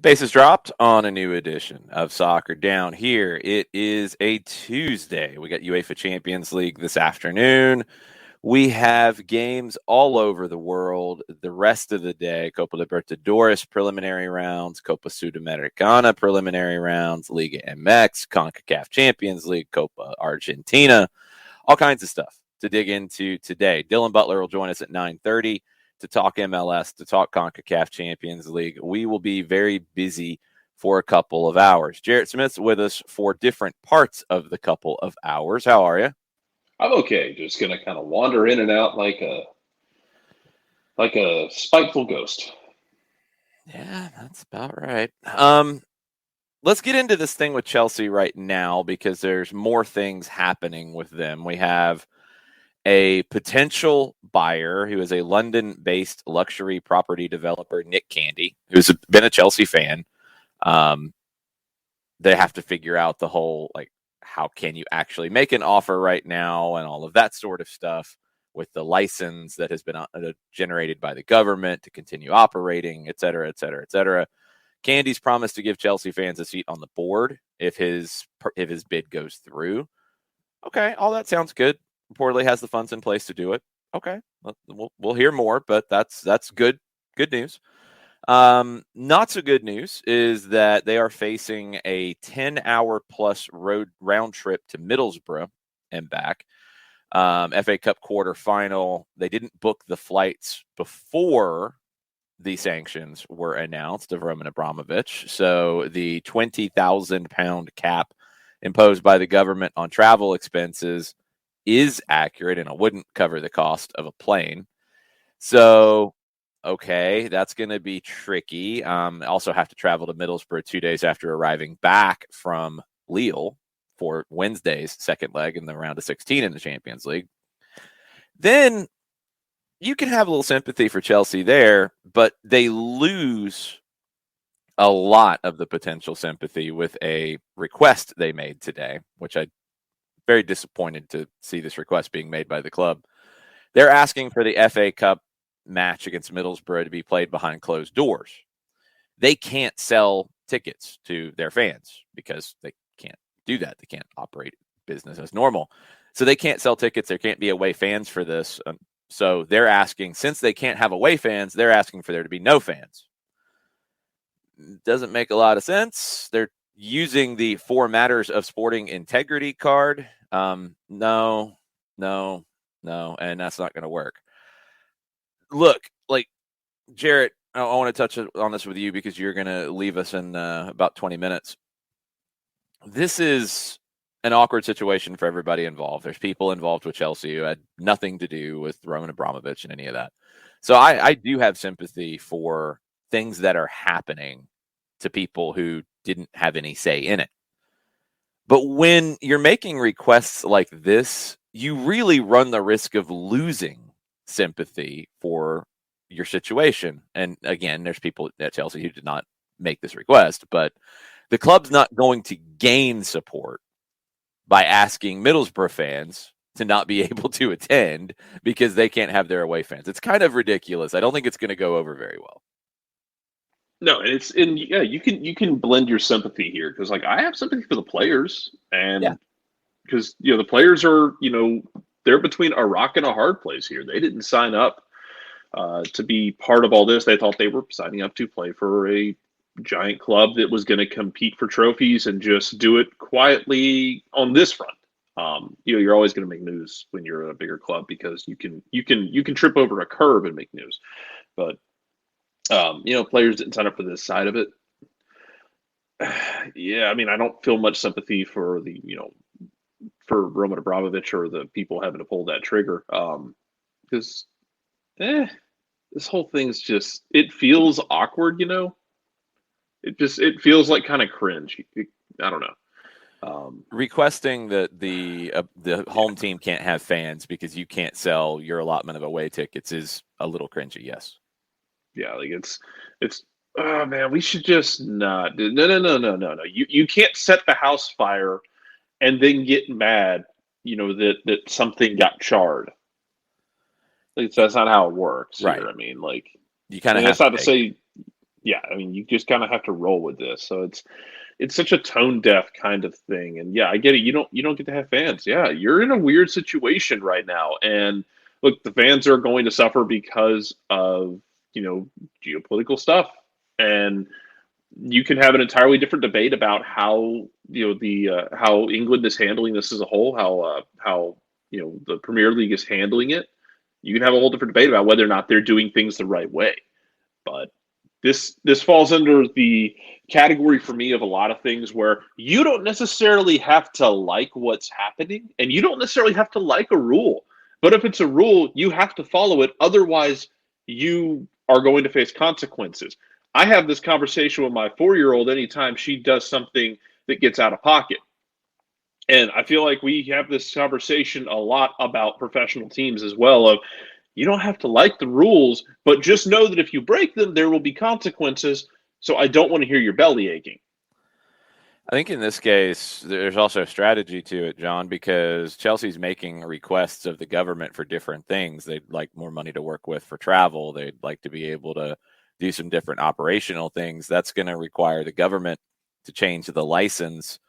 Bases dropped on a new edition of Soccer Down here. It is a Tuesday. We got UEFA Champions League this afternoon. We have games all over the world the rest of the day. Copa Libertadores preliminary rounds, Copa Sudamericana preliminary rounds, Liga MX, CONCACAF Champions League, Copa Argentina, all kinds of stuff to dig into today. Dylan Butler will join us at 9:30 to talk MLS, to talk CONCACAF Champions League. We will be very busy for a couple of hours. Jarrett Smith's with us for different parts of the couple of hours. How are you? I'm okay. Just gonna kind of wander in and out like a spiteful ghost. Yeah, that's about right. Let's get into this thing with Chelsea right now because there's more things happening with them. We have a potential buyer who is a London-based luxury property developer, Nick Candy, who's been a Chelsea fan. They have to figure out the whole, how can you actually make an offer right now and all of that sort of stuff with the license that has been generated by the government to continue operating, et cetera, et cetera, et cetera. Candy's promised to give Chelsea fans a seat on the board if his bid goes through. Okay, all that sounds good. Reportedly has the funds in place to do it. Okay, we'll hear more, but that's good news. Not so good news is that they are facing a 10-hour plus round trip to Middlesbrough and back. FA Cup quarterfinal. They didn't book the flights before the sanctions were announced of Roman Abramovich. So the £20,000 cap imposed by the government on travel expenses is accurate, and it wouldn't cover the cost of a plane. So, okay, that's going to be tricky. Also have to travel to Middlesbrough 2 days after arriving back from Lille for Wednesday's second leg in the round of 16 in the Champions League. Then you can have a little sympathy for Chelsea there, but they lose a lot of the potential sympathy with a request they made today, which I'm very disappointed to see this request being made by the club. They're asking for the FA Cup match against Middlesbrough to be played behind closed doors. They can't sell tickets to their fans because they can't do that. They can't operate business as normal. So they can't sell tickets. There can't be away fans for this. So they're asking, since they can't have away fans, they're asking for there to be no fans. Doesn't make a lot of sense. They're using the 4 Matters of Sporting Integrity card. No, and that's not going to work. Look, Jarrett, I want to touch on this with you because you're going to leave us in about 20 minutes. This is an awkward situation for everybody involved. There's people involved with Chelsea who had nothing to do with Roman Abramovich and any of that. So I do have sympathy for things that are happening to people who didn't have any say in it. But when you're making requests like this, you really run the risk of losing sympathy for your situation. And again, there's people at Chelsea who did not make this request, but the club's not going to gain support by asking Middlesbrough fans to not be able to attend because they can't have their away fans. It's kind of ridiculous. I don't think it's going to go over very well. No, you can blend your sympathy here because I have sympathy for the players, and because the players are they're between a rock and a hard place here. They didn't sign up to be part of all this. They thought they were signing up to play for a giant club that was going to compete for trophies and just do it quietly on this front. You're always going to make news when you're a bigger club because you can trip over a curb and make news, but. Players didn't sign up for this side of it. Yeah, I mean, I don't feel much sympathy for for Roman Abramovich or the people having to pull that trigger. Because, this whole thing's it feels awkward, It feels like kind of cringe. I don't know. Requesting that the home team can't have fans because you can't sell your allotment of away tickets is a little cringy, yes. Yeah, it's oh man, we should just not do no. You can't set the house fire and then get mad, that something got charred. That's not how it works. Right. Here. I mean, you kind of that's not to say yeah, I mean, you just kind of have to roll with this. So it's such a tone deaf kind of thing. And yeah, I get it. You don't get to have fans. Yeah, you're in a weird situation right now. And look, the fans are going to suffer because of, geopolitical stuff. And you can have an entirely different debate about how, the how England is handling this as a whole, how the Premier League is handling it. You can have a whole different debate about whether or not they're doing things the right way. But this falls under the category for me of a lot of things where you don't necessarily have to like what's happening, and you don't necessarily have to like a rule. But if it's a rule, you have to follow it. Otherwise, you are going to face consequences. I have this conversation with my 4-year-old anytime she does something that gets out of pocket. And I feel like we have this conversation a lot about professional teams as well of, you don't have to like the rules, but just know that if you break them, there will be consequences. So I don't want to hear your belly aching. I think in this case, there's also a strategy to it, John, because Chelsea's making requests of the government for different things. They'd like more money to work with for travel. They'd like to be able to do some different operational things. That's going to require the government to change the license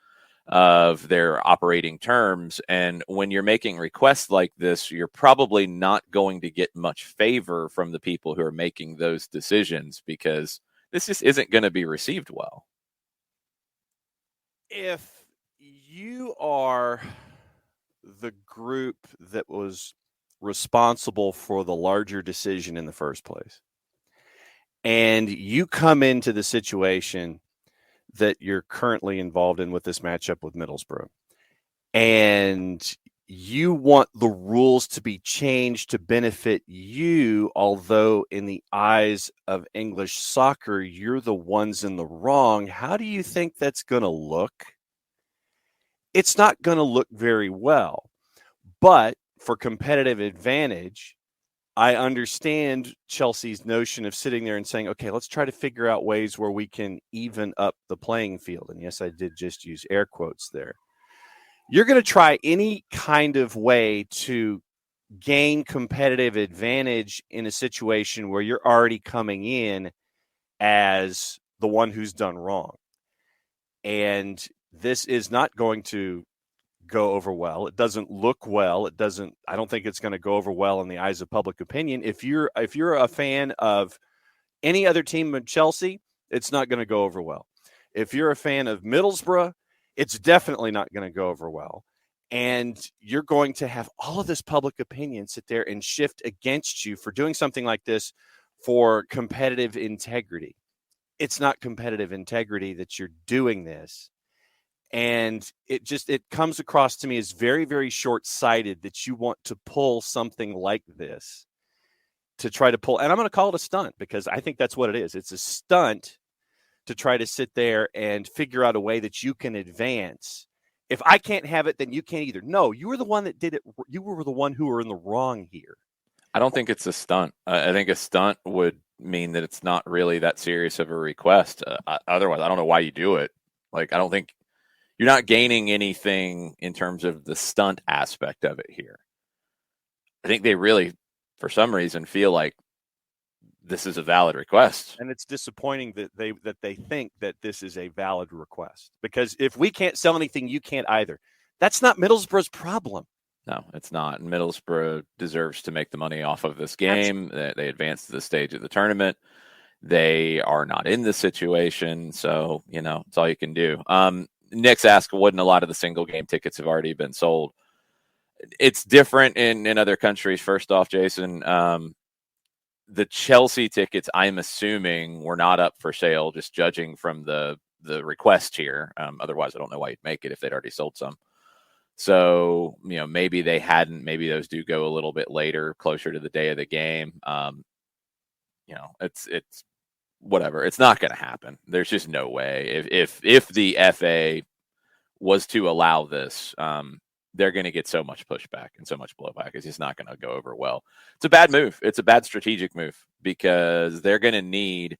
of their operating terms. And when you're making requests like this, you're probably not going to get much favor from the people who are making those decisions, because this just isn't going to be received well. If you are the group that was responsible for the larger decision in the first place, and you come into the situation that you're currently involved in with this matchup with Middlesbrough, and you want the rules to be changed to benefit you, although in the eyes of English soccer, you're the ones in the wrong, how do you think that's going to look? It's not going to look very well. But for competitive advantage, I understand Chelsea's notion of sitting there and saying, okay, let's try to figure out ways where we can even up the playing field. And yes, I did just use air quotes there. You're going to try any kind of way to gain competitive advantage in a situation where you're already coming in as the one who's done wrong. And this is not going to go over well. It doesn't look well. I don't think it's going to go over well in the eyes of public opinion. If you're a fan of any other team than Chelsea, it's not going to go over well. If you're a fan of Middlesbrough, it's definitely not going to go over well. And you're going to have all of this public opinion sit there and shift against you for doing something like this for competitive integrity. It's not competitive integrity that you're doing this. And it comes across to me as very, very short-sighted that you want to pull something like this to try to pull. And I'm going to call it a stunt, because I think that's what it is. It's a stunt to try to sit there and figure out a way that you can advance. If I can't have it, then you can't either. No, you were the one that did it. You were the one who were in the wrong here. I don't think it's a stunt. I think a stunt would mean that it's not really that serious of a request. Otherwise, I don't know why you do it. Like, I don't think you're not gaining anything in terms of the stunt aspect of it here. I think they really, for some reason, feel like this is a valid request. And it's disappointing that they think that this is a valid request, because if we can't sell anything, you can't either. That's not Middlesbrough's problem. No, it's not. Middlesbrough deserves to make the money off of this game. They advanced to the stage of the tournament. They are not in this situation, so it's all you can do. Nick's asked, wouldn't a lot of the single game tickets have already been sold? It's different in other countries. First off, Jason, the Chelsea tickets, I'm assuming, were not up for sale, just judging from the request here. Otherwise, I don't know why you'd make it if they'd already sold some. So, maybe they hadn't. Maybe those do go a little bit later, closer to the day of the game. It's whatever. It's not going to happen. There's just no way. If the FA was to allow this, they're going to get so much pushback and so much blowback. It's just not going to go over well. It's a bad move. It's a bad strategic move, because they're going to need,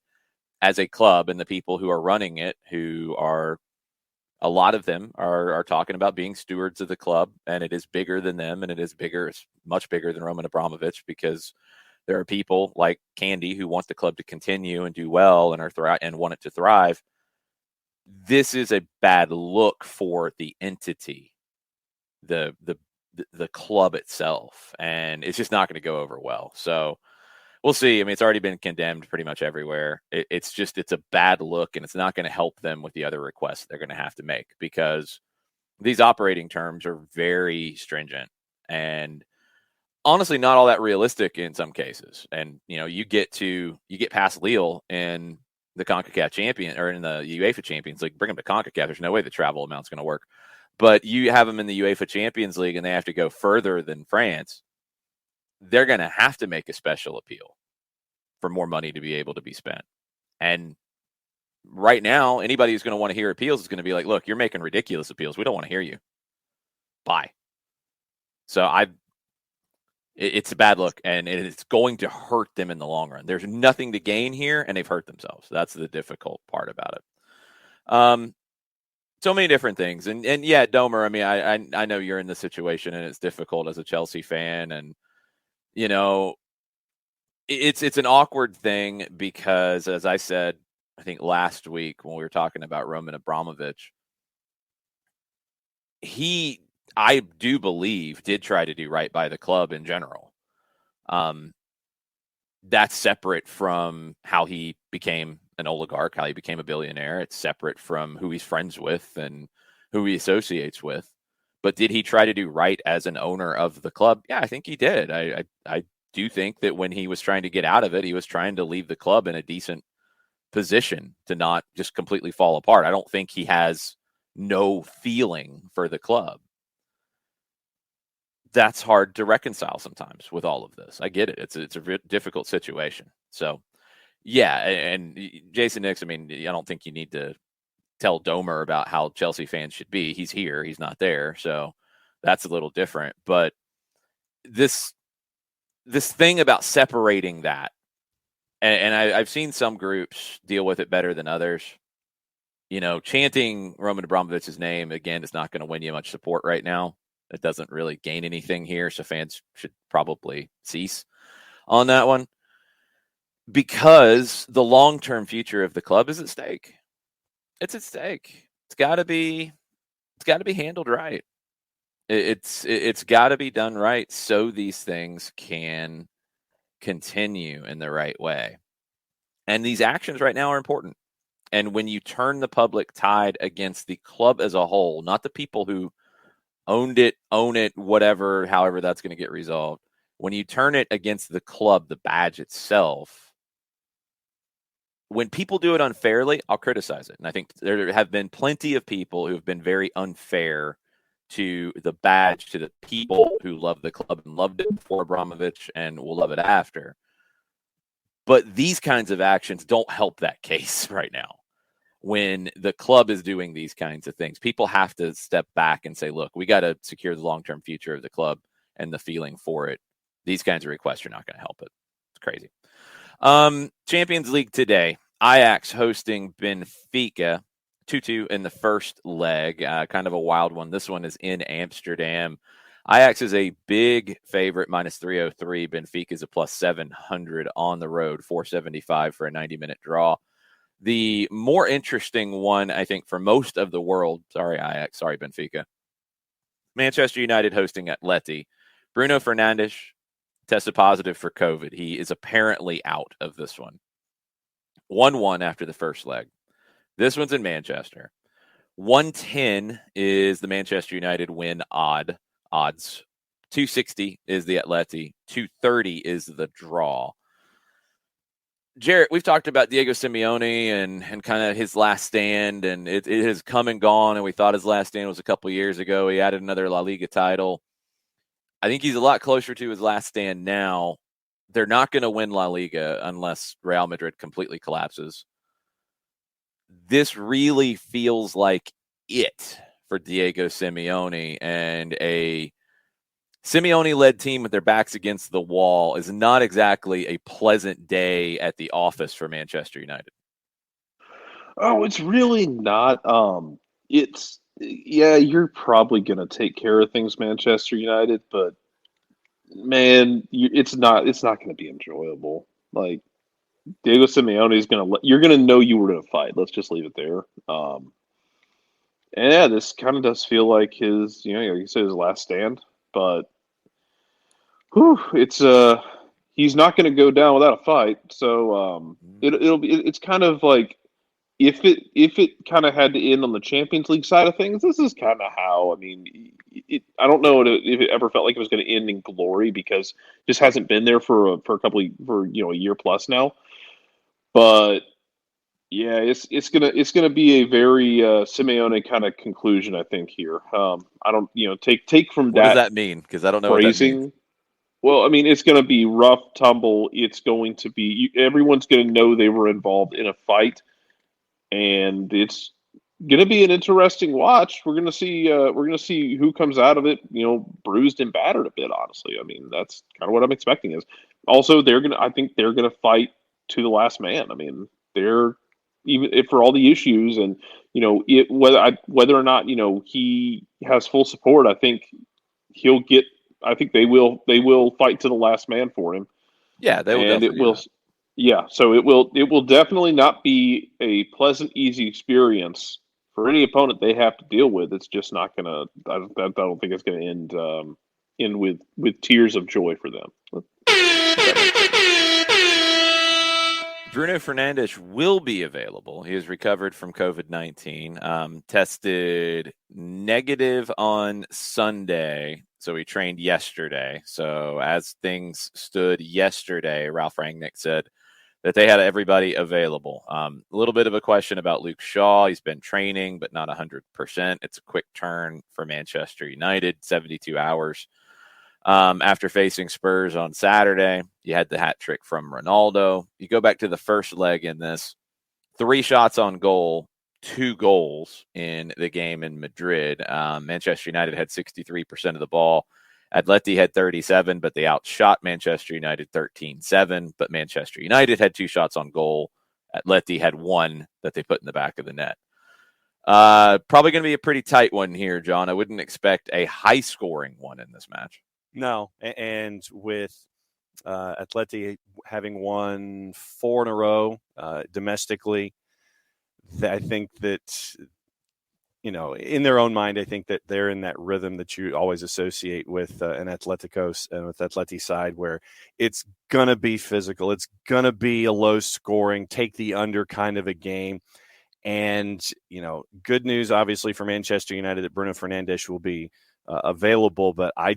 as a club, and the people who are running it, who are, a lot of them are talking about being stewards of the club, and it is bigger than them, and it is much bigger than Roman Abramovich, because There are people like Candy who want the club to continue and do well and and want it to thrive. This is a bad look for the entity, the club itself, and it's just not going to go over well. So we'll see. I mean, it's already been condemned pretty much everywhere. It's a bad look, and it's not going to help them with the other requests they're going to have to make, because these operating terms are very stringent and honestly not all that realistic in some cases. And you get past Lille in the CONCACAF champion, or in the UEFA Champions League, bring them to CONCACAF. There's no way the travel amount's going to work. But you have them in the UEFA Champions League and they have to go further than France. They're going to have to make a special appeal for more money to be able to be spent. And right now, anybody who's going to want to hear appeals is going to be like, look, you're making ridiculous appeals. We don't want to hear you. Bye. So it's a bad look, and it's going to hurt them in the long run. There's nothing to gain here, and they've hurt themselves. That's the difficult part about it. So many different things. And yeah, Domer, I mean, I know you're in this situation, and it's difficult as a Chelsea fan. And, it's an awkward thing because, as I said, I think last week when we were talking about Roman Abramovich, I do believe, did try to do right by the club in general. That's separate from how he became an oligarch, how he became a billionaire. It's separate from who he's friends with and who he associates with. But did he try to do right as an owner of the club? Yeah, I think he did. I do think that when he was trying to get out of it, he was trying to leave the club in a decent position to not just completely fall apart. I don't think he has no feeling for the club. That's hard to reconcile sometimes with all of this. I get it. It's a difficult situation. So, yeah, and Jason Nix, I mean, I don't think you need to tell Domer about how Chelsea fans should be. He's here. He's not there. So that's a little different. But this thing about separating that, and I've seen some groups deal with it better than others. Chanting Roman Abramovich's name, again, is not going to win you much support right now. It doesn't really gain anything here, so fans should probably cease on that one, because the long-term future of the club is at stake. It's at stake. It's got to be handled right. It's got to be done right so these things can continue in the right way. And these actions right now are important. And when you turn the public tide against the club as a whole, not the people who own it, whatever, however that's going to get resolved. When you turn it against the club, the badge itself, when people do it unfairly, I'll criticize it. And I think there have been plenty of people who have been very unfair to the badge, to the people who love the club and loved it before Abramovich and will love it after. But these kinds of actions don't help that case right now. When the club is doing these kinds of things, people have to step back and say, look, we got to secure the long-term future of the club and the feeling for it. These kinds of requests are not going to help it. It's crazy. Champions League today, Ajax hosting Benfica, 2-2 in the first leg. Kind of a wild one. This one is in Amsterdam. Ajax is a big favorite, minus 303. Benfica is a plus 700 on the road, 475 for a 90-minute draw. The more interesting one, I think, for most of the world, sorry, Ajax, sorry, Benfica, Manchester United hosting Atleti. Bruno Fernandes tested positive for COVID. He is apparently out of this one. 1-1 after the first leg. This one's in Manchester. 110 is the Manchester United win odds. 260 is the Atleti. 230 is the draw. Jarrett, we've talked about Diego Simeone and kind of his last stand, and it has come and gone, and we thought his last stand was a couple years ago. He added another La Liga title. I think he's a lot closer to his last stand now. They're not going to win La Liga unless Real Madrid completely collapses. This really feels like it for Diego Simeone, and a Simeone-led team with their backs against the wall is not exactly a pleasant day at the office for Manchester United. Oh, it's really not. You're probably going to take care of things, Manchester United, but Man, it's not going to be enjoyable. Like Diego Simeone is you're going to know you were in a fight. Let's just leave it there. And yeah, this kind of does feel like his, like you said, his last stand. But it's he's not going to go down without a fight. So it's kind of like if it kind of had to end on the Champions League side of things, this is kind of how. I mean, I don't know if it ever felt like it was going to end in glory because it just hasn't been there for a year plus now. But yeah, it's gonna be a very Simeone kind of conclusion, I think here. I don't take from What does that that mean? Because I don't know phrasing. what that means. Well, I mean, it's going to be rough tumble. It's going to be everyone's going to know they were involved in a fight, and it's going to be an interesting watch. We're going to see who comes out of it, bruised and battered a bit. Honestly, I mean, that's kind of what I'm expecting. Is also I think they're going to fight to the last man. I mean, they're even if for all the issues and whether or not he has full support. I think he'll get. I think they will fight to the last man for him. Yeah, they will and definitely it will. Yeah, so it will definitely not be a pleasant, easy experience for any opponent they have to deal with. It's just not gonna. I don't think it's gonna end with tears of joy for them. Bruno Fernandes will be available. He has recovered from COVID-19, tested negative on Sunday, so he trained yesterday. So as things stood yesterday, Ralph Rangnick said that they had everybody available. A little bit of a question about Luke Shaw. He's been training, but not 100%. It's a quick turn for Manchester United, 72 hours. After facing Spurs on Saturday, you had the hat trick from Ronaldo. You go back to the first leg in this, 3 shots on goal, 2 goals in the game in Madrid. Manchester United had 63% of the ball. Atleti had 37, but they outshot Manchester United 13-7. But Manchester United had 2 shots on goal. Atleti had 1 that they put in the back of the net. Probably going to be a pretty tight one here, John. I wouldn't expect a high-scoring one in this match. No, and with Atleti having won 4 in a row domestically, I think that, in their own mind, I think that they're in that rhythm that you always associate with an Atleticos and with Atleti side where it's going to be physical. It's going to be a low scoring, take the under kind of a game. And, good news, obviously, for Manchester United that Bruno Fernandes will be available. But I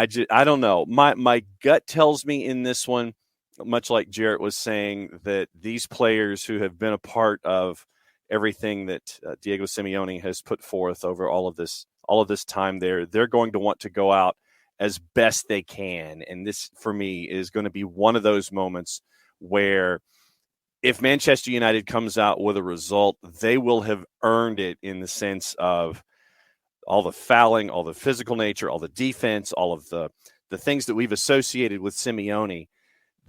don't know. My gut tells me in this one, much like Jarrett was saying, that these players who have been a part of everything that Diego Simeone has put forth over all of this time, they're going to want to go out as best they can. And this, for me, is going to be one of those moments where if Manchester United comes out with a result, they will have earned it in the sense of all the fouling, all the physical nature, all the defense, all of the things that we've associated with Simeone,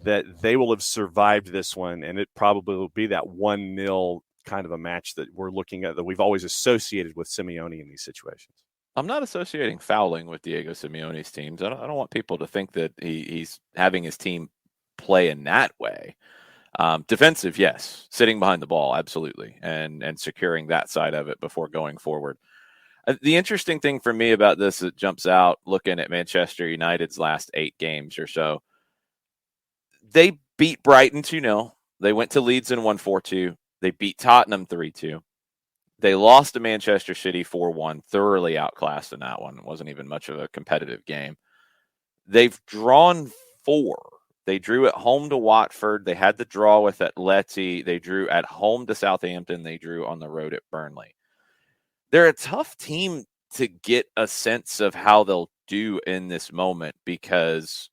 that they will have survived this one. And it probably will be that 1-0 kind of a match that we're looking at, that we've always associated with Simeone in these situations. I'm not associating fouling with Diego Simeone's teams. I don't want people to think that he's having his team play in that way. Defensive, yes. Sitting behind the ball, absolutely. And securing that side of it before going forward. The interesting thing for me about this that jumps out looking at Manchester United's last 8 games or so, they beat Brighton 2-0. They went to Leeds and won 4-2. They beat Tottenham 3-2. They lost to Manchester City 4-1, thoroughly outclassed in that one. It wasn't even much of a competitive game. They've drawn 4. They drew at home to Watford. They had the draw with Atleti. They drew at home to Southampton. They drew on the road at Burnley. They're a tough team to get a sense of how they'll do in this moment because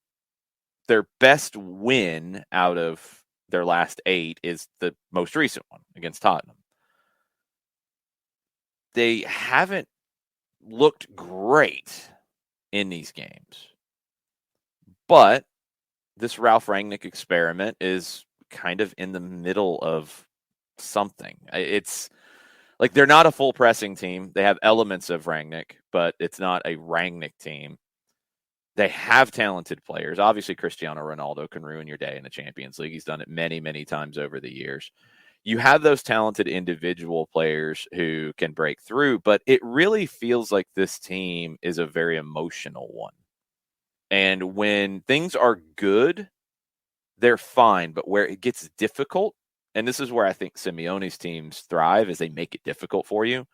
their best win out of their last 8 is the most recent one against Tottenham. They haven't looked great in these games, but this Ralph Rangnick experiment is kind of in the middle of something. It's like they're not a full pressing team. They have elements of Rangnick, but it's not a Rangnick team. They have talented players. Obviously, Cristiano Ronaldo can ruin your day in the Champions League. He's done it many, many times over the years. You have those talented individual players who can break through, but it really feels like this team is a very emotional one. And when things are good, they're fine. But where it gets difficult, and this is where I think Simeone's teams thrive, is they make it difficult for you.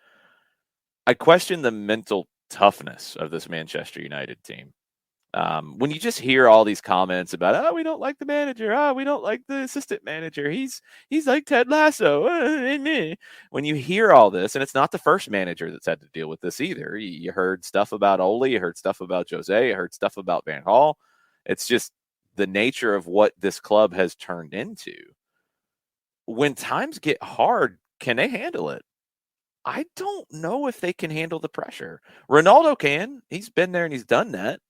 I question the mental toughness of this Manchester United team. When you just hear all these comments about, oh, we don't like the manager, oh, we don't like the assistant manager, he's like Ted Lasso. When you hear all this, and it's not the first manager that's had to deal with this either. You heard stuff about Ole, you heard stuff about Jose, you heard stuff about Van Gaal. It's just the nature of what this club has turned into. When times get hard, can they handle it? I don't know if they can handle the pressure. Ronaldo can. He's been there and he's done that.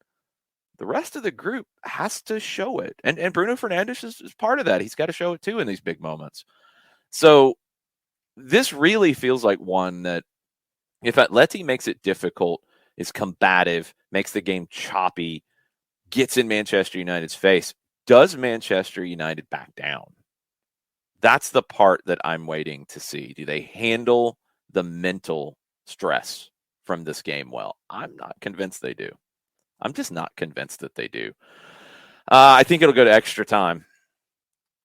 The rest of the group has to show it. And Bruno Fernandes is part of that. He's got to show it too in these big moments. So this really feels like one that if Atleti makes it difficult, is combative, makes the game choppy, gets in Manchester United's face, does Manchester United back down? That's the part that I'm waiting to see. Do they handle the mental stress from this game well? I'm not convinced they do. I'm just not convinced that they do. I think it'll go to extra time.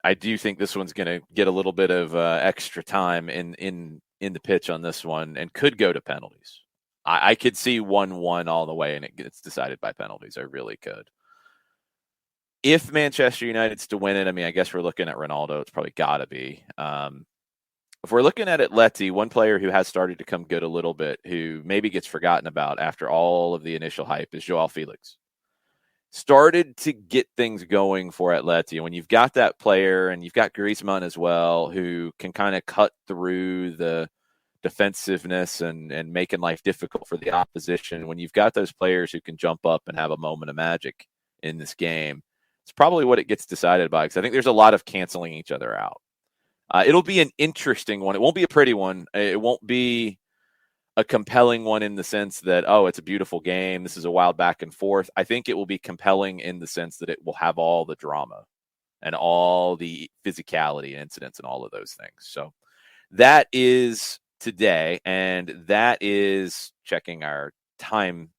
I do think this one's going to get a little bit of extra time in the pitch on this one and could go to penalties. I could see 1-1 all the way and it gets decided by penalties. I really could. If Manchester United's to win it, I mean, I guess we're looking at Ronaldo. It's probably got to be. If we're looking at Atleti, one player who has started to come good a little bit, who maybe gets forgotten about after all of the initial hype, is Joao Felix. Started to get things going for Atleti. And when you've got that player, and you've got Griezmann as well, who can kind of cut through the defensiveness and making life difficult for the opposition, when you've got those players who can jump up and have a moment of magic in this game, it's probably what it gets decided by, because I think there's a lot of canceling each other out. It'll be an interesting one. It won't be a pretty one. It won't be a compelling one in the sense that, oh, it's a beautiful game, this is a wild back and forth. I think it will be compelling in the sense that it will have all the drama and all the physicality and incidents and all of those things. So that is today, and that is checking our time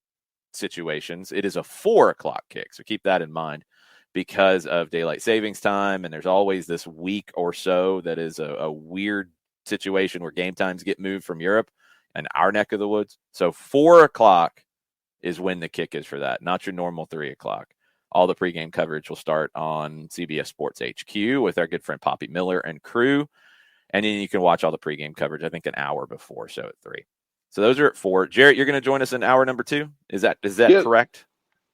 situations. It is a 4:00 kick, so keep that in mind, because of daylight savings time. And there's always this week or so that is a weird situation where game times get moved from Europe and our neck of the woods. So 4:00 is when the kick is for that, not your normal 3:00. All the pregame coverage will start on CBS Sports HQ with our good friend Poppy Miller and crew. And then you can watch all the pregame coverage, I think, an hour before, so at 3. So those are at 4. Jarrett, you're going to join us in hour number 2? Is that correct?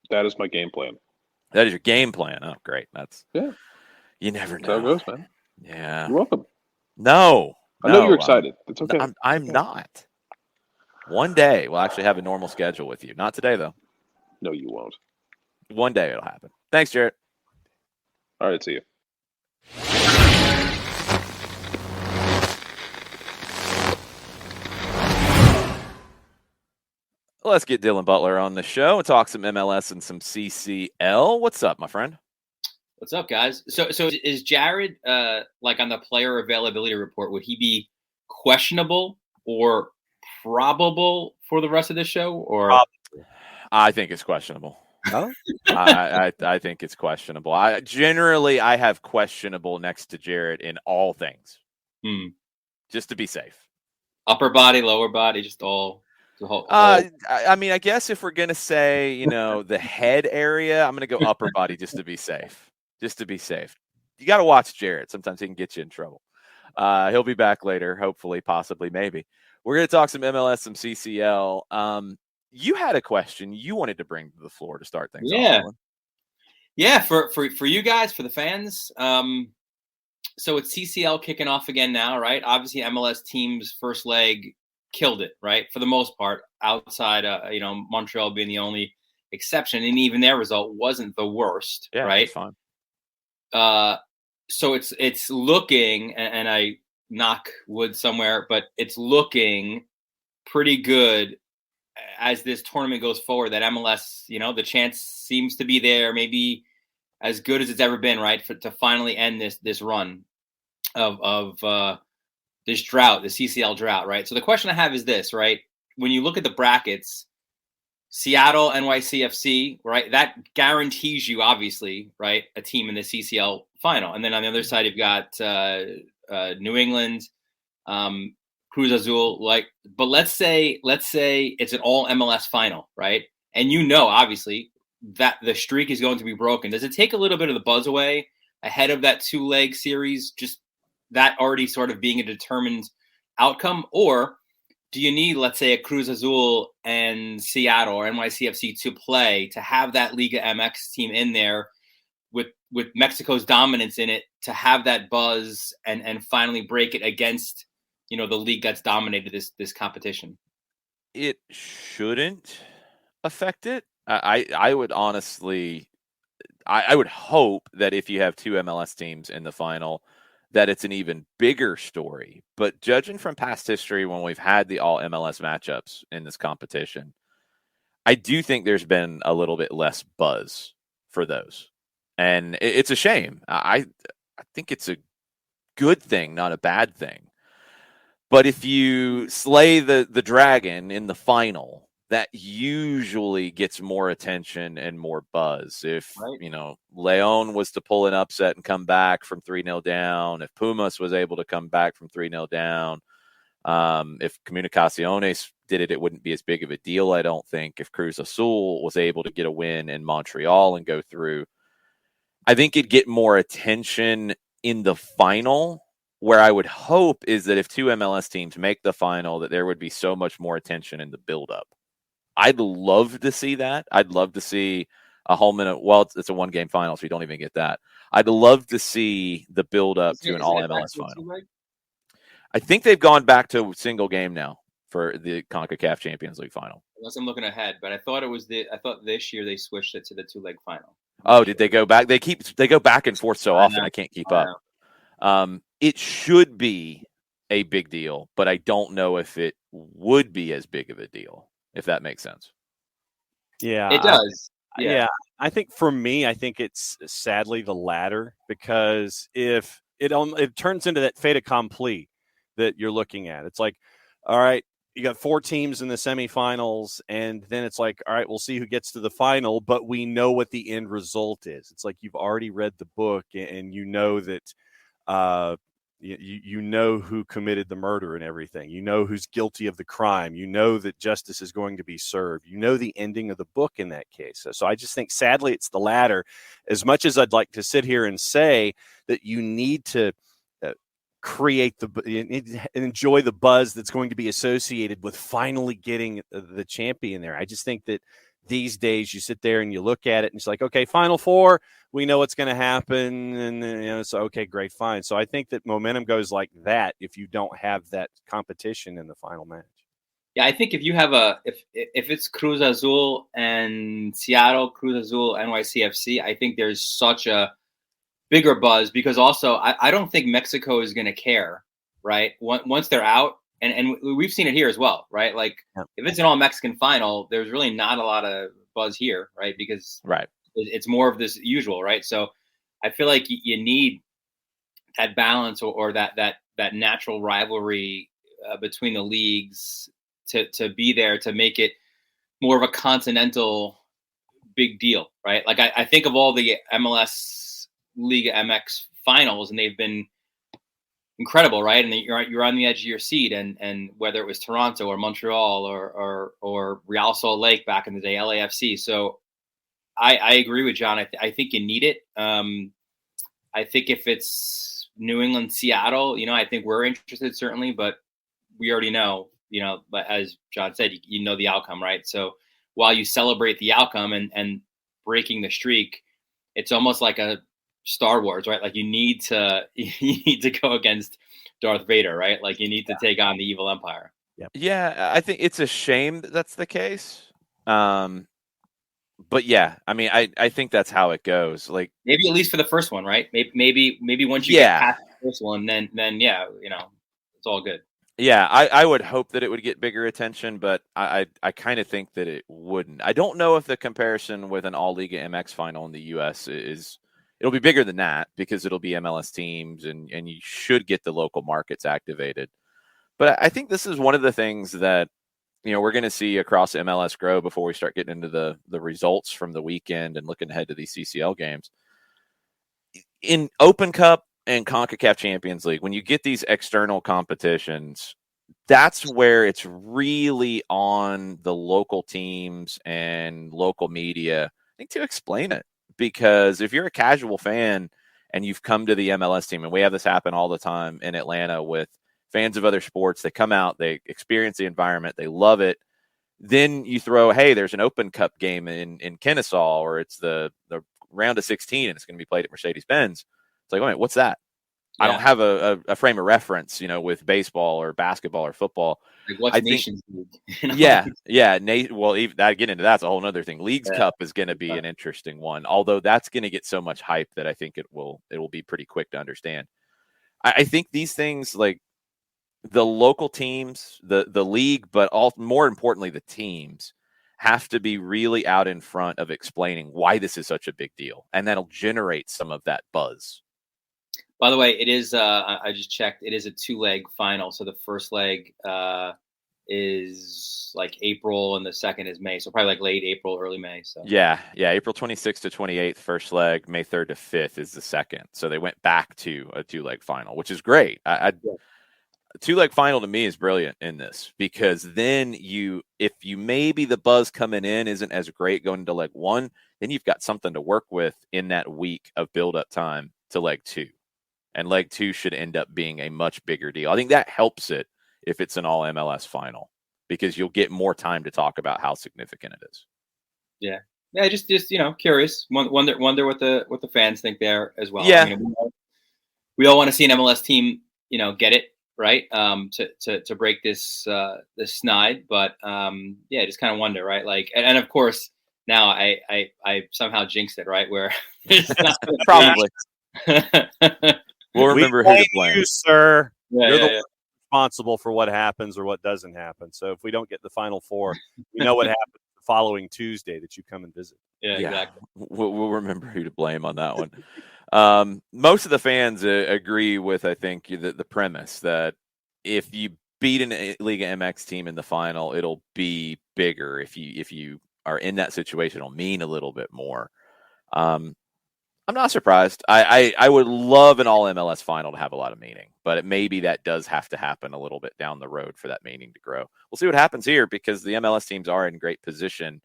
That is my game plan. That is your game plan. Oh, great. You never know. That's how it goes, man. Yeah. You're welcome. No. I know you're excited. It's okay. I'm not. One day we'll actually have a normal schedule with you. Not today, though. No, you won't. One day it'll happen. Thanks, Jarrett. All right, see you. Let's get Dylan Butler on the show and talk some MLS and some CCL. What's up, my friend? What's up, guys? So is Jared like on the player availability report? Would he be questionable or probable for the rest of the show? Or I think it's questionable. Oh? I think it's questionable. I have questionable next to Jarrett in all things, just to be safe. Upper body, lower body, just all. I mean, I guess if we're gonna say, the head area, I'm gonna go upper body just to be safe. Just to be safe. You got to watch Jarrett. Sometimes he can get you in trouble. He'll be back later, hopefully, possibly, maybe. We're gonna talk some MLS, some CCL. You had a question you wanted to bring to the floor to start things off. Yeah, for you guys, for the fans. So it's CCL kicking off again now, right? Obviously, MLS team's first leg killed it, right? For the most part, outside, Montreal being the only exception, and even their result wasn't the worst, right? Fine. So it's looking, and I knock wood somewhere, but it's looking pretty good as this tournament goes forward, that MLS, the chance seems to be there, maybe as good as it's ever been, right, to finally end this run of this drought, the CCL drought, right? So the question I have is this, right? When you look at the brackets, Seattle, NYCFC, right? That guarantees you, obviously, right, a team in the CCL final. And then on the other side, you've got New England, Cruz Azul. But let's say it's an all MLS final, right? And obviously, that the streak is going to be broken. Does it take a little bit of the buzz away ahead of that 2-leg series, just that already sort of being a determined outcome? Or do you need, let's say, a Cruz Azul and Seattle or NYCFC to play to have that Liga MX team in there with Mexico's dominance in it to have that buzz and finally break it against, the league that's dominated this competition? It shouldn't affect it. I would honestly, I would hope that if you have 2 MLS teams in the final, that it's an even bigger story. But judging from past history, when we've had the all MLS matchups in this competition, I do think there's been a little bit less buzz for those. And it's a shame. I think it's a good thing, not a bad thing. But if you slay the dragon in the final, that usually gets more attention and more buzz. If, León was to pull an upset and come back from 3-0 down, if Pumas was able to come back from 3-0 down, if Comunicaciones did it, it wouldn't be as big of a deal, I don't think. If Cruz Azul was able to get a win in Montreal and go through, I think it'd get more attention in the final. Where I would hope is that if 2 MLS teams make the final, that there would be so much more attention in the build-up. I'd love to see that. I'd love to see a home it's a 1-game final, so you don't even get that. I'd love to see the build-up to an all-MLS final. I think they've gone back to a single game now for the CONCACAF Champions League final. Unless I'm looking ahead, but I thought this year they switched it to the 2-leg final. Oh, did they go back? They go back and forth so often I can't keep up. It should be a big deal, but I don't know if it would be as big of a deal, if that makes sense. Yeah, it does. Yeah. I think for me, it's sadly the latter, because if it turns into that fait accompli that you're looking at, it's like, all right, you got 4 teams in the semifinals, and then it's like, all right, we'll see who gets to the final, but we know what the end result is. It's like you've already read the book, and you know that you know who committed the murder and everything. You know who's guilty of the crime. You know that justice is going to be served. You know the ending of the book in that case. So I just think, sadly, it's the latter. As much as I'd like to sit here and say that you need to create enjoy the buzz that's going to be associated with finally getting the champion there, I just think that these days you sit there and you look at it and it's like, okay, Final Four, we know what's going to happen, and so okay, great, fine. So I think that momentum goes like that if you don't have that competition in the final match. Yeah, I think if you have if it's Cruz Azul and Seattle, Cruz Azul, NYCFC, I think there's such a bigger buzz, because also I don't think Mexico is going to care, right? Once they're out, and we've seen it here as well, right? Like, if it's an all Mexican final, there's really not a lot of buzz here, right? Because it's more of this usual, right? So I feel like you need that balance or that natural rivalry between the leagues to be there to make it more of a continental big deal, right? Like I think of all the MLS Liga MX finals, and they've been incredible, right? And you're on the edge of your seat, and whether it was Toronto or Montreal or Real Salt Lake back in the day, LAFC. So I agree with John. I think you need it. I think if it's New England, Seattle, I think we're interested certainly, but we already know, but as John said, you know the outcome, right? So while you celebrate the outcome and breaking the streak, it's almost like a Star Wars, right? Like you need to go against Darth Vader, right? Like you need to take on the evil empire. Yeah, I think it's a shame that that's the case. But yeah, I mean, I think that's how it goes. Like maybe at least for the first one, right? Maybe once you get past the first one, then yeah, it's all good. Yeah, I would hope that it would get bigger attention, but I kind of think that it wouldn't. I don't know if the comparison with an all Liga MX final in the US it'll be bigger than that because it'll be MLS teams and you should get the local markets activated. But I think this is one of the things that we're going to see across MLS grow before we start getting into the results from the weekend and looking ahead to these CCL games. In Open Cup and CONCACAF Champions League, when you get these external competitions, that's where it's really on the local teams and local media, I think, to explain it. Because if you're a casual fan and you've come to the MLS team, and we have this happen all the time in Atlanta with fans of other sports, they come out, they experience the environment, they love it. Then you throw, hey, there's an Open Cup game in Kennesaw, or it's the round of 16 and it's going to be played at Mercedes-Benz. It's like, wait, what's that? Yeah. I don't have a frame of reference, with baseball or basketball or football. Like what's Nations League? Yeah. Well, even that, get into that's a whole other thing. Leagues Cup is going to be an interesting one, although that's going to get so much hype that I think it will be pretty quick to understand. I think these things, like the local teams, the league, but more importantly, the teams have to be really out in front of explaining why this is such a big deal, and that'll generate some of that buzz. By the way, it is, I just checked, it is a 2-leg final. So the first leg is like April and the second is May. So probably like late April, early May. So Yeah. April 26th to 28th, first leg, May 3rd to 5th is the second. So they went back to a 2-leg final, which is great. A 2-leg final to me is brilliant in this, because then if maybe the buzz coming in isn't as great going into leg 1, then you've got something to work with in that week of build-up time to leg 2. And leg 2 should end up being a much bigger deal. I think that helps it if it's an all MLS final, because you'll get more time to talk about how significant it is. Yeah. Just curious. Wonder what the fans think there as well. Yeah. I mean, we all want to see an MLS team, get it right. To break this snide, but just kind of wonder, right? Like, and of course now I somehow jinxed it, right? Where it's not probably. We'll remember who to blame, you, sir. Yeah, You're the one responsible for what happens or what doesn't happen. So if we don't get the Final Four, we know what happens the following Tuesday that you come and visit. Yeah, exactly. We'll remember who to blame on that one. Most of the fans agree with, I think, the premise that if you beat an Liga MX team in the final, it'll be bigger. If you are in that situation, it'll mean a little bit more. I'm not surprised. I would love an all MLS final to have a lot of meaning, but maybe that does have to happen a little bit down the road for that meaning to grow. We'll see what happens here, because the MLS teams are in great position.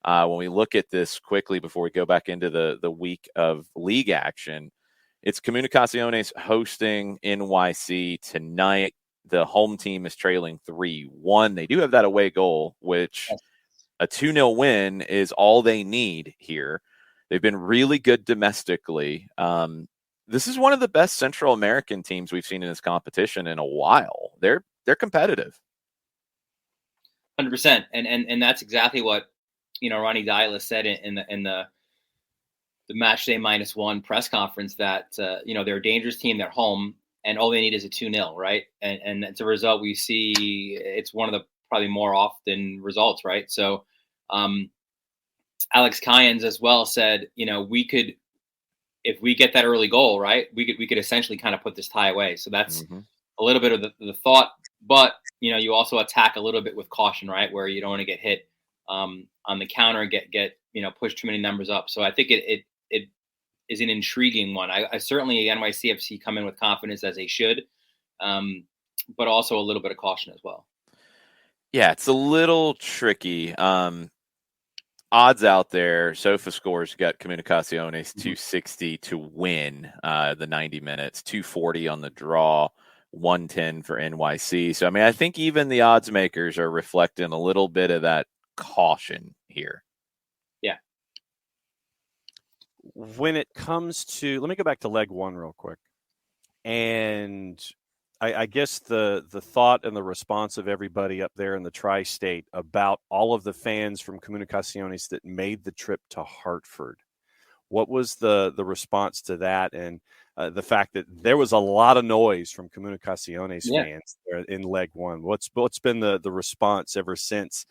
When we look at this quickly before we go back into the week of league action, it's Comunicaciones hosting NYC tonight. The home team is trailing 3-1. They do have that away goal, which a 2-0 win is all they need here. They've been really good domestically. This is one of the best Central American teams we've seen in this competition in a while. They're competitive. 100%, and that's exactly what Ronnie Dyla said in the match day -1 press conference, that they're a dangerous team, they're home, and all they need is a 2-0, right? And as a result, we see it's one of the probably more often results, right? So. Alex Kynes as well said, we could, if we get that early goal, right, we could essentially kind of put this tie away. So that's a little bit of the thought, but you also attack a little bit with caution, right, where you don't want to get hit on the counter and get push too many numbers up. So I think it is an intriguing one. I certainly NYCFC come in with confidence, as they should, but also a little bit of caution as well. Yeah, it's a little tricky. Odds out there, SofaScore's got Comunicaciones 260 to win the 90 minutes, 240 on the draw, 110 for NYC. So, I think even the odds makers are reflecting a little bit of that caution here. Yeah. When it comes to, let me go back to leg 1 real quick. And I guess the thought and the response of everybody up there in the tri-state about all of the fans from Comunicaciones that made the trip to Hartford What was the response to that, and the fact that there was a lot of noise from Comunicaciones fans there in leg one? What's been the response ever since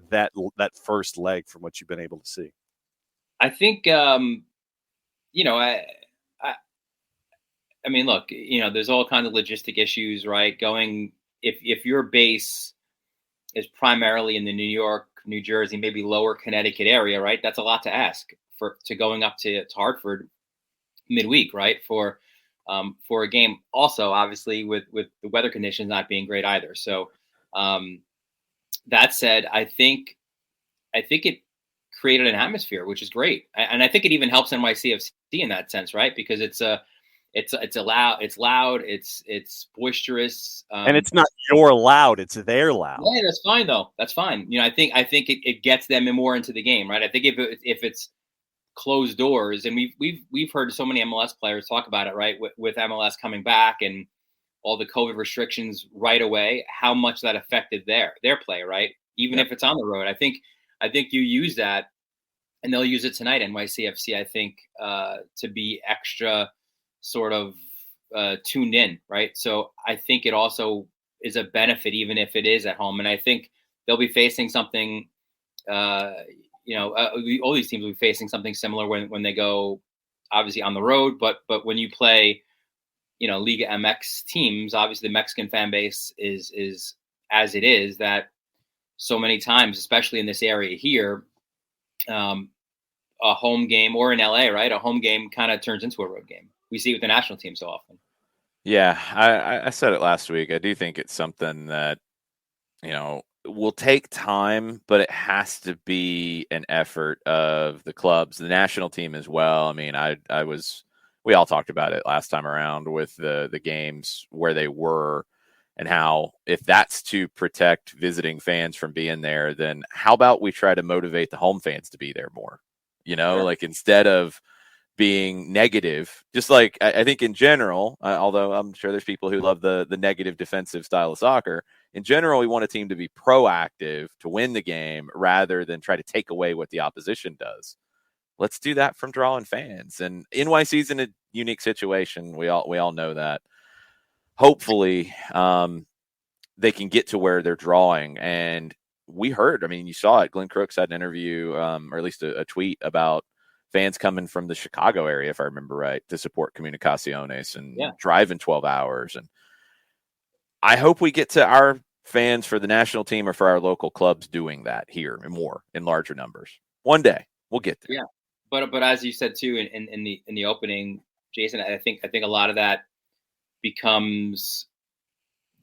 that first leg from what you've been able to see? I think I mean, look, there's all kinds of logistic issues, right? If your base is primarily in the New York, New Jersey, maybe lower Connecticut area, right? That's a lot to ask to going up to Hartford midweek, right? For a game. Also, obviously, with the weather conditions not being great either. So that said, I think it created an atmosphere, which is great, and I think it even helps NYCFC in that sense, right? Because it's loud, it's boisterous, and it's not your loud, it's their loud. Yeah, that's fine though. That's fine. I think it gets them more into the game, right? I think if it's closed doors, and we've heard so many MLS players talk about it, right? With MLS coming back and all the COVID restrictions right away, how much that affected their play, right? Even if it's on the road, I think you use that, and they'll use it tonight. NYCFC, I think, to be extra sort of tuned in, right? So I think it also is a benefit, even if it is at home. And I think they'll be facing something. All these teams will be facing something similar when they go, obviously, on the road. But when you play, Liga MX teams, obviously the Mexican fan base is as it is, that so many times, especially in this area here, a home game, or in LA, right? A home game kind of turns into a road game. We see it with the national team so often. Yeah, I said it last week. I do think it's something that, will take time, but it has to be an effort of the clubs, the national team as well. I mean, we all talked about it last time around with the games where they were, and how if that's to protect visiting fans from being there, then how about we try to motivate the home fans to be there more? Sure. Like instead of being negative, just like I think in general, although I'm sure there's people who love the negative defensive style of soccer, in general, we want a team to be proactive to win the game rather than try to take away what the opposition does. Let's do that from drawing fans. And NYC's in a unique situation. We all know that. Hopefully, they can get to where they're drawing. And we heard, I mean, you saw it. Glenn Crooks had an interview, or at least a tweet about fans coming from the Chicago area, if I remember right, to support Comunicaciones and driving 12 hours. And I hope we get to our fans for the national team or for our local clubs doing that here and more in larger numbers. One day we'll get there. Yeah. But as you said too, in the opening, Jason, I think a lot of that becomes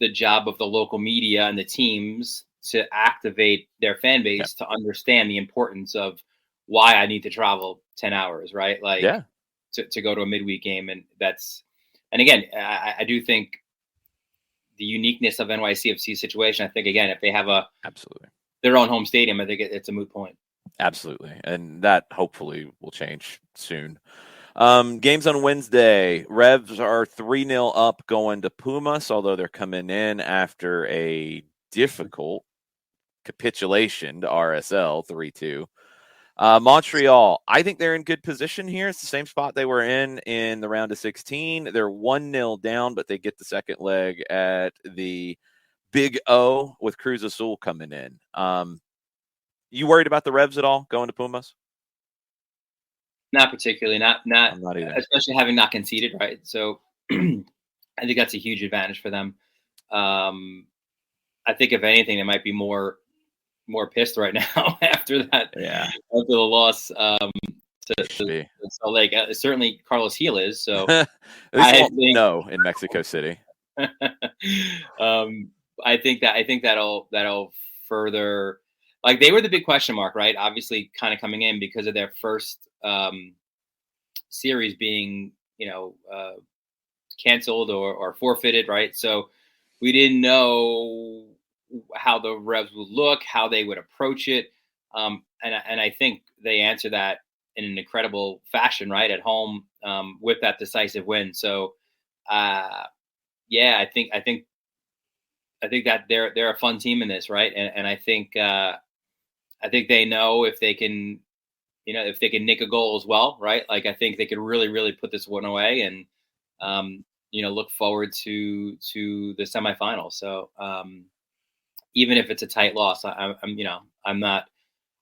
the job of the local media and the teams to activate their fan base to understand the importance of why I need to travel 10 hours, right? Like to go to a midweek game. And again, I do think the uniqueness of NYCFC's situation, I think, again, if they have their own home stadium, I think it's a moot point. Absolutely. And that hopefully will change soon. Games on Wednesday. Revs are 3-0 up going to Pumas, although they're coming in after a difficult capitulation to RSL 3-2. Montreal, I think they're in good position here. It's the same spot they were in the round of 16. They're 1-0 down, but they get the second leg at the Big O with Cruz Azul coming in. You worried about the Revs at all going to Pumas? Not particularly. Not either. Especially having not conceded, right? So I think that's a huge advantage for them. I think if anything, they might be more pissed right now after that. Yeah. After the loss to Salt Lake. Certainly Carlos Gil is. So no in Mexico City. I think that'll further, like, they were the big question mark, right? Obviously kind of coming in because of their first series being, canceled or forfeited, right? So we didn't know how the Revs would look, how they would approach it. And I think they answer that in an incredible fashion, right, at home, with that decisive win. So, I think that they're a fun team in this, right? And I think they know if they can if they can nick a goal as well, right? Like, I think they could really, really put this one away and, look forward to the semifinal. So even if it's a tight loss, I'm not,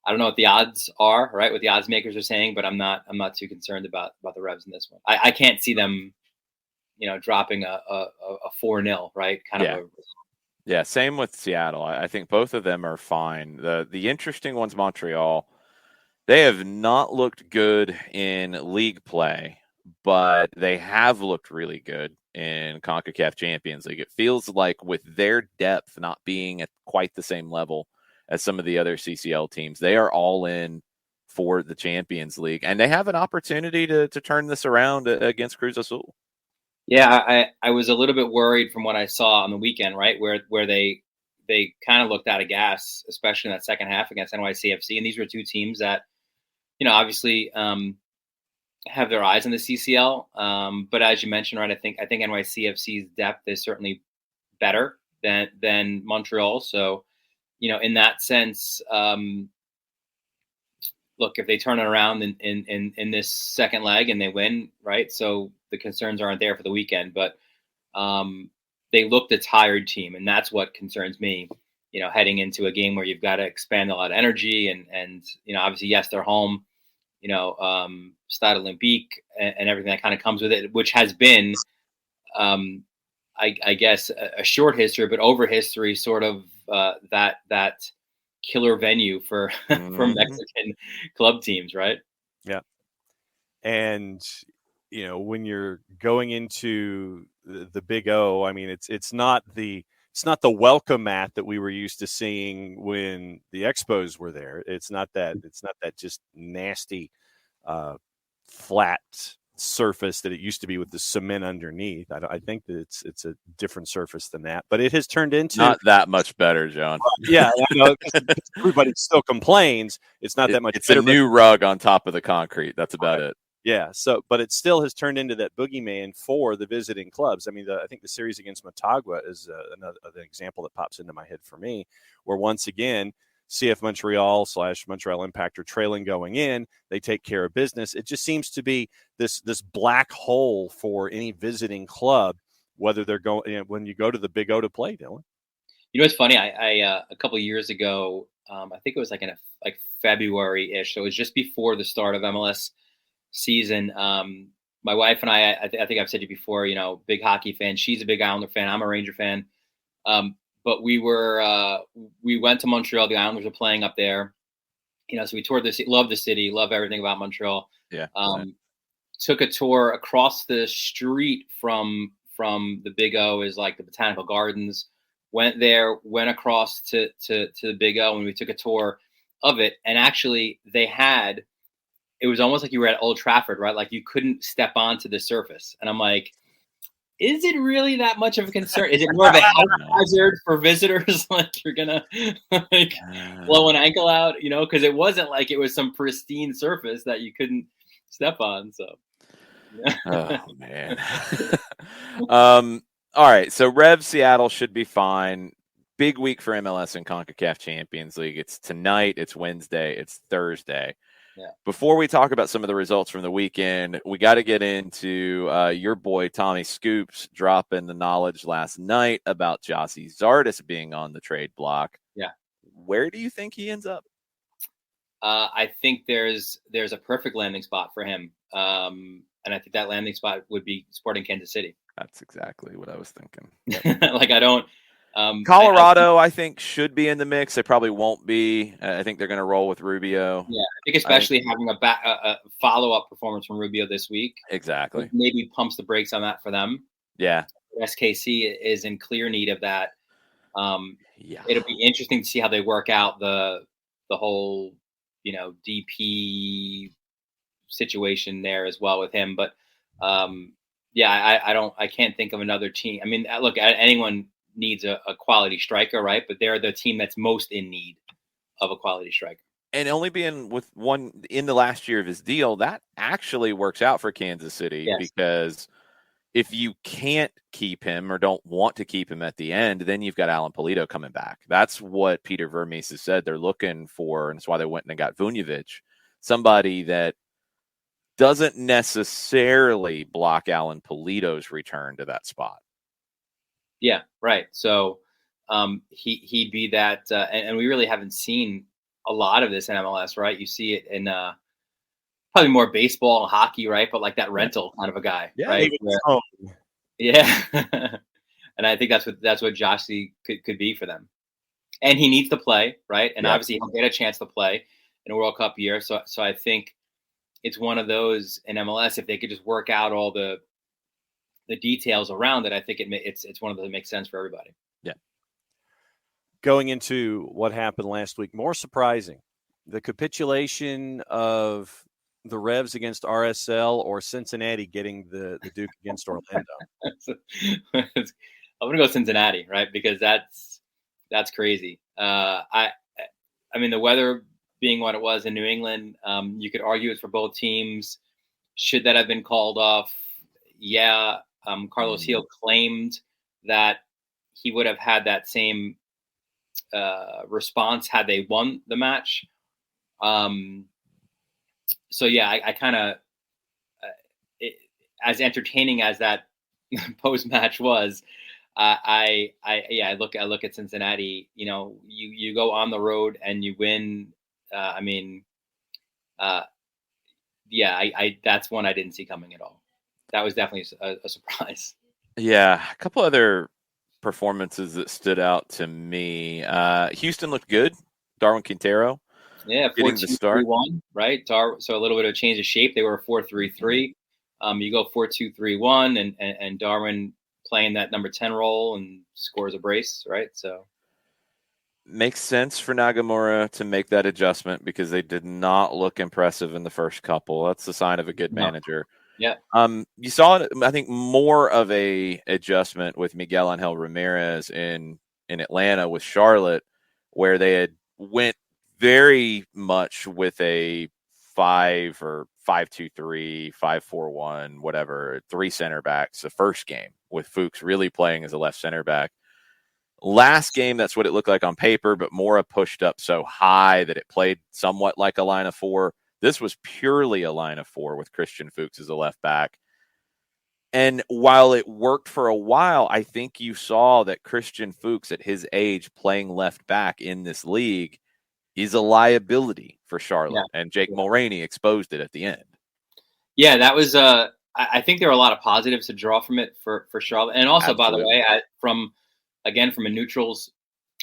I don't know what the odds are, right? What the odds makers are saying, but I'm not too concerned about the Revs in this one. I can't see them, dropping a 4-0, right? Yeah, same with Seattle. I think both of them are fine. The interesting one's Montreal. They have not looked good in league play, but they have looked really good in CONCACAF Champions League. It feels like with their depth not being at quite the same level as some of the other CCL teams, they are all in for the Champions League, and they have an opportunity to turn this around against Cruz Azul. Yeah, I was a little bit worried from what I saw on the weekend, right, where they kind of looked out of gas, especially in that second half against NYCFC. And these were two teams that, obviously have their eyes on the CCL. But as you mentioned, right, I think NYCFC's depth is certainly better than Montreal. So, in that sense, look, if they turn it around in this second leg and they win, right? So the concerns aren't there for the weekend, but they looked a tired team, and that's what concerns me. Heading into a game where you've got to expand a lot of energy, and obviously, yes, they're home. Stade Olympique and everything that kind of comes with it, which has been, I guess, a short history, but over history, sort of that killer venue for for Mexican club teams, right? Yeah, and when you're going into the Big O, I mean, it's not the welcome mat that we were used to seeing when the Expos were there. It's not that just nasty flat surface that it used to be with the cement underneath. I think that it's a different surface than that, but it has turned into not that much better, John. Yeah, I know. Everybody still complains. It's not that much. It's better, a new rug on top of the concrete. That's about it. Yeah. So, but it still has turned into that boogeyman for the visiting clubs. I mean, I think the series against Motagua is another example that pops into my head for me, where once again, CF Montreal / Montreal Impact are trailing going in. They take care of business. It just seems to be this black hole for any visiting club, whether they're going when you go to the Big O to play, Dylan. It's funny. I a couple of years ago, I think it was like in February-ish. So it was just before the start of MLS season. My wife and I think I've said to you before, big hockey fan. She's a big Islander fan. I'm a Ranger fan. But we went to Montreal. The Islanders were playing up there, so we toured the city, love the city, love everything about Montreal. Yeah. Took a tour across the street from the Big O is like the Botanical Gardens. Went there, went across to the Big O, and we took a tour of it. And actually, it was almost like you were at Old Trafford, right? Like you couldn't step onto the surface. And I'm like, is it really that much of a concern? Is it more of a health hazard for visitors? Like you're gonna blow an ankle out, because it wasn't like it was some pristine surface that you couldn't step on. So, oh man. All right, so Rev Seattle should be fine. Big week for MLS and CONCACAF Champions League. It's tonight, it's Wednesday, it's Thursday. Yeah. Before we talk about some of the results from the weekend, we got to get into your boy Tommy Scoops dropping the knowledge last night about Jossie Zardes being on the trade block. Yeah. Where do you think he ends up? I think there's a perfect landing spot for him. And I think that landing spot would be Sporting Kansas City. That's exactly what I was thinking. Like I don't. Colorado, I think, should be in the mix. They probably won't be. I think they're going to roll with Rubio. Yeah, I think especially having a follow-up performance from Rubio this week. Exactly. Maybe pumps the brakes on that for them. Yeah. SKC is in clear need of that. Yeah. It'll be interesting to see how they work out the whole, DP situation there as well with him. But I can't think of another team. I mean, look, anyone needs a quality striker, right? But they're the team that's most in need of a quality striker. And only being with one in the last year of his deal, that actually works out for Kansas City. Yes. Because if you can't keep him or don't want to keep him at the end, then you've got Alan Polito coming back. That's what Peter Vermes has said they're looking for, and that's why they went and got Vunjevic. somebody that doesn't necessarily block Alan Polito's return to that spot. Yeah, right. So he'd be that, and we really haven't seen a lot of this in MLS, right? You see it in probably more baseball and hockey, right? But like that rental kind of a guy, right? Yeah, and I think that's what Joshie could be for them. And he needs to play, right? And obviously he'll get a chance to play in a World Cup year. So I think it's one of those in MLS. If they could just work out all the details around it, I think it's one of those that makes sense for everybody. Yeah. Going into what happened last week, more surprising, the capitulation of the Revs against RSL or Cincinnati getting the Duke against Orlando. I'm gonna go Cincinnati, right? Because that's crazy. I mean, the weather being what it was in New England, you could argue it's for both teams. Should that have been called off? Yeah. Carlos Gil claimed that he would have had that same response had they won the match. So yeah, I kind of, as entertaining as that post match was, I look at Cincinnati. You know, you go on the road and you win. That's one I didn't see coming at all. That was definitely a surprise. Yeah, a couple other performances that stood out to me. Houston looked good. Darwin Quintero. Yeah, 4-2-3-1, right? So a little bit of a change of shape. They were 4-3-3. You go 4-2-3-1, and Darwin playing that number 10 role and scores a brace, right? So makes sense for Nagamura to make that adjustment because they did not look impressive in the first couple. That's the sign of a good manager. Yeah. You saw, I think, more of a adjustment with Miguel Angel Ramirez in Atlanta with Charlotte, where they had went very much with a 5-2-3, 5-4-1, whatever, 3 center backs the first game, with Fuchs really playing as a left center back. Last game, that's what it looked like on paper, but Mora pushed up so high that it played somewhat like a line of 4. This was purely a line of 4 with Christian Fuchs as a left back. And while it worked for a while, I think you saw that Christian Fuchs at his age playing left back in this league is a liability for Charlotte. Yeah. And Jake Mulroney exposed it at the end. Yeah, that was I think there were a lot of positives to draw from it for Charlotte. And also, Absolutely. By the way, from a neutral's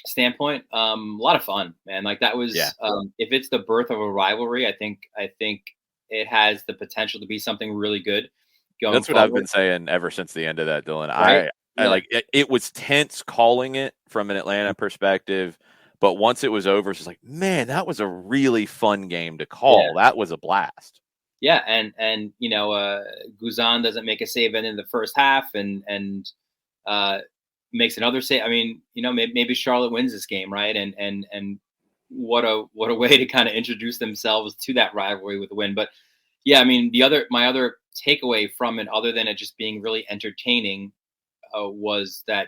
standpoint, a lot of fun, man. Like that was if it's the birth of a rivalry, I think it has the potential to be something really good. That's what I've been saying ever since the end of that, Dylan. Right? I like it was tense calling it from an Atlanta perspective, but once it was over, it's just like, man, that was a really fun game to call. Yeah. That was a blast. Yeah, and you know, Guzan doesn't make a save in the first half, and makes another save. I mean, you know, maybe Charlotte wins this game, right? And what a way to kind of introduce themselves to that rivalry with a win. But yeah, I mean, my other takeaway from it, other than it just being really entertaining, was that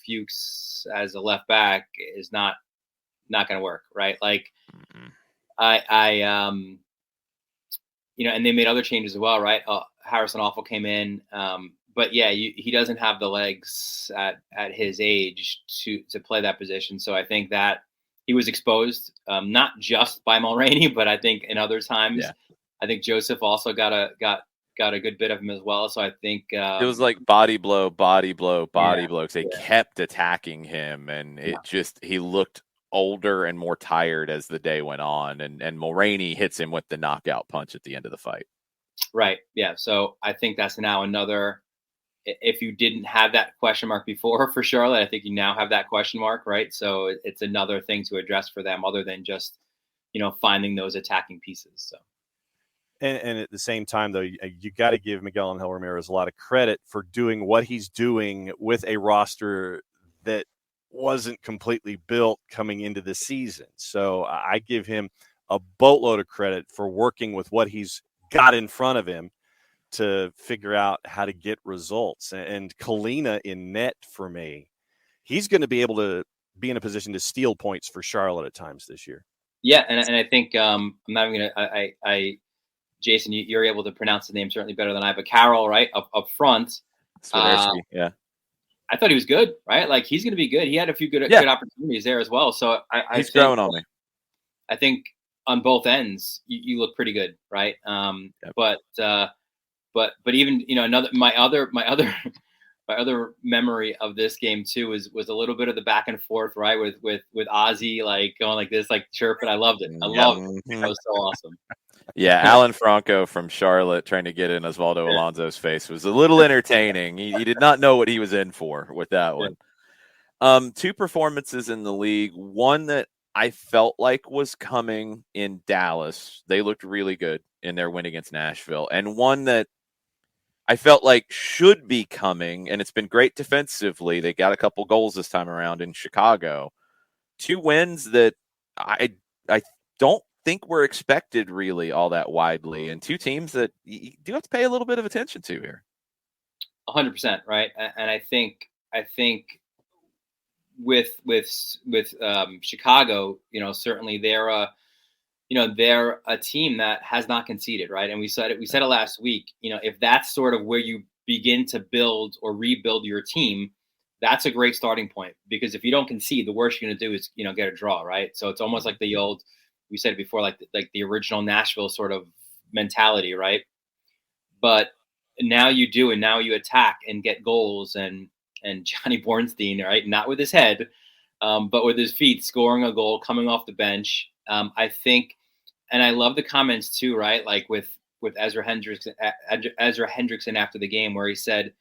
Fuchs as a left back is not going to work, right? Like, you know, and they made other changes as well, right? Harrison Awful came in. But yeah, he doesn't have the legs at his age to play that position. So I think that he was exposed, not just by Mulroney, but I think in other times, I think Joseph also got a good bit of him as well. So I think it was like body blow, because they kept attacking him, and he looked older and more tired as the day went on, and Mulroney hits him with the knockout punch at the end of the fight. Right. Yeah. So I think that's now another. If you didn't have that question mark before for Charlotte, I think you now have that question mark, right? So it's another thing to address for them, other than just, you know, finding those attacking pieces. So, and at the same time, though, you got to give Miguel Angel Ramirez a lot of credit for doing what he's doing with a roster that wasn't completely built coming into the season. So I give him a boatload of credit for working with what he's got in front of him to figure out how to get results. And Kalina in net for me, he's going to be able to be in a position to steal points for Charlotte at times this year. Yeah, and I think I'm not even gonna. Jason, you're able to pronounce the name certainly better than I. But Carroll, right up front. Yeah. I thought he was good, right? Like he's going to be good. He had a few good opportunities there as well. So he's growing on me. I think on both ends, you look pretty good, right? But even my other memory of this game too was a little bit of the back and forth, right? With Ozzy like going like this, like chirping. I loved it. I loved it. That was so awesome. Yeah, Alan Franco from Charlotte trying to get in Osvaldo Alonso's face was a little entertaining. He did not know what he was in for with that one. 2 performances in the league. One that I felt like was coming in Dallas. They looked really good in their win against Nashville. And one that I felt like should be coming, and it's been great defensively. They got a couple goals this time around in Chicago. 2 wins that I don't think were expected really all that widely, and 2 teams that you do have to pay a little bit of attention to here. 100%, right? And I think with Chicago, certainly they're a team that has not conceded, right? And we said it last week. If that's sort of where you begin to build or rebuild your team, that's a great starting point, because if you don't concede, the worst you're going to do is get a draw, right? So it's almost like the old, we said it before, like the original Nashville sort of mentality, right? But now you do, and now you attack and get goals, and Johnny Bornstein, right? Not with his head, but with his feet, scoring a goal, coming off the bench. I think, and I love the comments too, right? Like with Ezra Hendrickson after the game, where he said,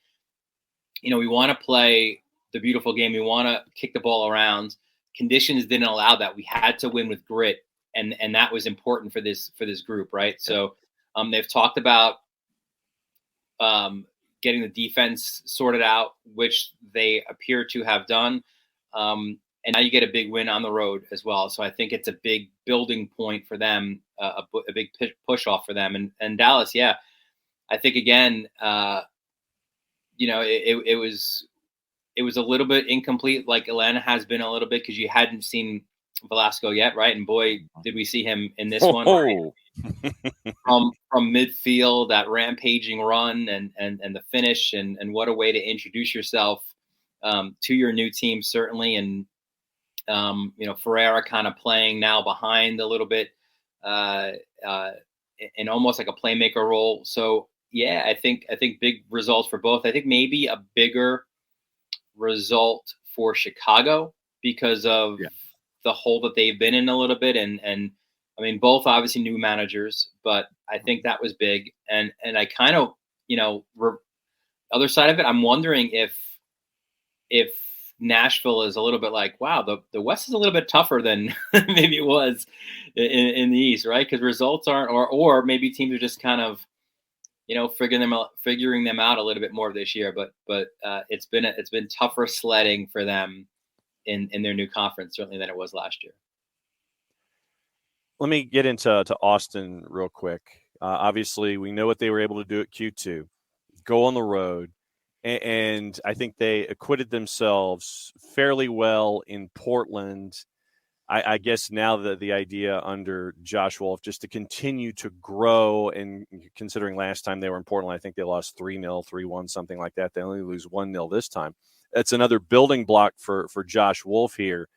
we want to play the beautiful game. We want to kick the ball around. Conditions didn't allow that. We had to win with grit. And that was important for this group, right? So they've talked about getting the defense sorted out, which they appear to have done. And now you get a big win on the road as well. So I think it's a big building point for them, a big push off for them. And Dallas, yeah, I think again, it was a little bit incomplete, like Atlanta has been a little bit, because you hadn't seen Velasco yet, right? And boy, did we see him in this one, right? from midfield, that rampaging run and the finish, and what a way to introduce yourself to your new team, certainly. And Ferreira kind of playing now behind a little bit in almost like a playmaker role. So yeah, I think big results for both. I think maybe a bigger result for Chicago because of the hole that they've been in a little bit. And I mean, both obviously new managers, but I think that was big. And I kind of, other side of it, I'm wondering if Nashville is a little bit like, wow, the West is a little bit tougher than maybe it was in the East, right? Because results aren't, or maybe teams are just kind of, figuring them out a little bit more this year. But it's been tougher sledding for them in their new conference, certainly, than it was last year. Let me get into Austin real quick. Obviously, we know what they were able to do at Q2, go on the road, and I think they acquitted themselves fairly well in Portland. I guess now the idea under Josh Wolf just to continue to grow, and considering last time they were in Portland, I think they lost 3-0, 3-1, something like that. They only lose 1-0 this time. It's another building block for Josh Wolf here,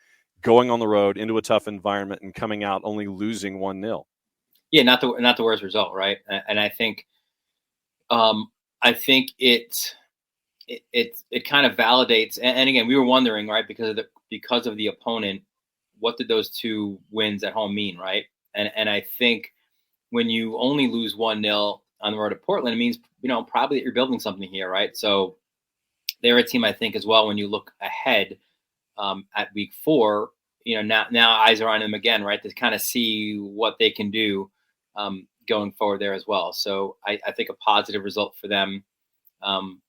going on the road into a tough environment and coming out only losing 1-0. Yeah, not the worst result, right? And I think it kind of validates. And again, we were wondering, right, because of the opponent, what did those 2 wins at home mean, right? And I think when you only lose 1-0 on the road at Portland, it means probably that you're building something here, right? So they're a team, I think, as well, when you look ahead at week 4, now eyes are on them again, right, to kind of see what they can do going forward there as well. So I think a positive result for them on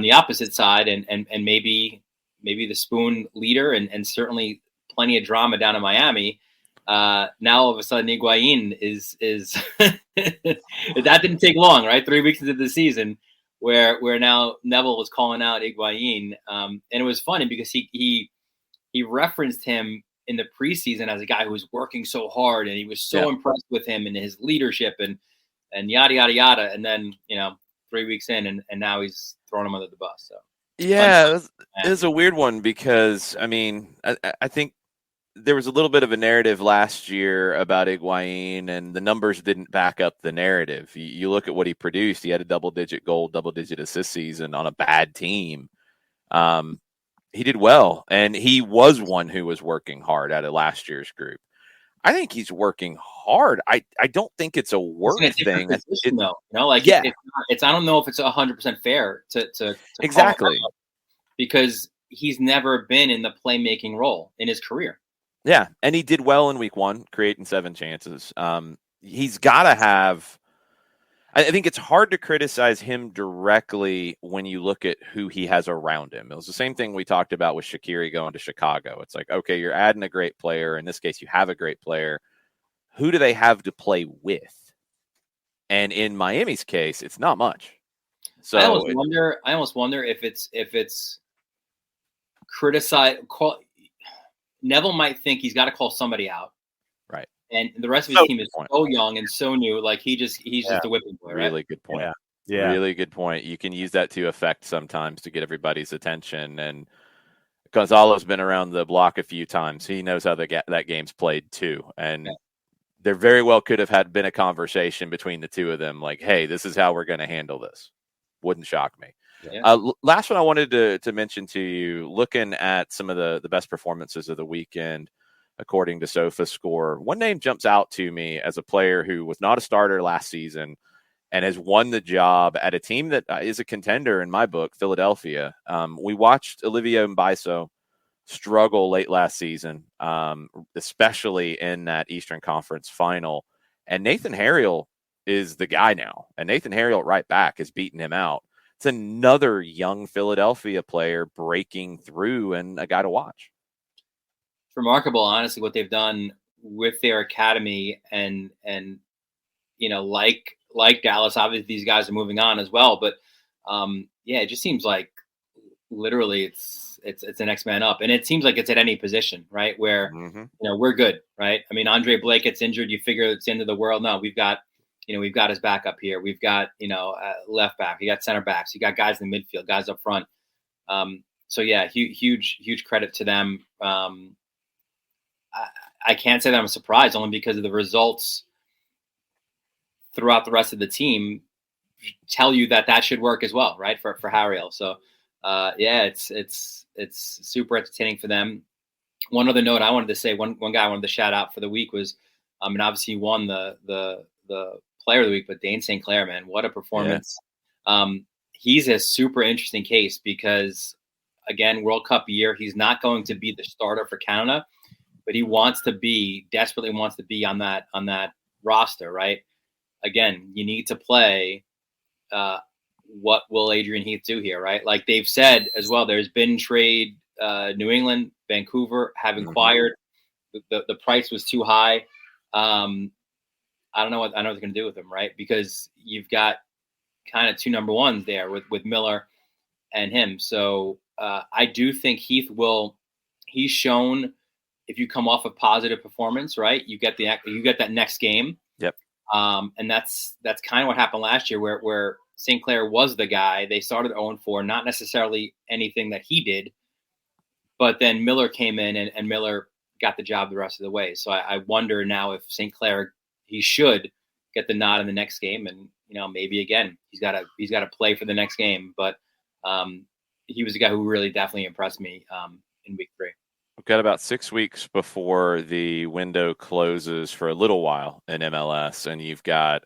the opposite side, and maybe the Spoon leader, and certainly plenty of drama down in Miami. Now all of a sudden Higuain is that didn't take long, right? 3 weeks into the season, where now Neville was calling out Higuain, and it was funny because he referenced him in the preseason as a guy who was working so hard, and he was so impressed with him and his leadership and yada yada yada. And then 3 weeks in, and now he's throwing him under the bus. So yeah, it was a weird one because I mean I think there was a little bit of a narrative last year about Higuain, and the numbers didn't back up the narrative. You look at what he produced. He had a double-digit goal, double-digit assist season on a bad team. He did well, and he was one who was working hard out of last year's group. I think he's working hard. I don't think it's a work thing. Position, though. It's I don't know if it's 100% fair to exactly because he's never been in the playmaking role in his career. Yeah, and he did well in week 1, creating 7 chances. He's got to have – I think it's hard to criticize him directly when you look at who he has around him. It was the same thing we talked about with Shaqiri going to Chicago. It's like, okay, you're adding a great player. In this case, you have a great player. Who do they have to play with? And in Miami's case, it's not much. So I almost wonder if it's criticize – Neville might think he's got to call somebody out, right? And the rest of his team is so young and so new. Like he's just a whipping boy. Right? Really good point. Yeah, really good point. You can use that to effect sometimes to get everybody's attention. And Gonzalo's been around the block a few times. He knows how that game's played too. And there very well could have been a conversation between the two of them, like, "Hey, this is how we're going to handle this." Wouldn't shock me. Yeah. Last one I wanted to mention to you, looking at some of the best performances of the weekend, according to SofaScore, one name jumps out to me as a player who was not a starter last season and has won the job at a team that is a contender in my book, Philadelphia. We watched Olivier Mbaiso struggle late last season, especially in that Eastern Conference final. And Nathan Harriel is the guy now. And Nathan Harriel right back is beating him out. It's another young Philadelphia player breaking through and a guy to watch. It's remarkable, honestly, what they've done with their academy and like Dallas, obviously these guys are moving on as well. But it just seems like literally it's the next man up, and it seems like it's at any position, right? Where we're good, right? I mean, Andre Blake gets injured, you figure it's the end of the world. No, we've got his backup here. We've got, left back. We got center backs. You got guys in the midfield, guys up front. Huge credit to them. I can't say that I'm surprised, only because of the results throughout the rest of the team tell you that should work as well, right? For Harriel. So, it's super entertaining for them. One other note I wanted to say, one guy I wanted to shout out for the week was, and obviously he won the player of the week, but Dane St. Clair, man, what a performance. Yeah. He's a super interesting case because, again, World Cup year, he's not going to be the starter for Canada, but he desperately wants to be on that roster, right? Again, you need to play. What will Adrian Heath do here, right? Like they've said as well, there's been trade. New England, Vancouver have inquired. The price was too high. I don't know what they're going to do with him, right? Because you've got kind of two number ones there with Miller and him. So I do think he's shown if you come off a positive performance, right? You get that next game. Yep. And that's kind of what happened last year where St. Clair was the guy. They started 0-4, not necessarily anything that he did, but then Miller came in and Miller got the job the rest of the way. So I wonder now if St. Clair, he should get the nod in the next game, and maybe again he's got to play for the next game. But he was a guy who really definitely impressed me in week 3. We've got about 6 weeks before the window closes for a little while in MLS, and you've got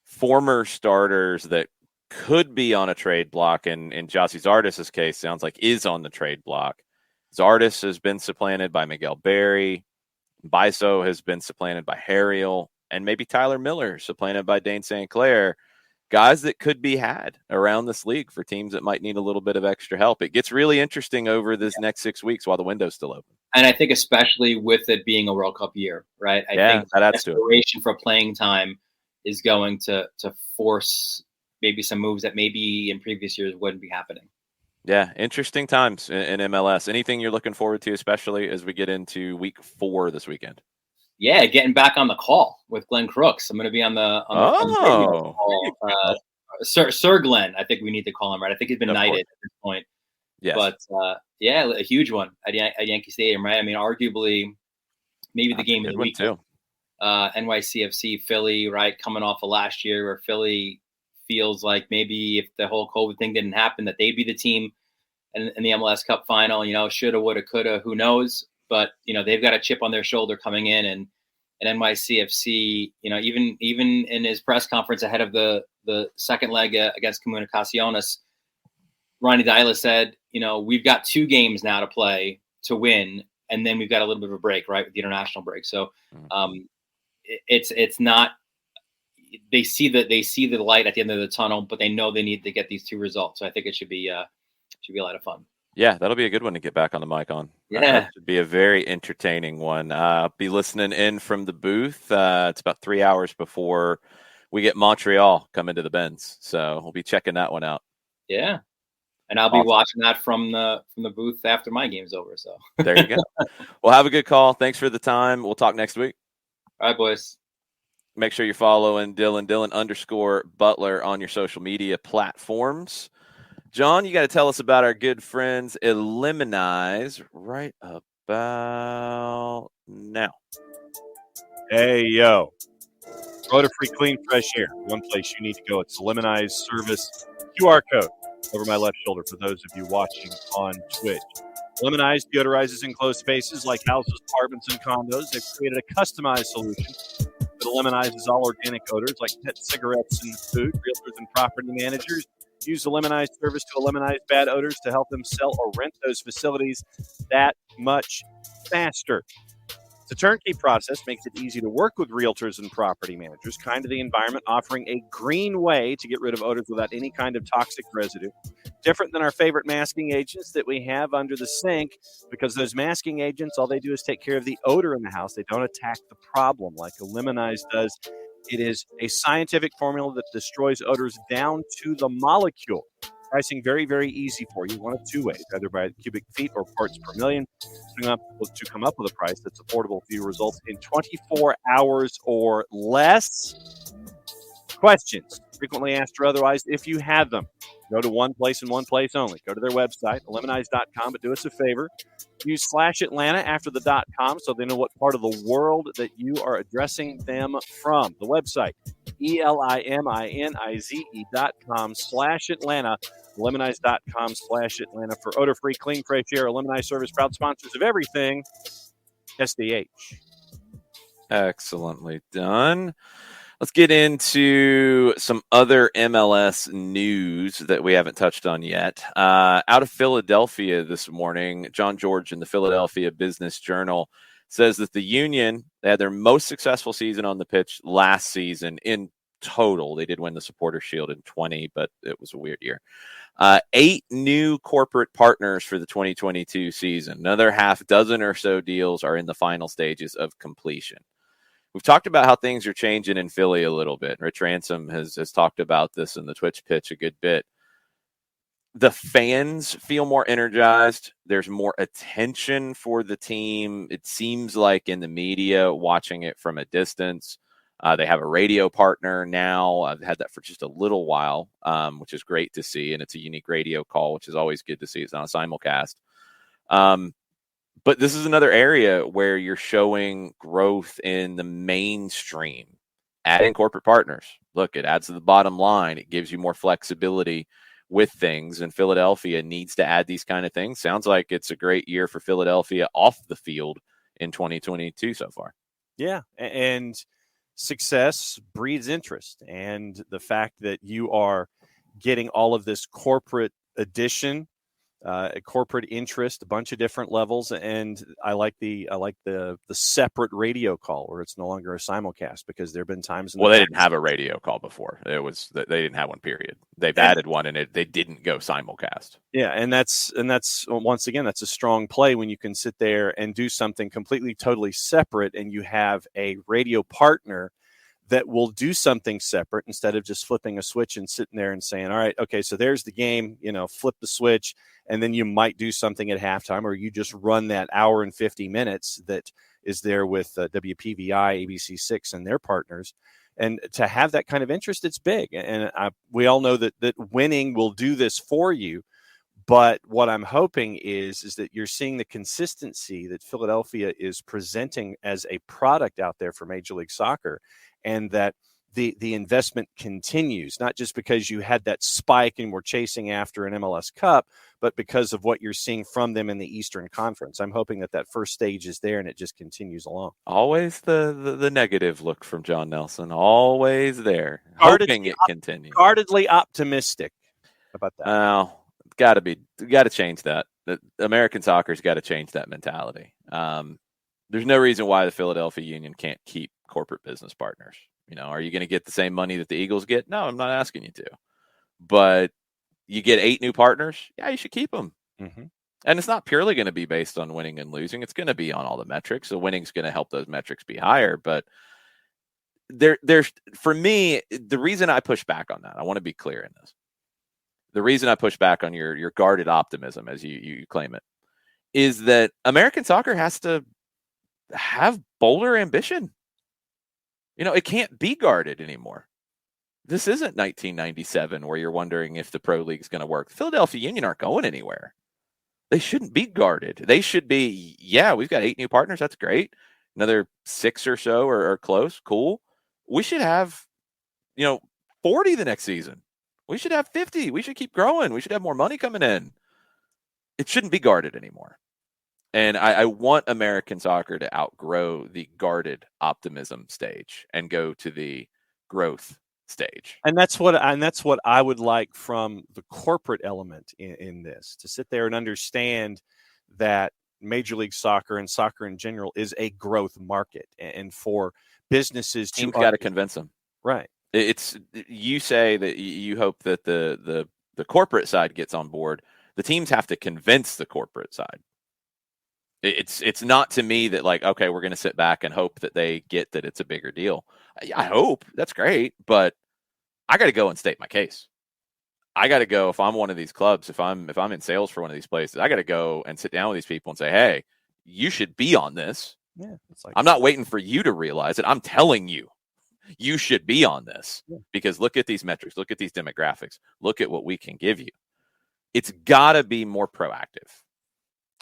former starters that could be on a trade block, and in Jossie Zardes' case, sounds like is on the trade block. Zardes has been supplanted by Miguel Berry. Mbaiso has been supplanted by Harriel, and maybe Tyler Miller supplanted by Dane St. Clair. Guys that could be had around this league for teams that might need a little bit of extra help. It gets really interesting over this next 6 weeks while the window's still open. And I think especially with it being a World Cup year, right? I think that adds to it. Desperation for playing time is going to force maybe some moves that maybe in previous years wouldn't be happening. Yeah, interesting times in MLS. Anything you're looking forward to, especially as we get into week 4 this weekend? Yeah, getting back on the call with Glenn Crooks. I'm going to be on the radio call. Sir Glenn, I think we need to call him, right? I think he's been knighted at this point. Yes. But yeah, a huge one at Yankee Stadium, right? I mean, arguably maybe the game of the week too. NYCFC Philly, right? Coming off of last year where Philly feels like maybe if the whole COVID thing didn't happen, that they'd be the team in the MLS Cup final, shoulda, woulda, coulda, who knows? But, they've got a chip on their shoulder coming in, and NYCFC, even in his press conference ahead of the second leg against Comunicaciones, Ronnie Dyla said, we've got 2 games now to play to win, and then we've got a little bit of a break, right, with the international break. So it's not. They see the light at the end of the tunnel, but they know they need to get these 2 results. So I think it should be a lot of fun. Yeah, that'll be a good one to get back on the mic on. Yeah, it should be a very entertaining one. I'll be listening in from the booth. It's about 3 hours before we get Montreal coming to the Benz, so we'll be checking that one out. Yeah, and I'll be watching that from the booth after my game's over. So there you go. Well, have a good call. Thanks for the time. We'll talk next week. All right, boys. Make sure you're following Dylan_Butler on your social media platforms. John, you got to tell us about our good friends Eliminize right about now. Hey, yo. Rotor-free, clean, fresh air. One place you need to go. It's Eliminize service QR code over my left shoulder for those of you watching on Twitch. Eliminize deodorizes enclosed spaces like houses, apartments, and condos. They've created a customized solution that eliminizes all organic odors like pet cigarettes and food. Realtors and property managers use the Eliminize service to eliminate bad odors to help them sell or rent those facilities that much faster. It's a turnkey process, makes it easy to work with realtors and property managers, kind to the environment, offering a green way to get rid of odors without any kind of toxic residue. Different than our favorite masking agents that we have under the sink, because those masking agents, all they do is take care of the odor in the house. They don't attack the problem like Eliminize does. It is a scientific formula that destroys odors down to the molecule. Pricing very, very easy for you. One of 2 ways, either by cubic feet or parts per million, to come up with a price that's affordable for you. Results in 24 hours or less. Questions, frequently asked or otherwise, if you have them, go to one place and one place only. Go to their website, eliminize.com, but do us a favor. Use /Atlanta after the .com so they know what part of the world that you are addressing them from. The website, ELIMINIZE.com /Atlanta, eliminize.com /Atlanta for odor-free, clean, fresh air. Eliminize service, proud sponsors of everything SDH. Excellently done. Let's get into some other MLS news that we haven't touched on yet. Out of Philadelphia this morning, John George in the Philadelphia Business Journal says that the Union, they had their most successful season on the pitch last season in total. They did win the Supporters' Shield in 20, but it was a weird year. 8 new corporate partners for the 2022 season. Another half dozen or so deals are in the final stages of completion. We've talked about how things are changing in Philly a little bit. Rich Ransom has talked about this in the Twitch pitch a good bit. The fans feel more energized. There's more attention for the team. It seems like in the media, watching it from a distance. They have a radio partner now. I've had that for just a little while, which is great to see. And it's a unique radio call, which is always good to see. It's not a simulcast. But this is another area where you're showing growth in the mainstream, adding corporate partners. Look, it adds to the bottom line. It gives you more flexibility with things, and Philadelphia needs to add these kind of things. Sounds like it's a great year for Philadelphia off the field in 2022 so far. Yeah, and success breeds interest, and the fact that you are getting all of this corporate addition, a corporate interest, a bunch of different levels, and I like the separate radio call where it's no longer a simulcast, because there have been times. Well, they didn't have a radio call before. They didn't have one. Period. They've added one, and they didn't go simulcast. Yeah, and that's once again, that's a strong play when you can sit there and do something completely, totally separate, and you have a radio partner that will do something separate instead of just flipping a switch and sitting there and saying, all right, okay, so there's the game, flip the switch, and then you might do something at halftime, or you just run that hour and 50 minutes that is there with WPVI, ABC6, and their partners. And to have that kind of interest, it's big. And we all know that winning will do this for you. But what I'm hoping is that you're seeing the consistency that Philadelphia is presenting as a product out there for Major League Soccer, and that the investment continues, not just because you had that spike and we're chasing after an MLS Cup, but because of what you're seeing from them in the Eastern Conference. I'm hoping that first stage is there and it just continues along. Always the negative look from John Nelson. Always there. Hoping it continues. Guardedly optimistic about that. Got to change that. The American soccer's got to change that mentality. There's no reason why the Philadelphia Union can't keep corporate business partners. Are you going to get the same money that the Eagles get? No, I'm not asking you to. But you get 8 new partners. Yeah, you should keep them. Mm-hmm. And it's not purely going to be based on winning and losing. It's going to be on all the metrics. So winning's going to help those metrics be higher. But there's for me, the reason I push back on that, I want to be clear in this. The reason I push back on your guarded optimism, as you claim it, is that American soccer has to have bolder ambition. It can't be guarded anymore. This isn't 1997 where you're wondering if the Pro League is going to work. The Philadelphia Union aren't going anywhere. They shouldn't be guarded. They should be, we've got 8 new partners. That's great. Another 6 or so are close. Cool. We should have, 40 the next season. We should have 50. We should keep growing. We should have more money coming in. It shouldn't be guarded anymore. And I want American soccer to outgrow the guarded optimism stage and go to the growth stage. And that's what I would like from the corporate element in this, to sit there and understand that Major League Soccer and soccer in general is a growth market, and for businesses teams got to convince them. Right. It's, you say that you hope that the corporate side gets on board. The teams have to convince the corporate side. It's not to me that like, okay, we're going to sit back and hope that they get that it's a bigger deal. I hope that's great, but I got to go and state my case. I got to go, if I'm one of these clubs, if I'm in sales for one of these places, I got to go and sit down with these people and say, hey, you should be on this. Yeah, it's like, I'm not waiting for you to realize it. I'm telling you, you should be on this because look at these metrics, look at these demographics, look at what we can give you. It's got to be more proactive.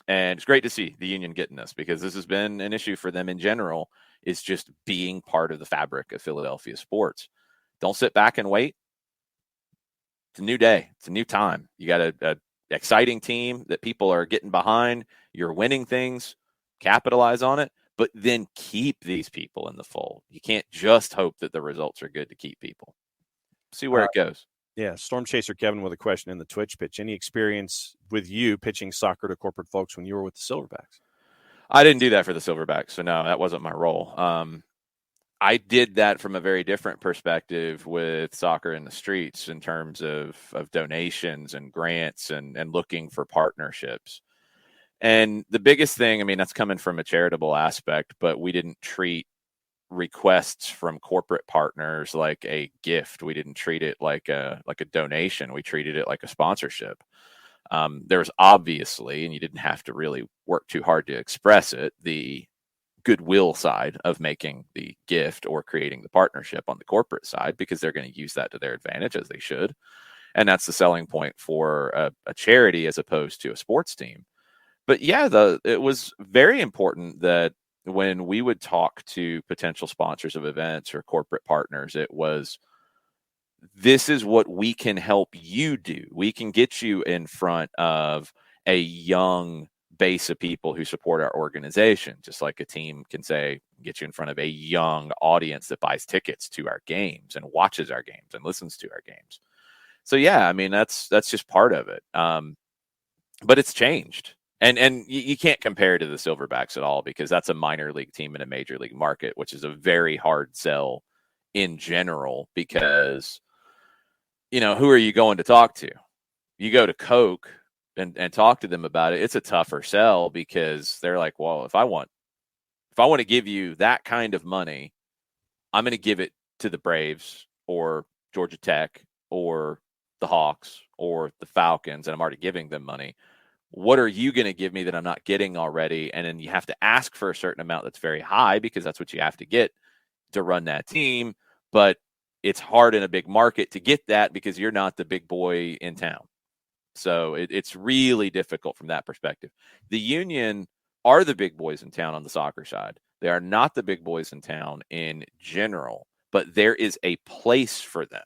And it's great to see the union getting this, because this has been an issue for them in general, is just being part of the fabric of Philadelphia sports. Don't sit back and wait. It's a new day. It's a new time. You got a exciting team that people are getting behind. You're winning things. Capitalize on it, but then keep these people in the fold. You can't just hope that the results are good to keep people. See where it goes. Yeah, Storm Chaser Kevin with a question in the Twitch pitch. Any experience with you pitching soccer to corporate folks when you were with the Silverbacks? I didn't do that for the Silverbacks, so no, that wasn't my role. I did that from a very different perspective with soccer in the streets in terms of donations and grants and looking for partnerships. And the biggest thing, I mean, that's coming from a charitable aspect, but we didn't treat requests from corporate partners like a gift. We didn't treat it like a donation. We treated it like a sponsorship. There's obviously, and you didn't have to really work too hard to express it, the goodwill side of making the gift or creating the partnership on the corporate side, because they're going to use that to their advantage, as they should. And that's the selling point for a charity as opposed to a sports team. But yeah, it was very important that when we would talk to potential sponsors of events or corporate partners, it was, this is what we can help you do. We can get you in front of a young base of people who support our organization, just like a team can say, get you in front of a young audience that buys tickets to our games and watches our games and listens to our games. So yeah, I mean, that's just part of it. But it's changed. And you can't compare to the Silverbacks at all, because that's a minor league team in a major league market, which is a very hard sell in general, because, who are you going to talk to? You go to Coke and talk to them about it. It's a tougher sell, because they're like, well, if I want to give you that kind of money, I'm going to give it to the Braves or Georgia Tech or the Hawks or the Falcons, and I'm already giving them money. What are you going to give me that I'm not getting already? And then you have to ask for a certain amount that's very high because that's what you have to get to run that team. But it's hard in a big market to get that because you're not the big boy in town. So it's really difficult from that perspective. The Union are the big boys in town on the soccer side. They are not the big boys in town in general, but there is a place for them.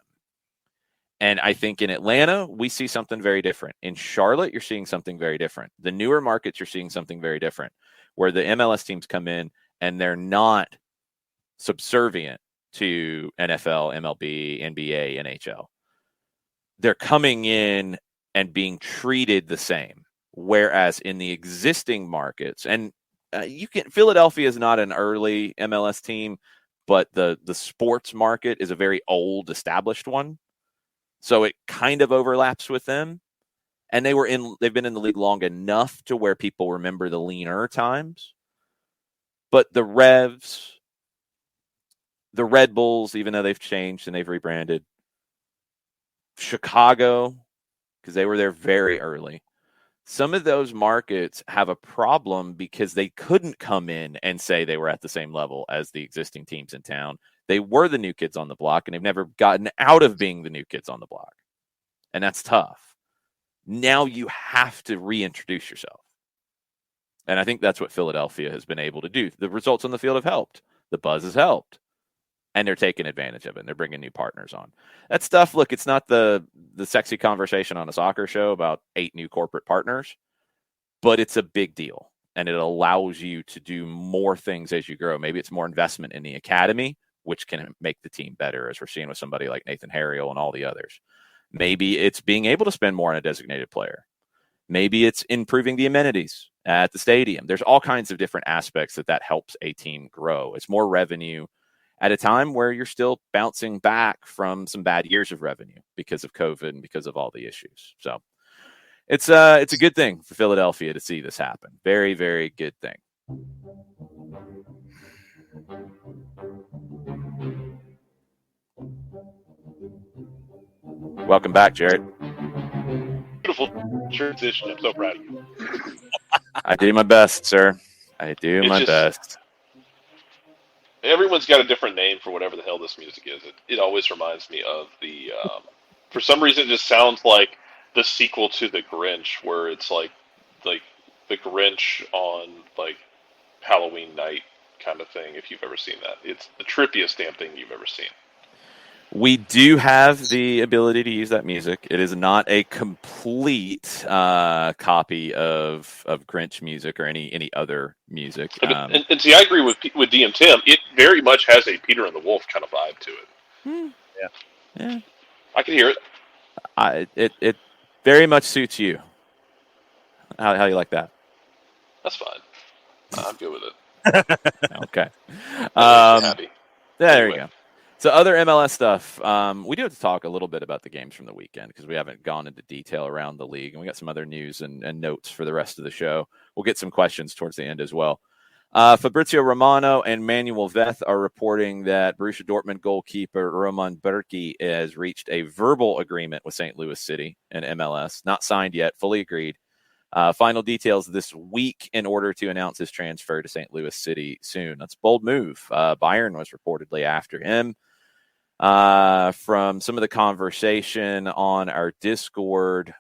And I think in Atlanta, we see something very different. In Charlotte, you're seeing something very different. The newer markets, you're seeing something very different, where the MLS teams come in and they're not subservient to NFL, MLB, NBA, NHL. They're coming in and being treated the same. Whereas in the existing markets, and Philadelphia is not an early MLS team, but the sports market is a very old, established one. So it kind of overlaps with them. And they've been in the league long enough to where people remember the leaner times. But the Revs, the Red Bulls, even though they've changed and they've rebranded, Chicago, because they were there very early. Some of those markets have a problem because they couldn't come in and say they were at the same level as the existing teams in town. They were the new kids on the block, and they've never gotten out of being the new kids on the block. And that's tough. Now you have to reintroduce yourself. And I think that's what Philadelphia has been able to do. The results on the field have helped. The buzz has helped. And they're taking advantage of it. And they're bringing new partners on. That stuff, look, it's not the sexy conversation on a soccer show about 8 new corporate partners, but it's a big deal. And it allows you to do more things as you grow. Maybe it's more investment in the academy, which can make the team better, as we're seeing with somebody like Nathan Harriel and all the others. Maybe it's being able to spend more on a designated player. Maybe it's improving the amenities at the stadium. There's all kinds of different aspects that helps a team grow. It's more revenue at a time where you're still bouncing back from some bad years of revenue because of COVID and because of all the issues. So it's a good thing for Philadelphia to see this happen. Very, very good thing. Welcome back, Jared. Beautiful transition. I'm so proud of you. I do my best, sir. I do my best. Everyone's got a different name for whatever the hell this music is. It always reminds me of the, for some reason, it just sounds like the sequel to The Grinch, where it's like The Grinch on like Halloween night kind of thing. If you've ever seen that, it's the trippiest damn thing you've ever seen. We do have the ability to use that music. It is not a complete copy of Grinch music or any other music. And see, I agree with DM Tim. It very much has a Peter and the Wolf kind of vibe to it. Yeah. I can hear it. It very much suits you. How you like that? That's fine. I'm good with it. Okay. Happy. There you go. So other MLS stuff, we do have to talk a little bit about the games from the weekend because we haven't gone into detail around the league, and we got some other news and notes for the rest of the show. We'll get some questions towards the end as well. Fabrizio Romano and Manuel Veth are reporting that Borussia Dortmund goalkeeper Roman Bürki has reached a verbal agreement with St. Louis City and MLS. Not signed yet, fully agreed. Final details this week in order to announce his transfer to St. Louis City soon. That's a bold move. Bayern was reportedly after him. From some of the conversation on our Discord,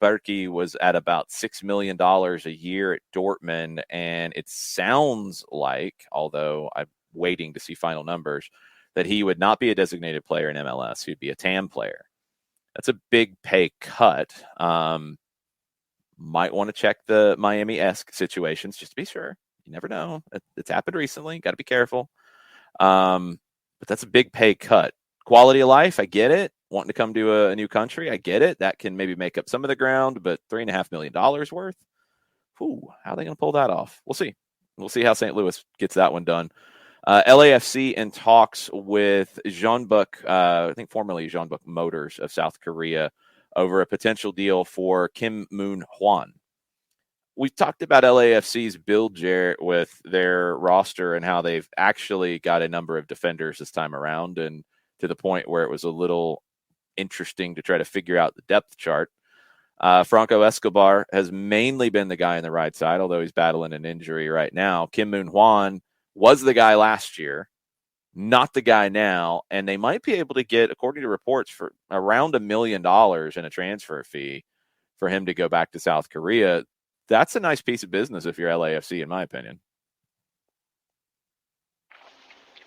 Bürki was at about $6 million a year at Dortmund, and it sounds like, although I'm waiting to see final numbers, that he would not be a designated player in MLS. He'd be a TAM player. That's a big pay cut. Might want to check the Miami-esque situations just to be sure. You never know. It's happened recently. Got to be careful. But that's a big pay cut. Quality of life, I get it. Wanting to come to a new country, I get it. That can maybe make up some of the ground, but $3.5 million worth? Whew, how are they going to pull that off? We'll see. We'll see how St. Louis gets that one done. LAFC in talks with Jeonbuk, I think formerly Jeonbuk Motors of South Korea, over a potential deal for Kim Moon Hwan. We've talked about LAFC's build, Jarrett, with their roster and how they've actually got a number of defenders this time around. And to the point where it was a little interesting to try to figure out the depth chart. Franco Escobar has mainly been the guy on the right side, although he's battling an injury right now. Kim Moon Hwan was the guy last year, not the guy now, and they might be able to get, according to reports, for around $1 million in a transfer fee for him to go back to South Korea. That's a nice piece of business if you're LAFC, in my opinion.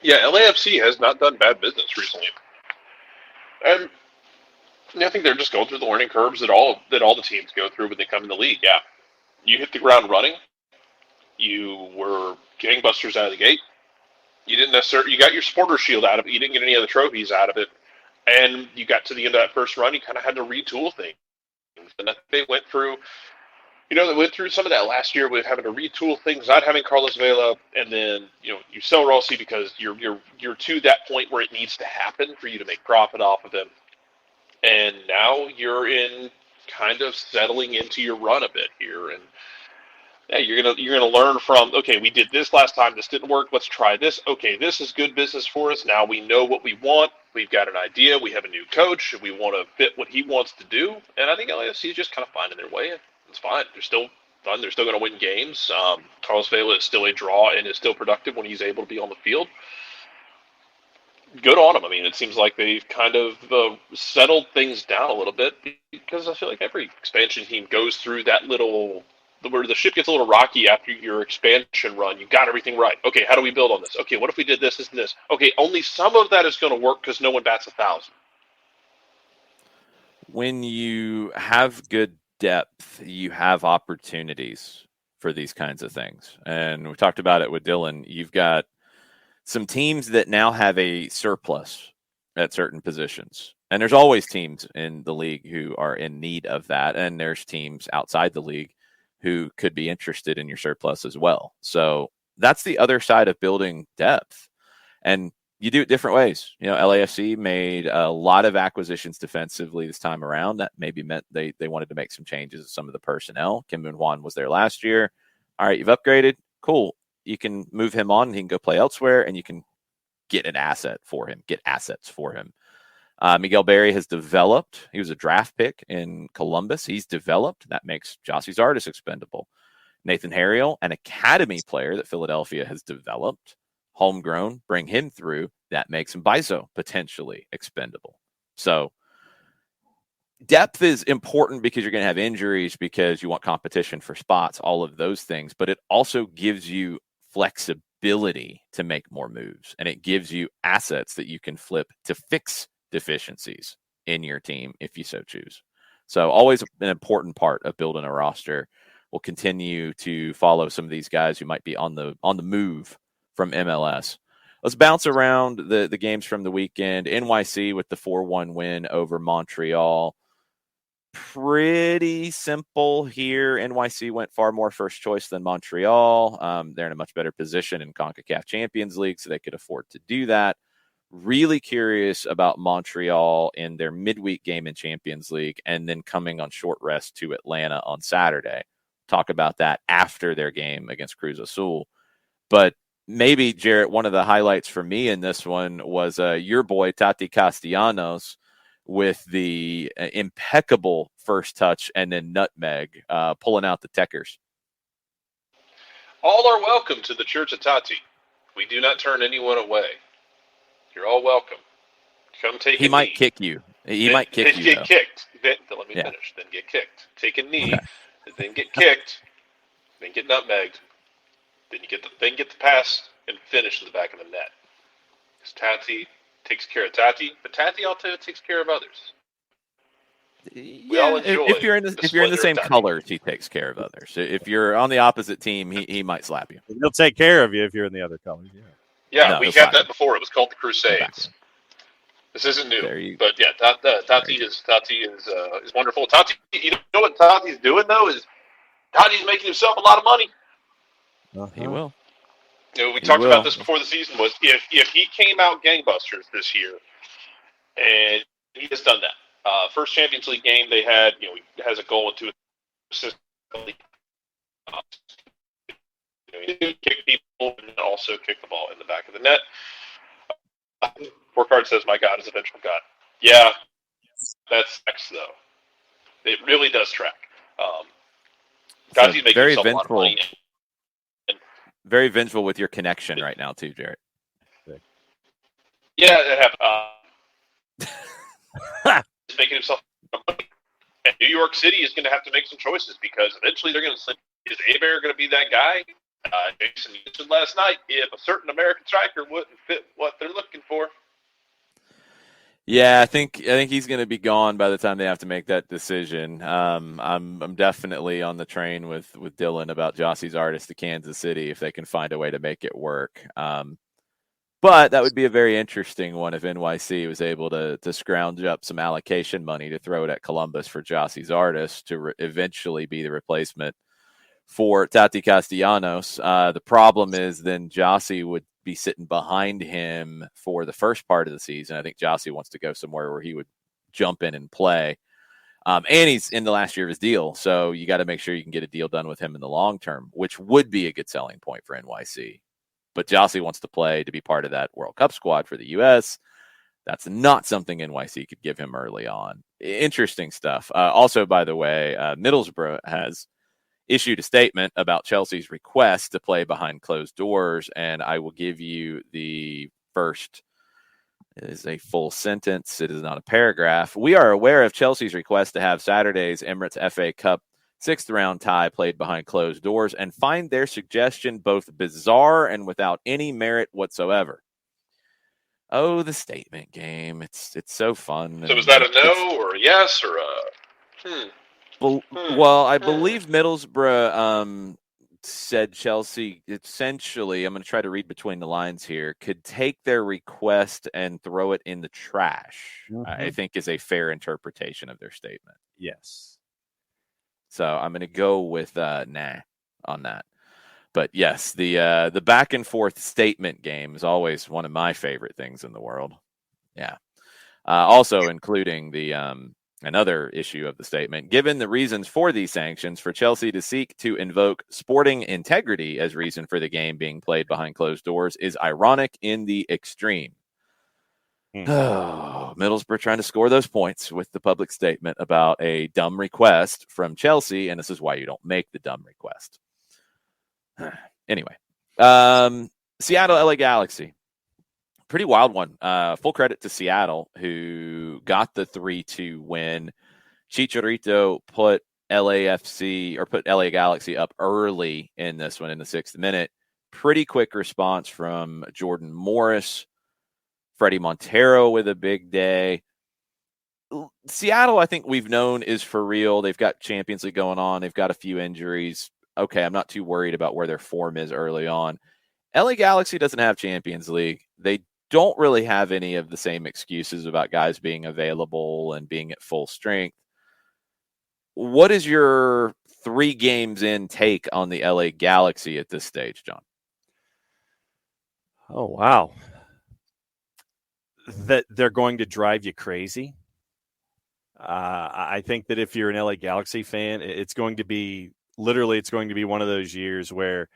Yeah, LAFC has not done bad business recently. And I think they're just going through the learning curves that all the teams go through when they come in the league. Yeah, you hit the ground running. You were gangbusters out of the gate. You didn't necessarily. You got your supporter shield out of it. You didn't get any other trophies out of it. And you got to the end of that first run. You kind of had to retool things. And they went through. They went through some of that last year with having to retool things, not having Carlos Vela, and then you sell Rossi because you're to that point where it needs to happen for you to make profit off of him. And now you're in kind of settling into your run a bit here, and yeah, you're gonna learn from, okay, we did this last time, this didn't work, let's try this. Okay, this is good business for us. Now we know what we want. We've got an idea. We have a new coach, and we want to fit what he wants to do. And I think LAFC is just kind of finding their way. It's fine. They're still fun. They're still going to win games. Carlos Vela is still a draw and is still productive when he's able to be on the field. Good on them. I mean, it seems like they've kind of settled things down a little bit, because I feel like every expansion team goes through that little, where the ship gets a little rocky after your expansion run. You got everything right. Okay, how do we build on this? Okay, what if we did this, this, and this? Okay, only some of that is going to work because no one bats 1,000. When you have good depth, you have opportunities for these kinds of things. And we talked about it with Dylan. You've got some teams that now have a surplus at certain positions. And there's always teams in the league who are in need of that. And there's teams outside the league who could be interested in your surplus as well. So that's the other side of building depth. And you do it different ways. LAFC made a lot of acquisitions defensively this time around. That maybe meant they wanted to make some changes to some of the personnel. Kim Moon Hwan was there last year. All right, you've upgraded. Cool. You can move him on and he can go play elsewhere, and you can get assets for him. Miguel Berry has developed. He was a draft pick in Columbus. He's developed. That makes Jossie Zardes expendable. Nathan Harriel, an academy player that Philadelphia has developed, homegrown, bring him through. That makes Mbaizo potentially expendable. So depth is important because you're going to have injuries, because you want competition for spots, all of those things. But it also gives you flexibility to make more moves, and it gives you assets that you can flip to fix deficiencies in your team if you so choose. So always an important part of building a roster. We'll continue to follow some of these guys who might be on the move from MLS. Let's bounce around the games from the weekend. NYC with the 4-1 win over Montreal. Pretty simple here. NYC went far more first choice than Montreal. They're in a much better position in CONCACAF Champions League, so they could afford to do that. Really curious about Montreal in their midweek game in Champions League, and then coming on short rest to Atlanta on Saturday. Talk about that after their game against Cruz Azul. But maybe, Jarrett, one of the highlights for me in this one was your boy, Tati Castellanos, with the impeccable first touch and then nutmeg, pulling out the Techers. All are welcome to the Church of Tati. We do not turn anyone away. You're all welcome. Come take a knee. He might kick you. He might kick you, get though. Kicked. Then let me finish. Then get kicked. Take a knee. Okay. Then get kicked. Then get nutmegged. Then get the pass and finish in the back of the net. Because Tati takes care of Tati, but Tati also takes care of others. We all enjoy if you're in the same colors, he takes care of others. If you're on the opposite team, he might slap you. He'll take care of you if you're in the other colors. Yeah, we had that before. It was called the Crusades. This isn't new, but yeah, Tati is wonderful. Tati, you know what Tati's doing though is Tati's making himself a lot of money. He will. We talked about this before the season. Was if he came out gangbusters this year, and he has done that. First Champions League game they had, he has a goal and 2 assists. He kick people and also kick the ball in the back of the net. Card says, "My God is a vengeful God." Yeah, that's X though. It really does track. Gotti's making very himself a lot of vengeful. money. Very vengeful with your connection right now, too, Jarrett. Yeah, it happened. He's making himself money. And New York City is going to have to make some choices because eventually they're going to say, is Abear going to be that guy? Jason mentioned last night if a certain American striker wouldn't fit what they're looking for. Yeah, I think he's going to be gone by the time they have to make that decision. I'm definitely on the train with Dylan about Jossie's artist to Kansas City if they can find a way to make it work. But that would be a very interesting one if NYC was able to scrounge up some allocation money to throw it at Columbus for Jossie's artist to eventually be the replacement for Tati Castellanos. The problem is then Jossie would be sitting behind him for the first part of the season. I think Jossie wants to go somewhere where he would jump in and play. And he's in the last year of his deal, so you got to make sure you can get a deal done with him in the long term, which would be a good selling point for NYC. But Jossie wants to play to be part of that World Cup squad for the U.S. That's not something NYC could give him early on. Interesting stuff. Also, by the way, Middlesbrough has issued a statement about Chelsea's request to play behind closed doors, and I will give you the first. It is a full sentence. It is not a paragraph. We are aware of Chelsea's request to have Saturday's Emirates FA Cup 6th round tie played behind closed doors and find their suggestion both bizarre and without any merit whatsoever. Oh, the statement game. It's so fun. So is that a no or a yes or a Well, I believe Middlesbrough said Chelsea essentially, I'm going to try to read between the lines here, could take their request and throw it in the trash, I think is a fair interpretation of their statement. Yes. So I'm going to go with nah on that. But yes, the back and forth statement game is always one of my favorite things in the world. Yeah. Also including the another issue of the statement. Given the reasons for these sanctions, for Chelsea to seek to invoke sporting integrity as reason for the game being played behind closed doors is ironic in the extreme. Oh, Middlesbrough trying to score those points with the public statement about a dumb request from Chelsea, and this is why you don't make the dumb request. Anyway, Seattle LA Galaxy. Pretty wild one. Full credit to Seattle, who got the 3-2 win. Chicharito put LA Galaxy up early in this one in the 6th minute. Pretty quick response from Jordan Morris. Freddie Montero with a big day. Seattle, I think we've known, is for real. They've got Champions League going on. They've got a few injuries. Okay, I'm not too worried about where their form is early on. LA Galaxy doesn't have Champions League. They don't really have any of the same excuses about guys being available and being at full strength. What is your 3 games in take on the LA Galaxy at this stage, John? Oh, wow. That they're going to drive you crazy. I think that if you're an LA Galaxy fan, it's going to be one of those years where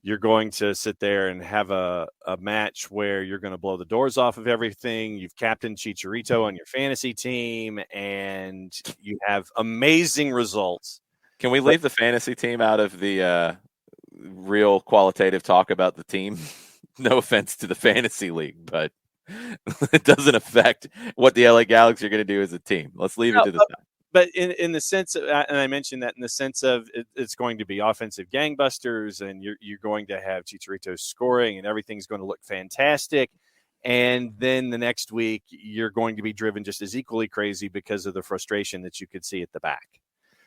you're going to sit there and have a match where you're going to blow the doors off of everything. You've captained Chicharito on your fantasy team, and you have amazing results. Can we leave the fantasy team out of the real qualitative talk about the team? No offense to the fantasy league, but it doesn't affect what the LA Galaxy are going to do as a team. Let's leave it to the side. But in the sense of, and I mentioned that in the sense of it's going to be offensive gangbusters, and you're going to have Chicharito scoring, and everything's going to look fantastic. And then the next week, you're going to be driven just as equally crazy because of the frustration that you could see at the back.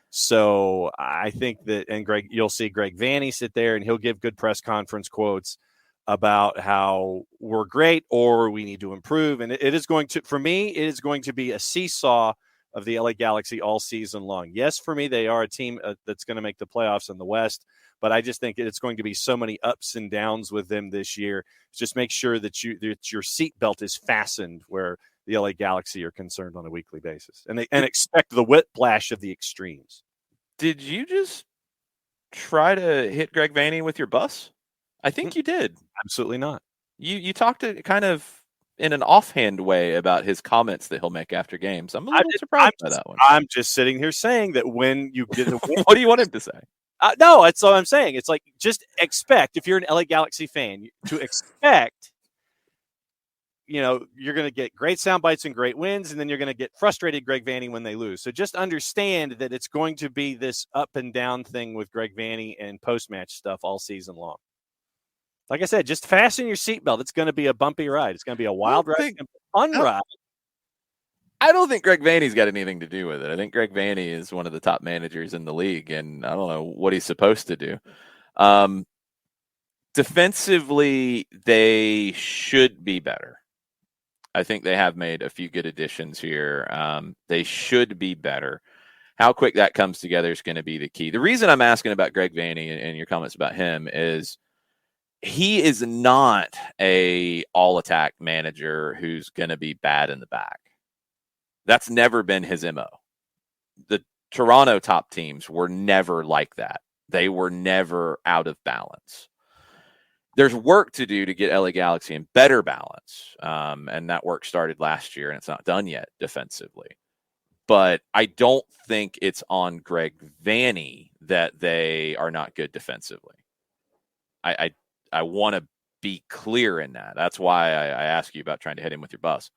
So I think that, and you'll see Greg Vanney sit there, and he'll give good press conference quotes about how we're great or we need to improve. And it is going to, for me, it is going to be a seesaw of the LA Galaxy all season long. Yes, for me, they are a team that's going to make the playoffs in the West, but I just think it's going to be so many ups and downs with them this year. Just make sure that your seatbelt is fastened where the LA Galaxy are concerned on a weekly basis, and expect the whiplash of the extremes. Did you just try to hit Greg Vanney with your bus? I think you did. Absolutely not. You talked to kind of in an offhand way about his comments that he'll make after games. I'm a little surprised by that one. I'm just sitting here saying that when you get a win, what do you want him to say? No, that's all I'm saying. It's like, just expect, if you're an LA Galaxy fan, to expect, you're going to get great sound bites and great wins, and then you're going to get frustrated Greg Vanney when they lose. So just understand that it's going to be this up and down thing with Greg Vanney and post-match stuff all season long. Like I said, just fasten your seatbelt. It's going to be a bumpy ride. It's going to be a wild ride, a fun ride. I don't think Greg Vanney's got anything to do with it. I think Greg Vanney is one of the top managers in the league, and I don't know what he's supposed to do. Defensively, they should be better. I think they have made a few good additions here. They should be better. How quick that comes together is going to be the key. The reason I'm asking about Greg Vanney and your comments about him is he is not a all-attack manager who's going to be bad in the back. That's never been his MO. The Toronto top teams were never like that. They were never out of balance. There's work to do to get LA Galaxy in better balance. And that work started last year, and it's not done yet defensively. But I don't think it's on Greg Vanney that they are not good defensively. I want to be clear in that. That's why I ask you about trying to hit him with your bus.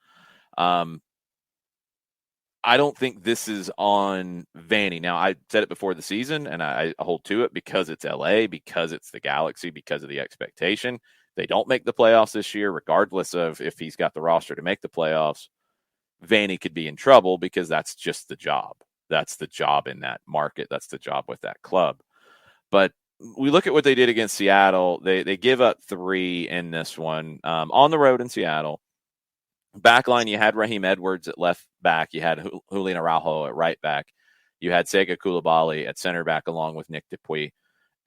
I don't think this is on Vanney. Now, I said it before the season, and I hold to it because it's LA, because it's the Galaxy, because of the expectation. They don't make the playoffs this year, regardless of if he's got the roster to make the playoffs. Vanney could be in trouble because that's just the job. That's the job in that market. That's the job with that club. But we look at what they did against Seattle. They give up 3 in this one on the road in Seattle. Backline, you had Raheem Edwards at left back. You had Julian Araujo at right back. You had Sega Koulibaly at center back along with Nick Dupuis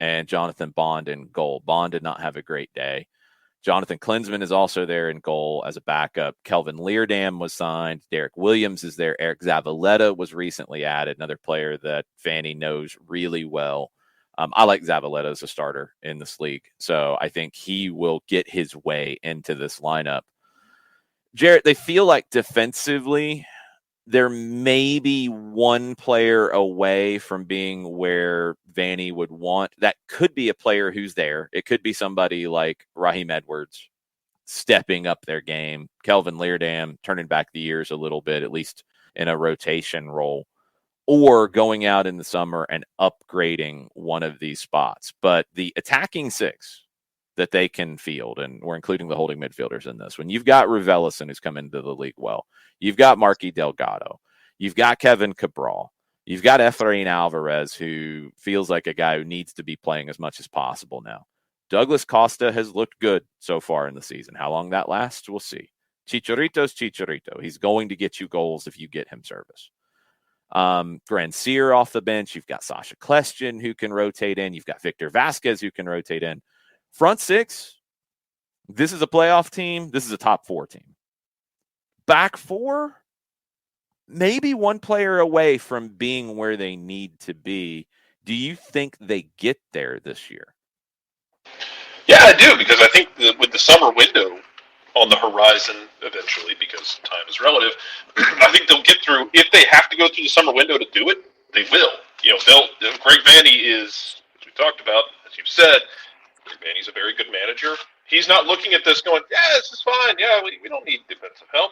and Jonathan Bond in goal. Bond did not have a great day. Jonathan Klinsmann is also there in goal as a backup. Kelvin Leerdam was signed. Derek Williams is there. Eric Zavaleta was recently added, another player that Vanney knows really well. I like Zavaleta as a starter in this league, so I think he will get his way into this lineup. Jarrett, they feel like defensively they're maybe one player away from being where Vanney would want. That could be a player who's there. It could be somebody like Raheem Edwards stepping up their game. Kelvin Leerdam turning back the years a little bit, at least in a rotation role, or going out in the summer and upgrading one of these spots. But the attacking 6 that they can field, and we're including the holding midfielders in this one. You've got Rivellison, who's come into the league well. You've got Marky Delgado. You've got Kevin Cabral. You've got Efrain Alvarez, who feels like a guy who needs to be playing as much as possible now. Douglas Costa has looked good so far in the season. How long that lasts, we'll see. Chicharito's Chicharito. He's going to get you goals if you get him service. Grandsir off the bench. You've got Sasha Klestin, who can rotate in. You've got Victor Vasquez, who can rotate in. Front 6, this is a playoff team. This is a top 4 team. Back 4, maybe one player away from being where they need to be. Do you think they get there this year? Yeah, I do, because I think with the summer window on the horizon eventually, because time is relative, I think they'll get through. If they have to go through the summer window to do it, they will. Greg Vanney is, as we talked about, as you've said, Vanney's a very good manager. He's not looking at this going, yeah, this is fine. Yeah, we don't need defensive help.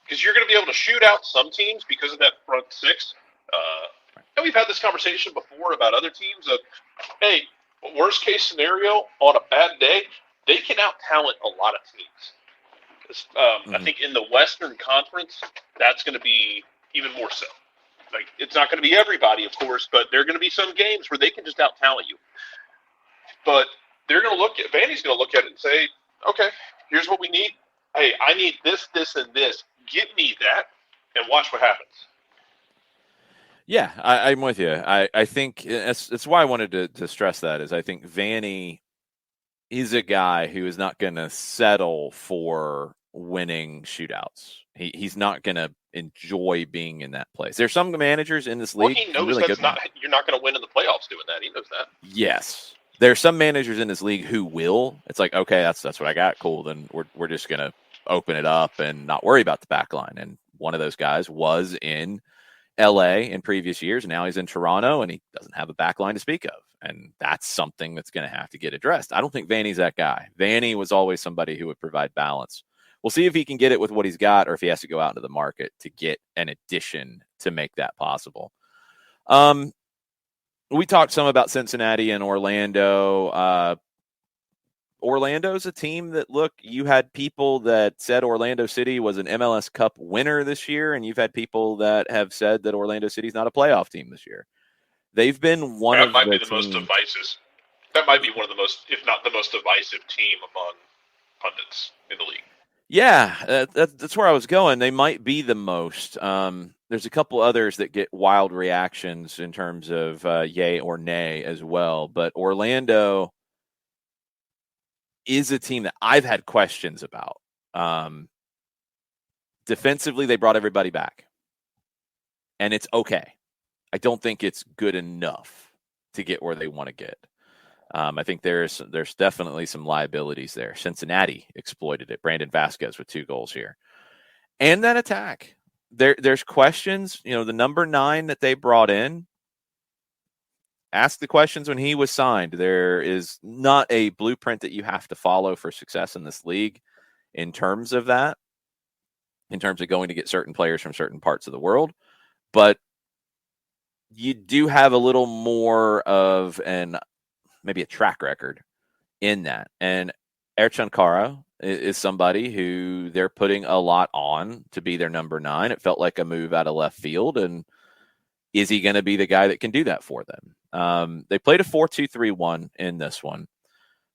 Because you're going to be able to shoot out some teams because of that front 6. And we've had this conversation before about other teams of, hey, worst case scenario, on a bad day, they can out-talent a lot of teams. I think in the Western Conference, that's going to be even more so. Like, it's not going to be everybody, of course, but there are going to be some games where they can just out-talent you. But they're going to look at, Vanney's going to look at it and say, okay, here's what we need. Hey, I need this, this, and this. Give me that, and watch what happens. Yeah, I'm with you. I think it's why I wanted to stress that is I think Vanney is a guy who is not going to settle for winning shootouts. He's not going to enjoy being in that place. There's some managers in this league. Well, he knows really that's not. You're not going to win in the playoffs doing that. He knows that. Yes. There's some managers in this league who will. It's like, okay, that's what I got. Cool. Then we're just gonna open it up and not worry about the back line. And one of those guys was in LA in previous years. Now he's in Toronto and he doesn't have a back line to speak of. And that's something that's going to have to get addressed. I don't think Vanny's that guy. Vanny was always somebody who would provide balance. We'll see if he can get it with what he's got or if he has to go out into the market to get an addition to make that possible. We talked some about Cincinnati and Orlando. Orlando's a team that, look, you had people that said Orlando City was an MLS Cup winner this year, and you've had people that have said that Orlando City's not a playoff team this year. They've been one of the most divisive. That might be one of the most, if not the most divisive team among pundits in the league. Yeah, that's where I was going. They might be the most. There's a couple others that get wild reactions in terms of yay or nay as well. But Orlando is a team that I've had questions about. Defensively, they brought everybody back. And it's okay. I don't think it's good enough to get where they want to get. I think there's definitely some liabilities there. Cincinnati exploited it. Brandon Vasquez with 2 goals here. And that attack. There's questions. You know, the number 9 that they brought in, ask the questions when he was signed. There is not a blueprint that you have to follow for success in this league in terms of that, in terms of going to get certain players from certain parts of the world. But you do have a little more of maybe a track record in that. And Ercan Kara is somebody who they're putting a lot on to be their number 9. It felt like a move out of left field. And is he going to be the guy that can do that for them? They played a 4-2-3-1 in this one.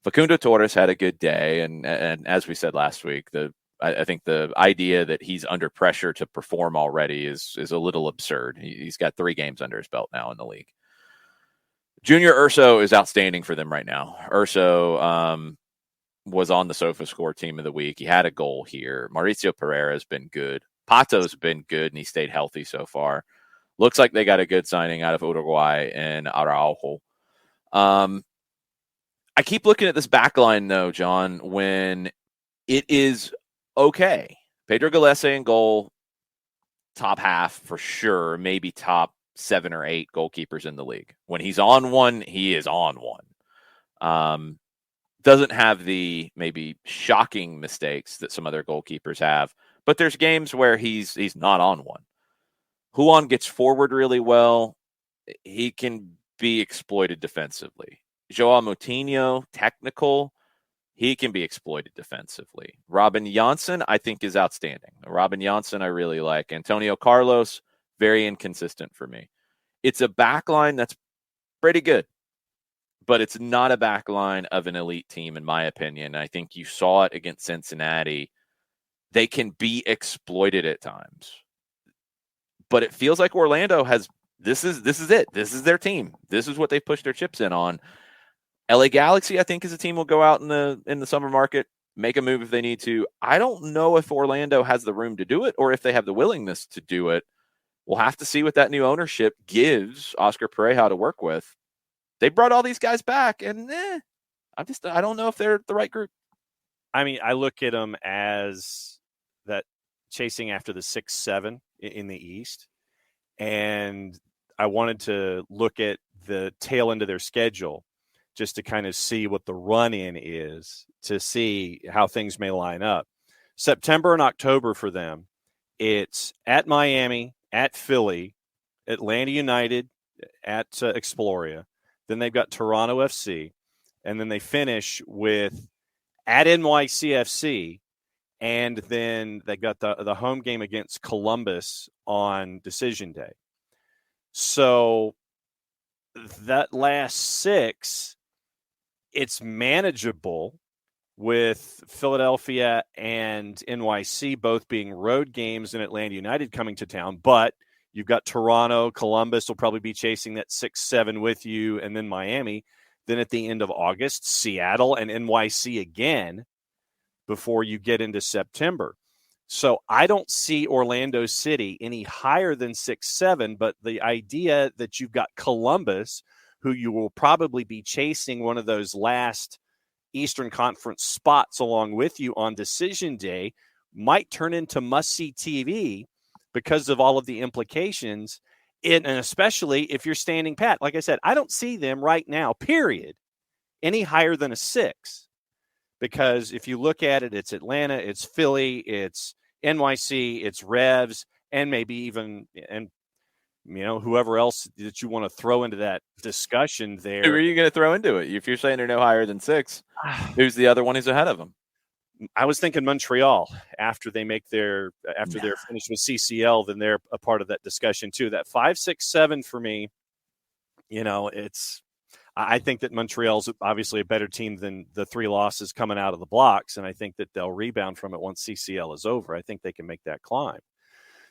Facundo Torres had a good day. And as we said last week, I think the idea that he's under pressure to perform already is a little absurd. He's got 3 games under his belt now in the league. Junior Urso is outstanding for them right now. Urso was on the SofaScore Team of the Week. He had a goal here. Mauricio Pereira has been good. Pato's been good, and he stayed healthy so far. Looks like they got a good signing out of Uruguay and Araujo. I keep looking at this back line, though, John, when it is okay. Pedro Gallese in goal, top half for sure, maybe top 7 or 8 goalkeepers in the league. When he's on one, he is on one. Doesn't have the maybe shocking mistakes that some other goalkeepers have, but there's games where he's not on one. Juan gets forward really well. He can be exploited defensively. Joao Moutinho, technical. He can be exploited defensively. Robin Janssen, I think, is outstanding. Robin Janssen, I really like. Antonio Carlos, very inconsistent for me. It's a back line that's pretty good, but it's not a back line of an elite team, in my opinion. I think you saw it against Cincinnati. They can be exploited at times. But it feels like Orlando has this is it. This is their team. This is what they pushed their chips in on. LA Galaxy, I think, is a team will go out in the summer market, make a move if they need to. I don't know if Orlando has the room to do it or if they have the willingness to do it. We'll have to see what that new ownership gives Oscar Pereira to work with. They brought all these guys back, and I don't know if they're the right group. I mean, I look at them as that chasing after the 6-7 in the East, and I wanted to look at the tail end of their schedule just to kind of see what the run-in is, to see how things may line up. September and October for them, it's at Miami, at Philly, Atlanta United, at Exploria. Then they've got Toronto FC, and then they finish with at NYCFC, and then they got the home game against Columbus on Decision Day. So that last 6, it's manageable with Philadelphia and NYC both being road games and Atlanta United coming to town, but you've got Toronto, Columbus will probably be chasing that 6-7 with you, and then Miami. Then at the end of August, Seattle and NYC again before you get into September. So I don't see Orlando City any higher than 6-7, but the idea that you've got Columbus, who you will probably be chasing one of those last Eastern Conference spots along with you on Decision Day, might turn into must-see TV because of all of the implications, and especially if you're standing pat. Like I said, I don't see them right now, period, any higher than a 6. Because if you look at it, it's Atlanta, it's Philly, it's NYC, it's Revs, and maybe even whoever else that you want to throw into that discussion there. Who are you going to throw into it? If you're saying they're no higher than 6, who's the other one who's ahead of them? I was thinking Montreal after they're finished with CCL, then they're a part of that discussion too. That 5, 6, 7 for me, I think that Montreal's obviously a better team than the 3 losses coming out of the blocks, and I think that they'll rebound from it once CCL is over. I think they can make that climb.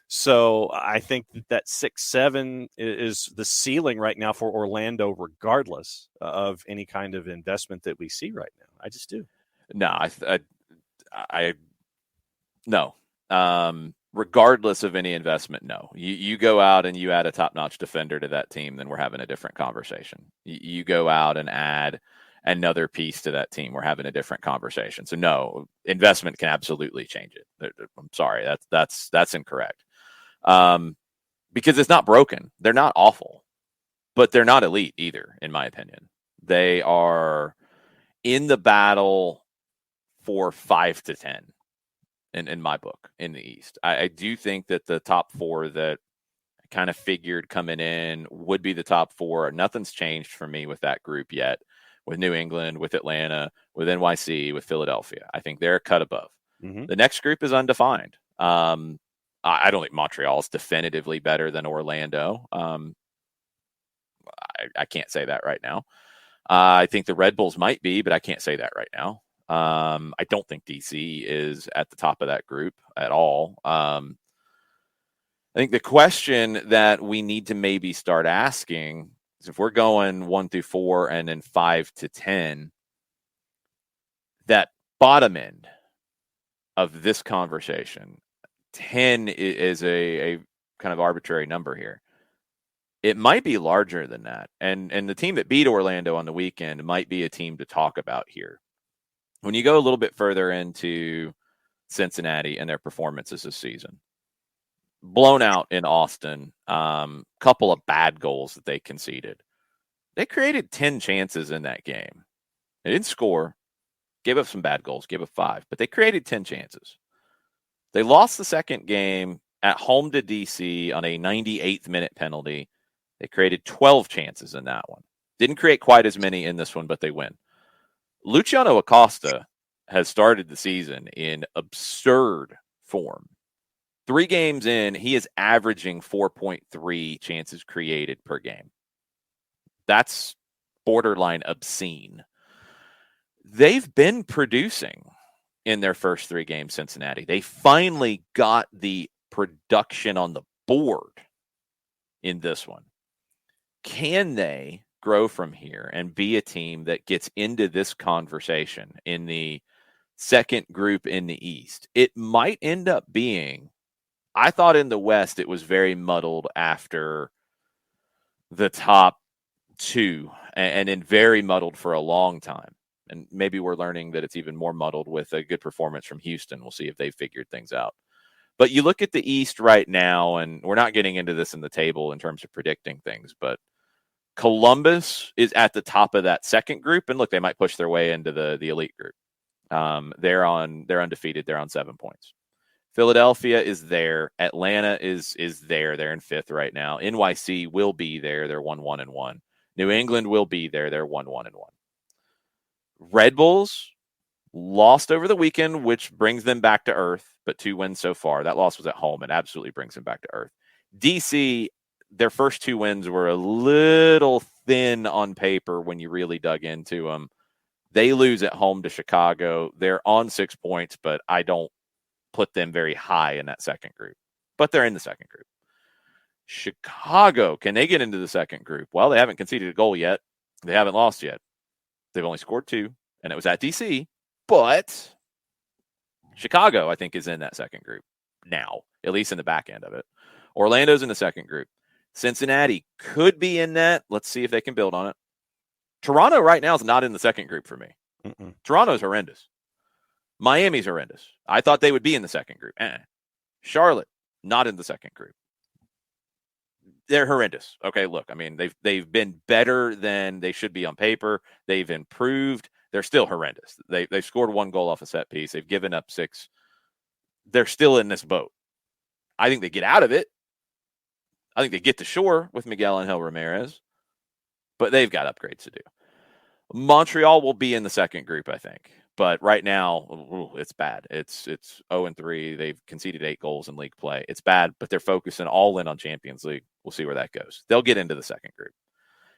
So I think that 6, 7 is the ceiling right now for Orlando, regardless of any kind of investment that we see right now. I just do. No, no. Regardless of any investment, no. You go out and you add a top-notch defender to that team, then we're having a different conversation. You go out and add another piece to that team, we're having a different conversation. So no, investment can absolutely change it. I'm sorry, that's incorrect. Because it's not broken. They're not awful, but they're not elite either, in my opinion. They are in the battle for 5 to 10. In my book, in the East. I do think that the top 4 that I kind of figured coming in would be the top 4. Nothing's changed for me with that group yet, with New England, with Atlanta, with NYC, with Philadelphia. I think they're a cut above. Mm-hmm. The next group is undefined. I don't think Montreal is definitively better than Orlando. I can't say that right now. I think the Red Bulls might be, but I can't say that right now. I don't think DC is at the top of that group at all. I think the question that we need to maybe start asking is, if we're going 1 through 4 and then 5 to 10, that bottom end of this conversation, 10 is a kind of arbitrary number here. It might be larger than that. And the team that beat Orlando on the weekend might be a team to talk about here. When you go a little bit further into Cincinnati and their performances this season, blown out in Austin, couple of bad goals that they conceded. They created 10 chances in that game. They didn't score, gave up some bad goals, gave up 5, but they created 10 chances. They lost the second game at home to DC on a 98th minute penalty. They created 12 chances in that one. Didn't create quite as many in this one, but they win. Luciano Acosta has started the season in absurd form. 3 games in, he is averaging 4.3 chances created per game. That's borderline obscene. They've been producing in their first 3 games, Cincinnati. They finally got the production on the board in this one. Can they grow from here and be a team that gets into this conversation in the second group in the East? It might end up being, I thought in the West it was very muddled after the top 2 and then very muddled for a long time. And maybe we're learning that it's even more muddled with a good performance from Houston. We'll see if they've figured things out. But you look at the East right now, and we're not getting into this in the table in terms of predicting things, but Columbus is at the top of that second group, and look, they might push their way into the elite group. They're undefeated. They're on 7 points. Philadelphia is there. Atlanta is there. They're in 5th right now. NYC will be there. They're 1-1-1. New England will be there. They're 1-1-1. Red Bulls lost over the weekend, which brings them back to earth, but 2 wins so far. That loss was at home. It absolutely brings them back to earth. DC, their first 2 wins were a little thin on paper when you really dug into them. They lose at home to Chicago. They're on 6 points, but I don't put them very high in that second group. But they're in the second group. Chicago, can they get into the second group? Well, they haven't conceded a goal yet. They haven't lost yet. They've only scored 2, and it was at DC. But Chicago, I think, is in that second group now, at least in the back end of it. Orlando's in the second group. Cincinnati could be in that. Let's see if they can build on it. Toronto right now is not in the second group for me. Toronto's horrendous. Miami's horrendous. I thought they would be in the second group. Charlotte, not in the second group. They're horrendous. Okay, look, I mean, they've been better than they should be on paper. They've improved. They're still horrendous. They've scored 1 goal off a set piece. They've given up 6. They're still in this boat. I think they get out of it. I think they get to shore with Miguel Angel Ramirez, but they've got upgrades to do. Montreal will be in the second group, I think. But right now, it's bad. It's 0-3. They've conceded 8 goals in league play. It's bad, but they're focusing all in on Champions League. We'll see where that goes. They'll get into the second group.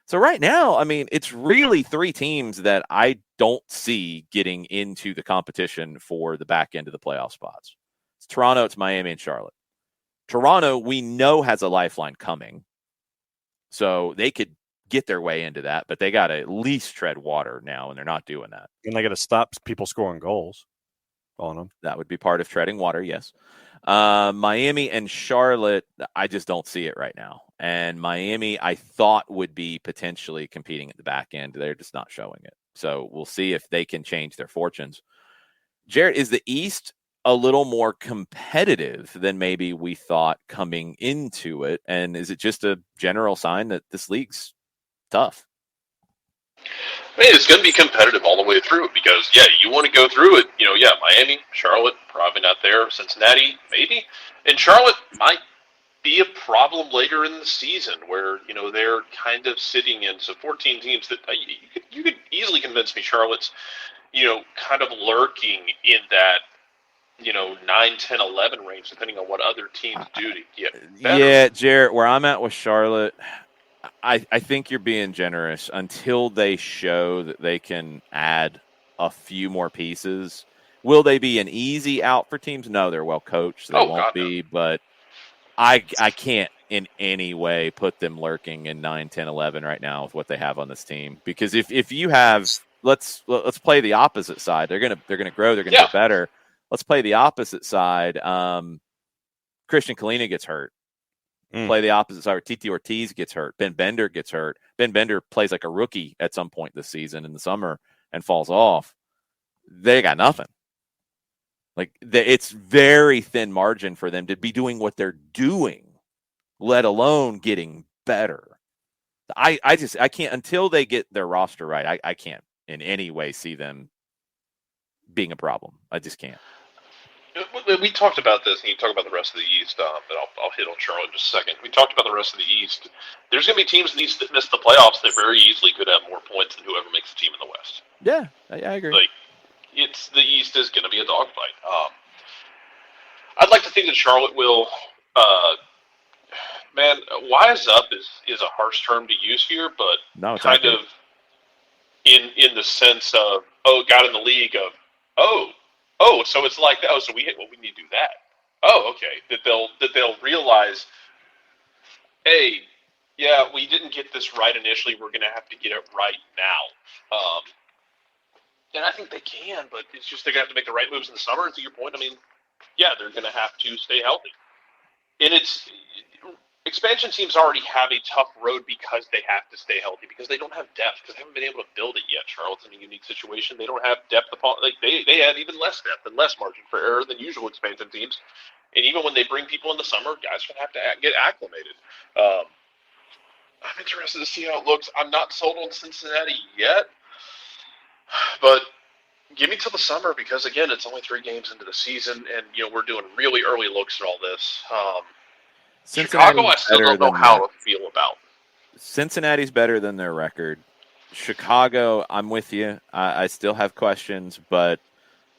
So right now, I mean, it's really 3 teams that I don't see getting into the competition for the back end of the playoff spots. It's Toronto, it's Miami, and Charlotte. Toronto, we know, has a lifeline coming. So they could get their way into that, but they got to at least tread water now, and they're not doing that. And they got to stop people scoring goals on them. That would be part of treading water, yes. Miami and Charlotte, I just don't see it right now. And Miami, I thought, would be potentially competing at the back end. They're just not showing it. So we'll see if they can change their fortunes. Jared, is the East a little more competitive than maybe we thought coming into it? And is it just a general sign that this league's tough? I mean, it's going to be competitive all the way through because, you want to go through it. Miami, Charlotte, probably not there. Cincinnati, maybe. And Charlotte might be a problem later in the season where, they're kind of sitting in. So 14 teams that you could easily convince me Charlotte's, kind of lurking in that, 9, 10, 11 range, depending on what other teams do to get better. Yeah, Jarrett, where I'm at with Charlotte, I think you're being generous until they show that they can add a few more pieces. Will they be an easy out for teams? No, they're well coached. So they won't be, but I can't in any way put them lurking in 9, 10, 11 right now with what they have on this team. Because if you have, let's play the opposite side. They're gonna grow. They're gonna get better. Let's play the opposite side. Christian Kalina gets hurt. Play the opposite side. Titi Ortiz gets hurt. Ben Bender gets hurt. Ben Bender plays like a rookie at some point this season in the summer and falls off. They got nothing. It's very thin margin for them to be doing what they're doing, let alone getting better. I can't, until they get their roster right, I can't in any way see them being a problem. I just can't. We talked about this, and you talk about the rest of the East, but I'll hit on Charlotte in just a second. We talked about the rest of the East. There's going to be teams in the East that miss the playoffs that very easily could have more points than whoever makes the team in the West. Yeah, I agree. The East is going to be a dogfight. I'd like to think that Charlotte will. Wise up is a harsh term to use here, but no, it's kind of in the sense of got in the league of so it's like that. So we need to do that. Okay. That they'll realize, hey, we didn't get this right initially. We're going to have to get it right now. And I think they can, but it's just they're going to have to make the right moves in the summer. And to your point, I mean, they're going to have to stay healthy. And expansion teams already have a tough road because they have to stay healthy, because they don't have depth, because they haven't been able to build it yet. Charlotte's in a unique situation. They don't have depth upon they have even less depth and less margin for error than usual expansion teams. And even when they bring people in the summer, guys are going to have to get acclimated. I'm interested to see how it looks. I'm not sold on Cincinnati yet, but give me till the summer, because again, it's only 3 games into the season, and we're doing really early looks at all this. Chicago, I still don't know how to feel about. Cincinnati's better than their record. Chicago, I'm with you. I still have questions, but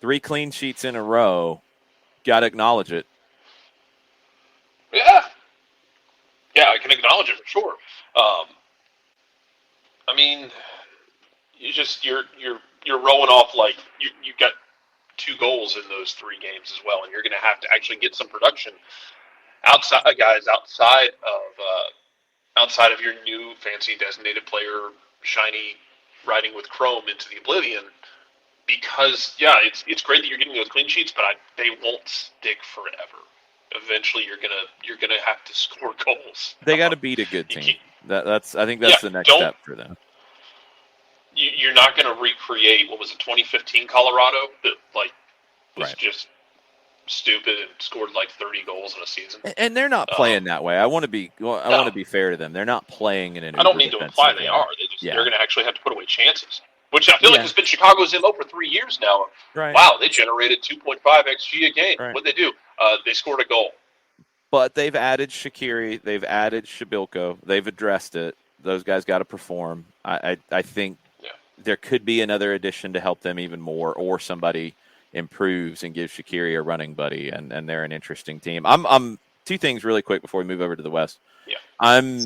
3 clean sheets in a row, got to acknowledge it. Yeah, I can acknowledge it for sure. I mean, you're rolling off like you got 2 goals in those 3 games as well, and you're going to have to actually get some production outside of your new fancy designated player, shiny, riding with chrome into the oblivion. Because it's great that you're getting those clean sheets, but they won't stick forever. Eventually, you're gonna have to score goals. They got to beat a good team. I think that's the next step for them. You're not going to recreate what was it, 2015 Colorado? That was just stupid and scored like 30 goals in a season. And they're not playing that way. I want to be fair to them. They're not playing in an. I don't mean to imply they are. They're going to actually have to put away chances, which I feel like has been Chicago's MO for 3 years now. Right. Wow, they generated 2.5 XG a game. Right. What'd they do? They scored a goal. But they've added Shaqiri. They've added Shabilko. They've addressed it. Those guys got to perform. I think there could be another addition to help them even more, or somebody improves and gives Shaqiri a running buddy, and they're an interesting team. I'm two things really quick before we move over to the West. Yeah.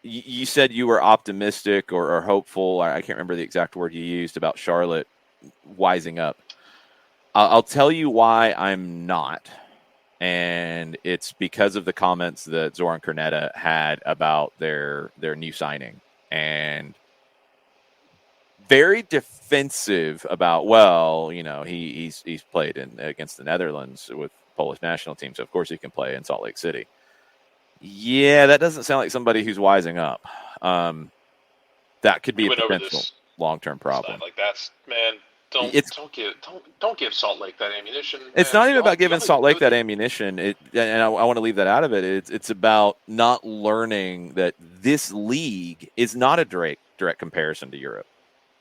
You said you were optimistic or hopeful. I can't remember the exact word you used about Charlotte wising up. I'll tell you why I'm not. And it's because of the comments that Zoran Krneta had about their new signing. And very defensive about, he's played against the Netherlands with Polish national team, so of course he can play in Salt Lake City. Yeah, that doesn't sound like somebody who's wising up. That could be a potential long-term problem. Like that's, man, don't give Salt Lake that ammunition. It's not even about giving Salt Lake that ammunition. And I want to leave that out of it. It's about not learning that this league is not a direct comparison to Europe.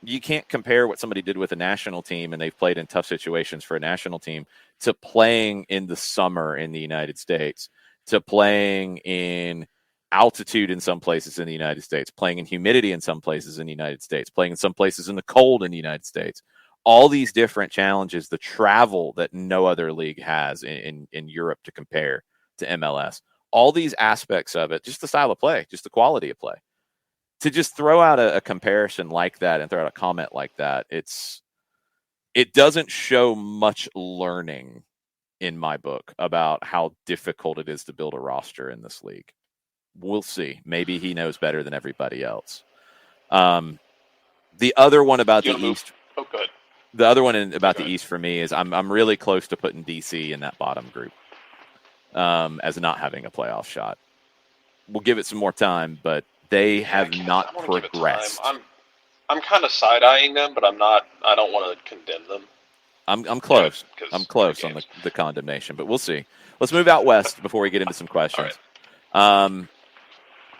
You can't compare what somebody did with a national team and they've played in tough situations for a national team to playing in the summer in the United States, to playing in altitude in some places in the United States, playing in humidity in some places in the United States, playing in some places in the cold in the United States. All these different challenges, the travel that no other league has in Europe to compare to MLS, all these aspects of it, just the style of play, just the quality of play. To just throw out a comparison like that and throw out a comment like that, it doesn't show much learning in my book about how difficult it is to build a roster in this league. We'll see. Maybe he knows better than everybody else. The other one about the East. Oh, good. The other one about the East for me is I'm really close to putting DC in that bottom group as not having a playoff shot. We'll give it some more time, but they have not progressed. I'm kind of side-eyeing them, but I'm not. I don't want to condemn them. I'm close. I'm close on the condemnation, but we'll see. Let's move out west before we get into some questions. Right.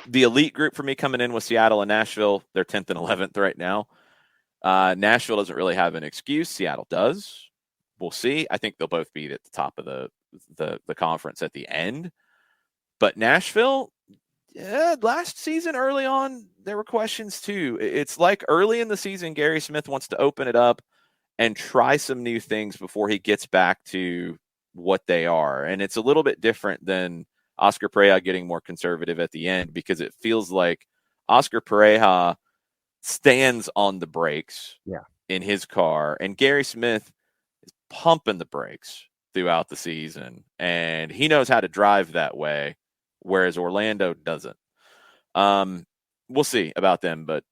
The elite group for me coming in was Seattle and Nashville. They're 10th and 11th right now. Nashville doesn't really have an excuse. Seattle does. We'll see. I think they'll both be at the top of the conference at the end. But Nashville, last season early on, there were questions too. It's like early in the season, Gary Smith wants to open it up and try some new things before he gets back to what they are. And it's a little bit different than Oscar Pereja getting more conservative at the end, because it feels like Oscar Pereja stands on the brakes in his car, and Gary Smith is pumping the brakes throughout the season, and he knows how to drive that way, whereas Orlando doesn't. We'll see about them, but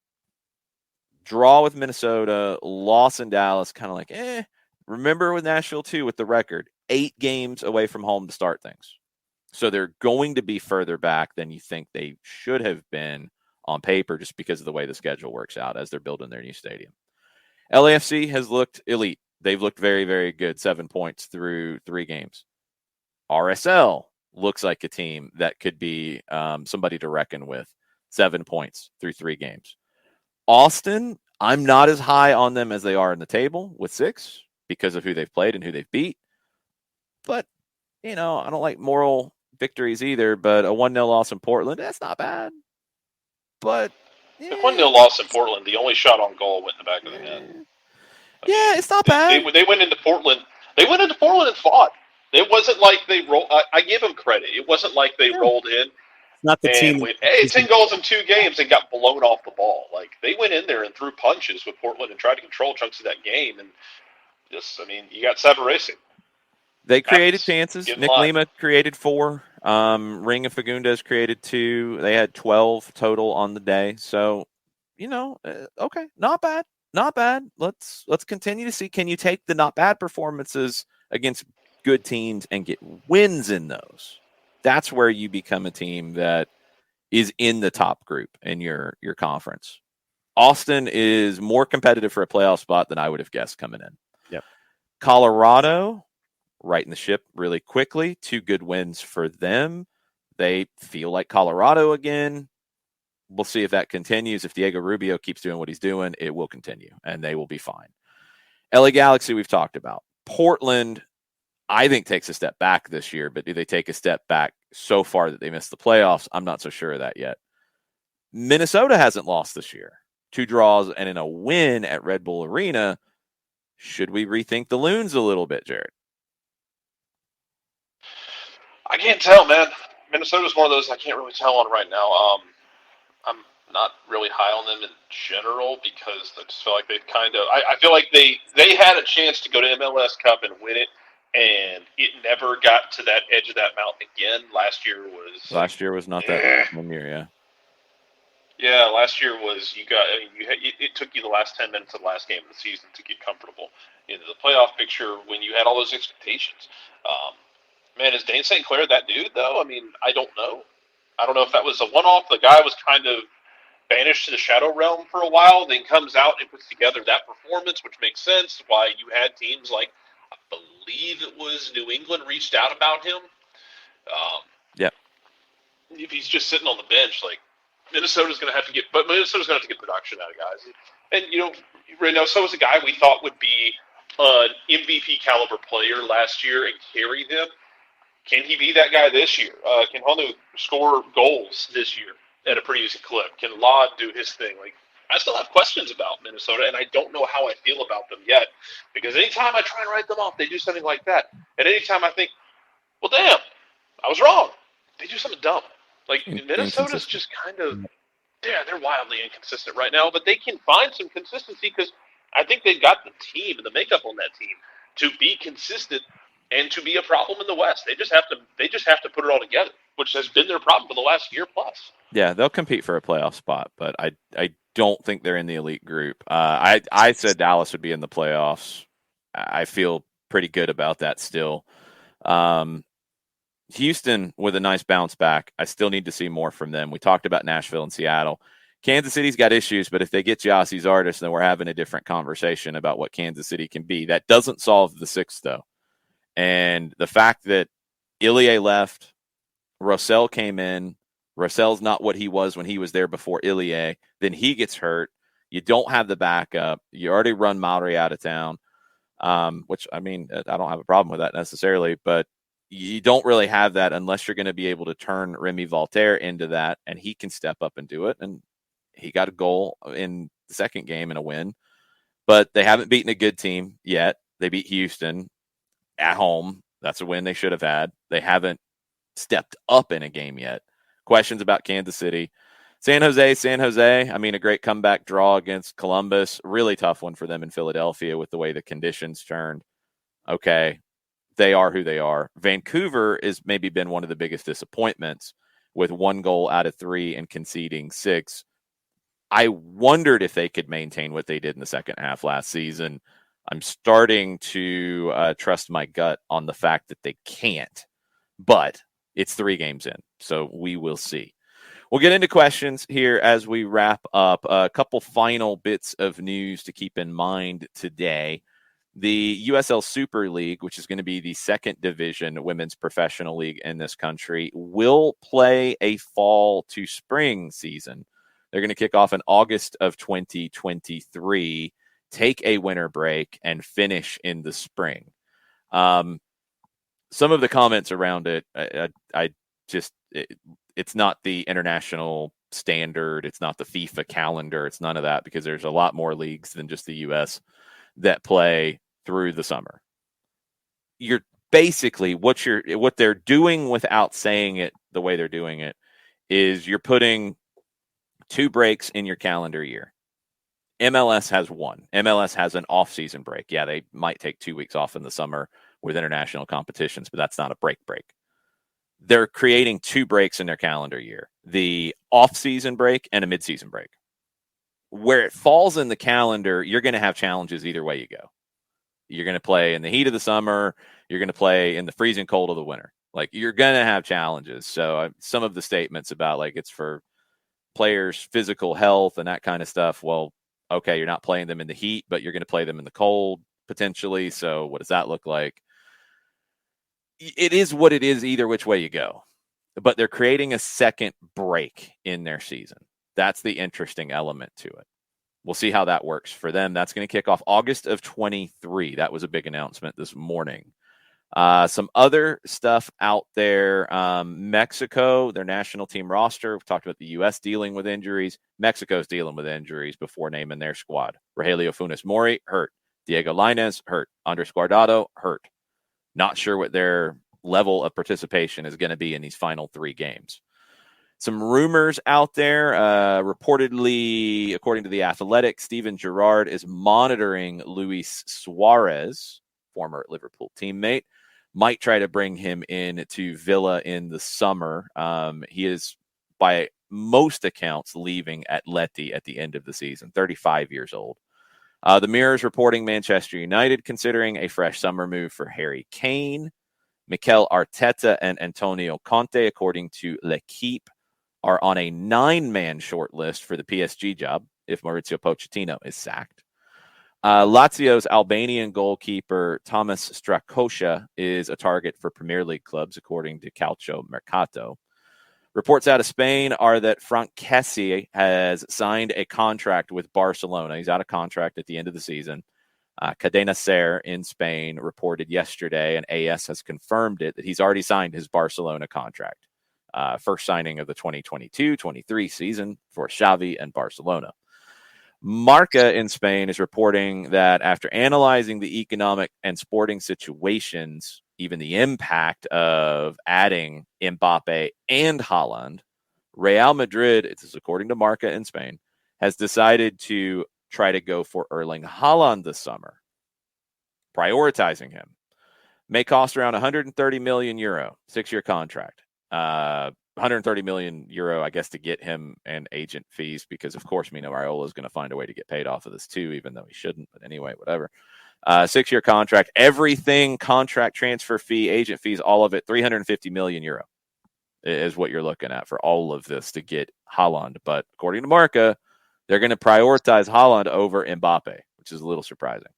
draw with Minnesota, loss in Dallas, kind of like, Remember with Nashville, too, with the record, 8 games away from home to start things. So they're going to be further back than you think they should have been on paper, just because of the way the schedule works out as they're building their new stadium. LAFC has looked elite. They've looked very, very good. 7 points through 3 games. RSL looks like a team that could be somebody to reckon with. 7 points through 3 games. Austin, I'm not as high on them as they are in the table with 6 because of who they've played and who they've beat. But, I don't like moral victories either, but a 1-0 loss in Portland, that's not bad. But the 1-0 loss in Portland, the only shot on goal went in the back of the net. It's not bad. They went into Portland. They went into Portland and fought. It wasn't like they rolled. I give them credit. It wasn't like they rolled in. Not the team. Went, 10 goals in 2 games and got blown off the ball. Like, they went in there and threw punches with Portland and tried to control chunks of that game. And you got Sabre Racing. They created chances. Nick Lima created 4. Ring of Fagundes created 2. They had 12 total on the day. So, okay, not bad. Not bad. Let's continue to see. Can you take the not bad performances against good teams and get wins in those? That's where you become a team that is in the top group in your conference. Austin is more competitive for a playoff spot than I would have guessed coming in. Yep. Colorado, righting the ship really quickly. 2 good wins for them. They feel like Colorado again. We'll see if that continues. If Diego Rubio keeps doing what he's doing, it will continue, and they will be fine. LA Galaxy, we've talked about. Portland, I think, takes a step back this year, but do they take a step back so far that they miss the playoffs? I'm not so sure of that yet. Minnesota hasn't lost this year. 2 draws and in a win at Red Bull Arena. Should we rethink the Loons a little bit, Jared? I can't tell, man. Minnesota's one of those I can't really tell on right now. I'm not really high on them in general because I just feel like they've kind of. I feel like they had a chance to go to MLS Cup and win it, and it never got to that edge of that mountain again. Last year was not that one year, yeah. Yeah, last year was it took you the last 10 minutes of the last game of the season to get comfortable into the playoff picture when you had all those expectations. Man, is Dane St. Clair that dude, though? I mean, I don't know. I don't know if that was a one-off. The guy was kind of banished to the shadow realm for a while, then comes out and puts together that performance, which makes sense why you had teams like, I believe it was New England, reached out about him. Yeah. If he's just sitting on the bench, like, Minnesota's going to have to get production out of guys. And, right now, so was a guy we thought would be an MVP caliber player last year and carry them. Can he be that guy this year? Can Honu score goals this year at a pretty easy clip? Can Laud do his thing? Like, I still have questions about Minnesota, and I don't know how I feel about them yet. Because anytime I try and write them off, they do something like that. And anytime I think, well, damn, I was wrong, they do something dumb. Like, Minnesota's just kind of, they're wildly inconsistent right now, but they can find some consistency because I think they've got the team and the makeup on that team to be consistent and to be a problem in the West. They just have to put it all together, which has been their problem for the last year plus. Yeah, they'll compete for a playoff spot, but I don't think they're in the elite group. I said Dallas would be in the playoffs. I feel pretty good about that still. Houston with a nice bounce back. I still need to see more from them. We talked about Nashville and Seattle. Kansas City's got issues, but if they get Gyasi Zardes, then we're having a different conversation about what Kansas City can be. That doesn't solve the 6, though. And the fact that Ilie left, Rossell came in, Rossell's not what he was when he was there before Ilie, then he gets hurt. You don't have the backup. You already run Mauri out of town, which, I mean, I don't have a problem with that necessarily, but you don't really have that unless you're going to be able to turn Remy Voltaire into that, and he can step up and do it. And he got a goal in the second game and a win, but they haven't beaten a good team yet. They beat Houston at home. That's a win they should have had. They haven't stepped up in a game yet. Questions about Kansas City. San Jose. I mean, a great comeback draw against Columbus. Really tough one for them in Philadelphia with the way the conditions turned. Okay, they are who they are. Vancouver has maybe been one of the biggest disappointments with 1 goal out of 3 and conceding 6. I wondered if they could maintain what they did in the second half last season. I'm starting to trust my gut on the fact that they can't, but it's 3 games in, so we will see. We'll get into questions here as we wrap up. A couple final bits of news to keep in mind today. The USL Super League, which is going to be the 2nd division women's professional league in this country, will play a fall to spring season. They're going to kick off in August of 2023, take a winter break, and finish in the spring. Some of the comments around it, it's not the international standard. It's not the FIFA calendar. It's none of that because there's a lot more leagues than just the U.S. that play through the summer. You're basically what they're doing without saying it the way they're doing it is you're putting 2 breaks in your calendar year. MLS has 1. MLS has an off-season break. Yeah, they might take 2 weeks off in the summer with international competitions, but that's not a break. They're creating 2 breaks in their calendar year, the off-season break and a mid-season break. Where it falls in the calendar, you're going to have challenges either way you go. You're going to play in the heat of the summer. You're going to play in the freezing cold of the winter. Like, you're going to have challenges. So some of the statements about, like, it's for players' physical health and that kind of stuff, well, okay, you're not playing them in the heat, but you're going to play them in the cold. potentially. So what does that look like? It is what it is either which way you go. But they're creating a second break in their season. That's the interesting element to it. We'll see how that works for them. That's going to kick off August of 23. That was a big announcement this morning. Some other stuff out there. Mexico, their national team roster. We've talked about the U.S. dealing with injuries. Mexico's dealing with injuries before naming their squad. Rogelio Funes Mori, hurt. Diego Lainez, hurt. Andres Guardado, hurt. Not sure what their level of participation is going to be in these final 3 games. Some rumors out there. Reportedly, according to The Athletic, Steven Gerrard is monitoring Luis Suarez, former Liverpool teammate. Might try to bring him in to Villa in the summer. He is, by most accounts, leaving Atleti at the end of the season, 35 years old. The Mirror is reporting Manchester United considering a fresh summer move for Harry Kane. Mikel Arteta and Antonio Conte, according to L'Equipe, are on a 9-man short list for the PSG job if Mauricio Pochettino is sacked. Lazio's Albanian goalkeeper Thomas Strakosha is a target for Premier League clubs, according to Calcio Mercato. Reports out of Spain are that Franck Kessie has signed a contract with Barcelona. He's out of contract at the end of the season. Cadena Ser in Spain reported yesterday, and AS has confirmed it, that he's already signed his Barcelona contract. First signing of the 2022-23 season for Xavi and Barcelona. Marca in Spain is reporting that after analyzing the economic and sporting situations, even the impact of adding Mbappe and Haaland, Real Madrid, it is according to Marca in Spain, has decided to try to go for Erling Haaland this summer, prioritizing him. May cost around 130 million euro, 6-year contract. 130 million euro, I guess, to get him and agent fees, because of course Mino Raiola is going to find a way to get paid off of this too, even though he shouldn't. But anyway, whatever. 6-year contract, everything, contract, transfer fee, agent fees, all of it, 350 million euro is what you're looking at for all of this to get Haaland. But according to Marca, they're going to prioritize Haaland over Mbappe, which is a little surprising.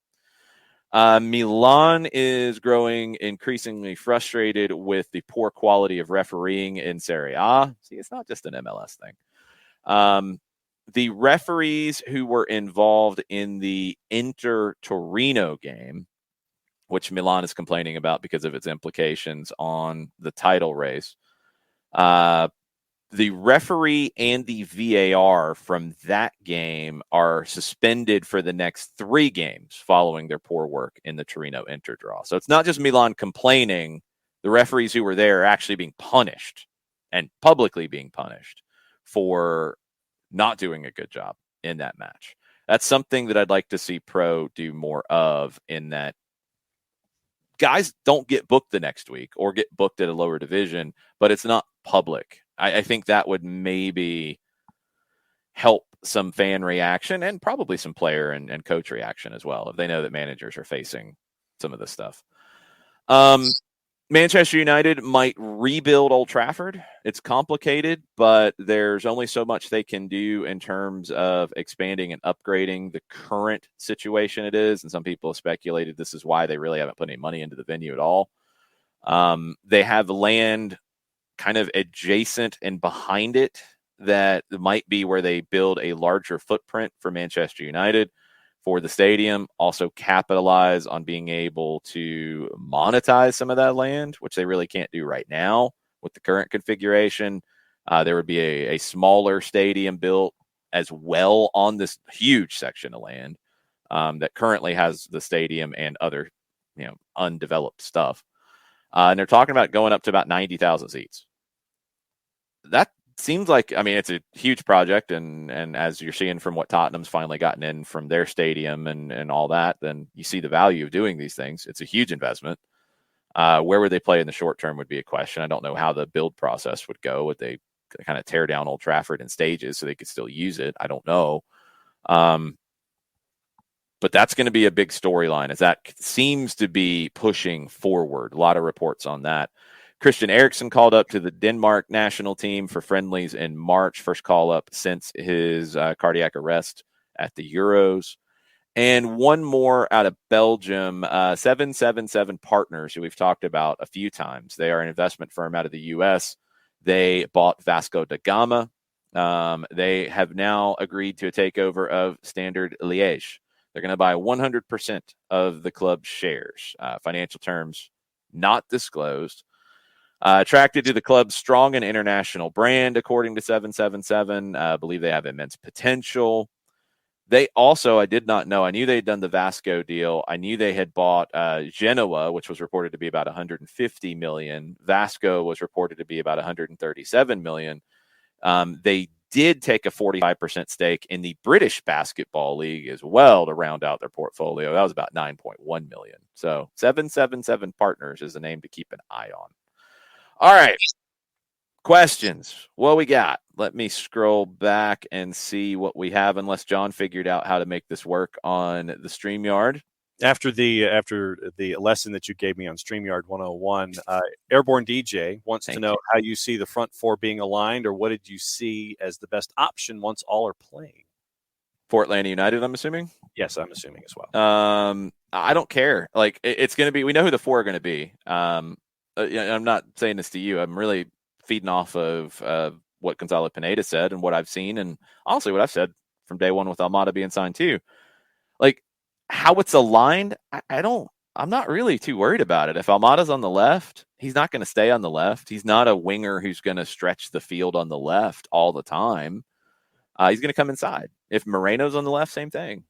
Milan is growing increasingly frustrated with the poor quality of refereeing in Serie A. See, it's not just an MLS thing. The referees who were involved in the Inter-Torino game, which Milan is complaining about because of its implications on the title race, the referee and the VAR from that game are suspended for the next 3 games following their poor work in the Torino Inter draw. So it's not just Milan complaining. The referees who were there are actually being punished, and publicly being punished, for not doing a good job in that match. That's something that I'd like to see Pro do more of, in that guys don't get booked the next week or get booked at a lower division, but it's not public. I think that would maybe help some fan reaction, and probably some player and coach reaction as well, if they know that managers are facing some of this stuff. Manchester United might rebuild Old Trafford. It's complicated, but there's only so much they can do in terms of expanding and upgrading the current situation it is. And some people have speculated this is why they really haven't put any money into the venue at all. They have land kind of adjacent and behind it that might be where they build a larger footprint for Manchester United for the stadium, also capitalize on being able to monetize some of that land, which they really can't do right now with the current configuration. There would be a smaller stadium built as well on this huge section of land that currently has the stadium and other, undeveloped stuff. And they're talking about going up to about 90,000 seats. That seems like, it's a huge project, and as you're seeing from what Tottenham's finally gotten in from their stadium and all that, then you see the value of doing these things. It's a huge investment. Where would they play in the short term would be a question. I don't know how the build process would go. Would they kind of tear down Old Trafford in stages so they could still use it? I don't know. But that's going to be a big storyline, as that seems to be pushing forward. A lot of reports on that. Christian Eriksen called up to the Denmark national team for friendlies in March, first call up since his cardiac arrest at the Euros. And one more out of Belgium, 777 Partners, who we've talked about a few times. They are an investment firm out of the U.S. They bought Vasco da Gama. They have now agreed to a takeover of Standard Liège. They're going to buy 100% of the club's shares. Financial terms not disclosed. Attracted to the club's strong and international brand, according to 777. Believe they have immense potential. They also, I did not know, I knew they had done the Vasco deal. I knew they had bought Genoa, which was reported to be about 150 million. Vasco was reported to be about 137 million. They did take a 45% stake in the British Basketball League as well to round out their portfolio. That was about 9.1 million. So 777 Partners is a name to keep an eye on. All right. Questions. What we got? Let me scroll back and see what we have, unless John figured out how to make this work on the StreamYard. After the lesson that you gave me on StreamYard 101, Airborne DJ wants to know how you see the front four being aligned, or what did you see as the best option once all are playing? For Atlanta United, I'm assuming? Yes, I'm assuming as well. I don't care. Like, it's going to be – we know who the four are going to be. I'm not saying this to you. I'm really feeding off of what Gonzalo Pineda said and what I've seen, and honestly what I've said from day one with Almada being signed too. Like, how it's aligned, I'm not really too worried about it. If Almada's on the left, he's not going to stay on the left. He's not a winger who's going to stretch the field on the left all the time. He's going to come inside. If Moreno's on the left, same thing.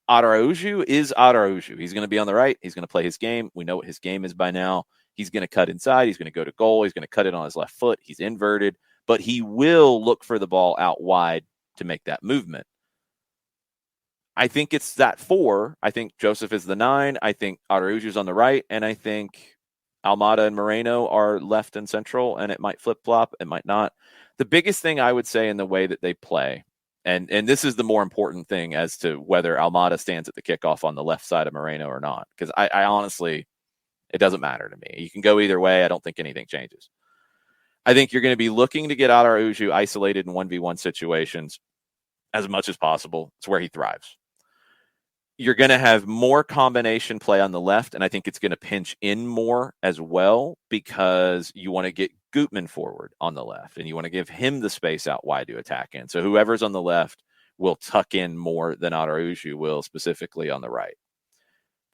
Araujo is Araujo. He's going to be on the right. He's going to play his game. We know what his game is by now. He's going to cut inside. He's going to go to goal. He's going to cut it on his left foot. He's inverted, but he will look for the ball out wide to make that movement. I think it's that four. I think Joseph is the 9. I think Araujo's on the right, and I think Almada and Moreno are left and central, and it might flip-flop. It might not. The biggest thing I would say in the way that they play, and this is the more important thing as to whether Almada stands at the kickoff on the left side of Moreno or not, because I honestly, it doesn't matter to me. You can go either way. I don't think anything changes. I think you're going to be looking to get Araujo isolated in 1v1 situations as much as possible. It's where he thrives. You're going to have more combination play on the left, and I think it's going to pinch in more as well because you want to get Gutman forward on the left, and you want to give him the space out wide to attack in. So whoever's on the left will tuck in more than Araujo will specifically on the right.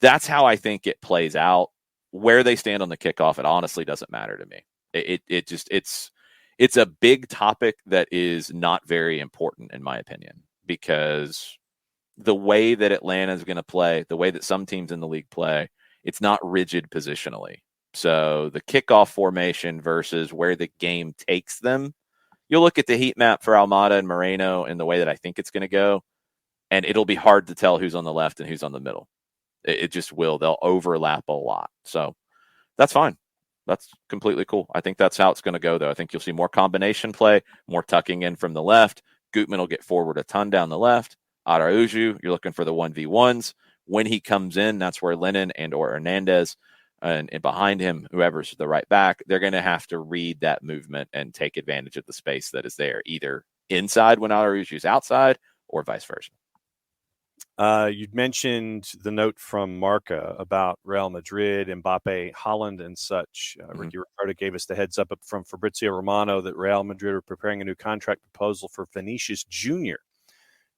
That's how I think it plays out. Where they stand on the kickoff, it honestly doesn't matter to me. It's a big topic that is not very important in my opinion, because the way that Atlanta is going to play, the way that some teams in the league play, it's not rigid positionally. So the kickoff formation versus where the game takes them, you'll look at the heat map for Almada and Moreno in the way that I think it's going to go, and it'll be hard to tell who's on the left and who's on the middle. It just will. They'll overlap a lot. So that's fine. That's completely cool. I think that's how it's going to go, though. I think you'll see more combination play, more tucking in from the left. Gutman will get forward a ton down the left. Araujo, you're looking for the 1v1s. When he comes in, that's where Lennon and or Hernandez and behind him, whoever's the right back, they're going to have to read that movement and take advantage of the space that is there, either inside when Araujo's outside or vice versa. You'd mentioned the note from Marca about Real Madrid, Mbappe, Haaland, and such. Ricky Ricardo gave us the heads up from Fabrizio Romano that Real Madrid are preparing a new contract proposal for Vinicius Jr.,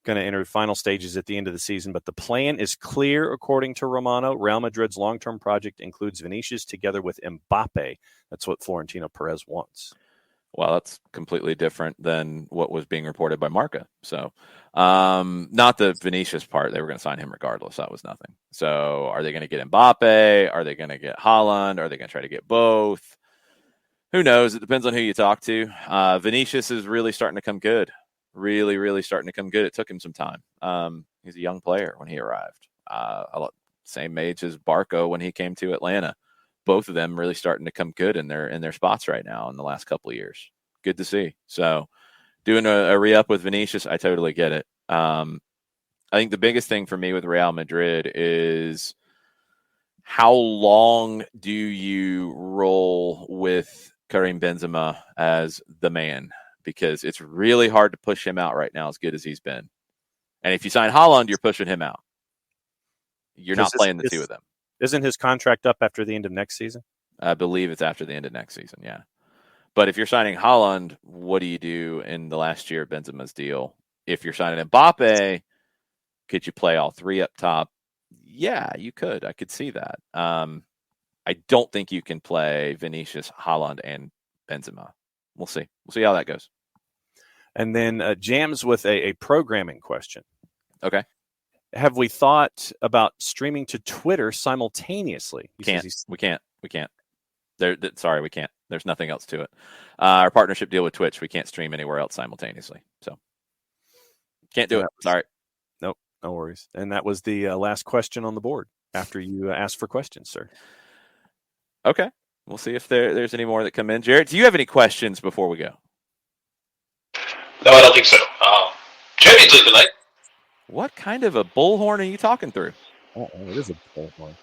going to enter final stages at the end of the season. But the plan is clear, according to Romano. Real Madrid's long-term project includes Vinicius together with Mbappe. That's what Florentino Perez wants. Well, that's completely different than what was being reported by Marca. So not the Vinicius part. They were going to sign him regardless. That was nothing. So are they going to get Mbappe? Are they going to get Haaland? Are they going to try to get both? Who knows? It depends on who you talk to. Vinicius is really starting to come good. Really, really starting to come good. It took him some time. He's a young player when he arrived. Same age as Barco when he came to Atlanta. Both of them really starting to come good in their spots right now in the last couple of years. Good to see. So doing a re-up with Vinicius, I totally get it. I think the biggest thing for me with Real Madrid is how long do you roll with Karim Benzema as the man? Because it's really hard to push him out right now as good as he's been. And if you sign Haaland, you're pushing him out. You're not playing the two of them. Isn't his contract up after the end of next season? I believe it's after the end of next season, yeah. But if you're signing Haaland, what do you do in the last year of Benzema's deal? If you're signing Mbappe, could you play all three up top? Yeah, you could. I could see that. I don't think you can play Vinicius, Haaland, and Benzema. We'll see. We'll see how that goes. And then Jams with a programming question. Okay. Have we thought about streaming to Twitter simultaneously? We can't. Sorry, we can't. There's nothing else to it. Our partnership deal with Twitch, we can't stream anywhere else simultaneously. So can't do it. Sorry. Nope, no worries. And that was the last question on the board after you asked for questions, sir. Okay. We'll see if there's any more that come in. Jared, do you have any questions before we go? No, I don't think so. Champions League tonight. What kind of a bullhorn are you talking through? Oh, it is a bullhorn.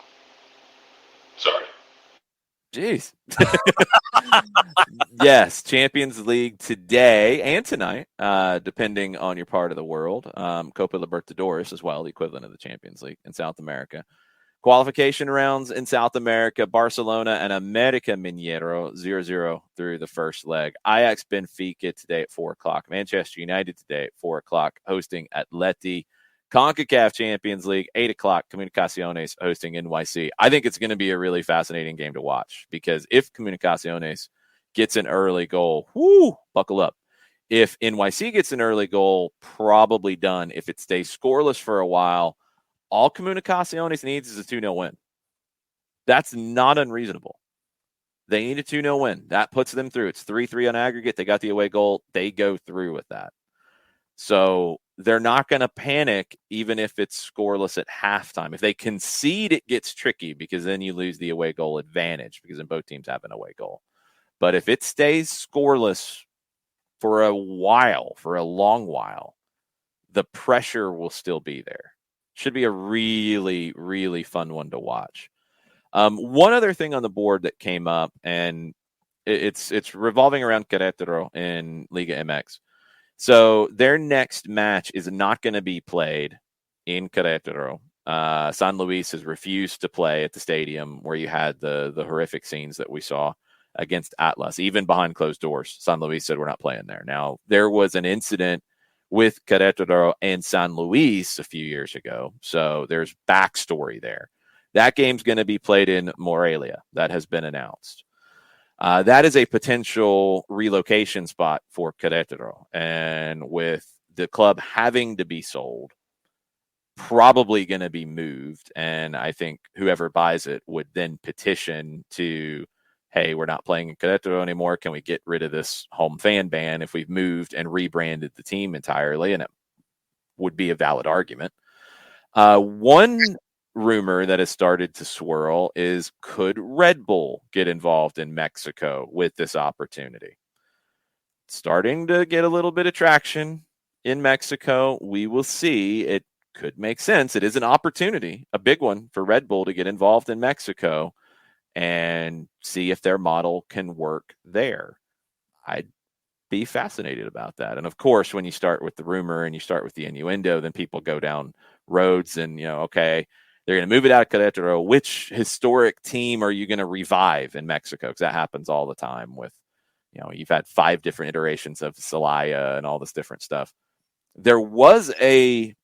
Sorry. Jeez. Yes, Champions League today and tonight, depending on your part of the world. Copa Libertadores as well, the equivalent of the Champions League in South America. Qualification rounds in South America, Barcelona and América Mineiro 0-0 through the first leg. Ajax Benfica today at 4 o'clock. Manchester United today at 4 o'clock, hosting Atleti. CONCACAF Champions League, 8 o'clock, Comunicaciones hosting NYC. I think it's going to be a really fascinating game to watch because if Comunicaciones gets an early goal, buckle up. If NYC gets an early goal, probably done. If it stays scoreless for a while, all Comunicaciones needs is a 2-0 win. That's not unreasonable. They need a 2-0 win. That puts them through. It's 3-3 on aggregate. They got the away goal. They go through with that. So they're not going to panic even if it's scoreless at halftime. If they concede, it gets tricky because then you lose the away goal advantage because then both teams have an away goal. But if it stays scoreless for a while, for a long while, the pressure will still be there. Should be a really, really fun one to watch. One other thing on the board that came up, and it's revolving around Queretaro in Liga MX. So their next match is not going to be played in Queretaro. San Luis has refused to play at the stadium where you had the horrific scenes that we saw against Atlas. Even behind closed doors, San Luis said we're not playing there. Now, there was an incident with Queretaro and San Luis a few years ago. So there's backstory there. That game's going to be played in Morelia. That has been announced. That is a potential relocation spot for Queretaro. And with the club having to be sold, probably going to be moved. And I think whoever buys it would then petition to, hey, we're not playing in Queretaro anymore. Can we get rid of this home fan ban if we've moved and rebranded the team entirely? And it would be a valid argument. One rumor that has started to swirl is, could Red Bull get involved in Mexico with this opportunity? Starting to get a little bit of traction in Mexico. We will see. It could make sense. It is an opportunity, a big one for Red Bull to get involved in Mexico and see if their model can work there. I'd be fascinated about that. And of course, when you start with the rumor and you start with the innuendo, then people go down roads and, okay, they're going to move it out of Querétaro. Which historic team are you going to revive in Mexico? Because that happens all the time with, you've had 5 different iterations of Celaya and all this different stuff. There was a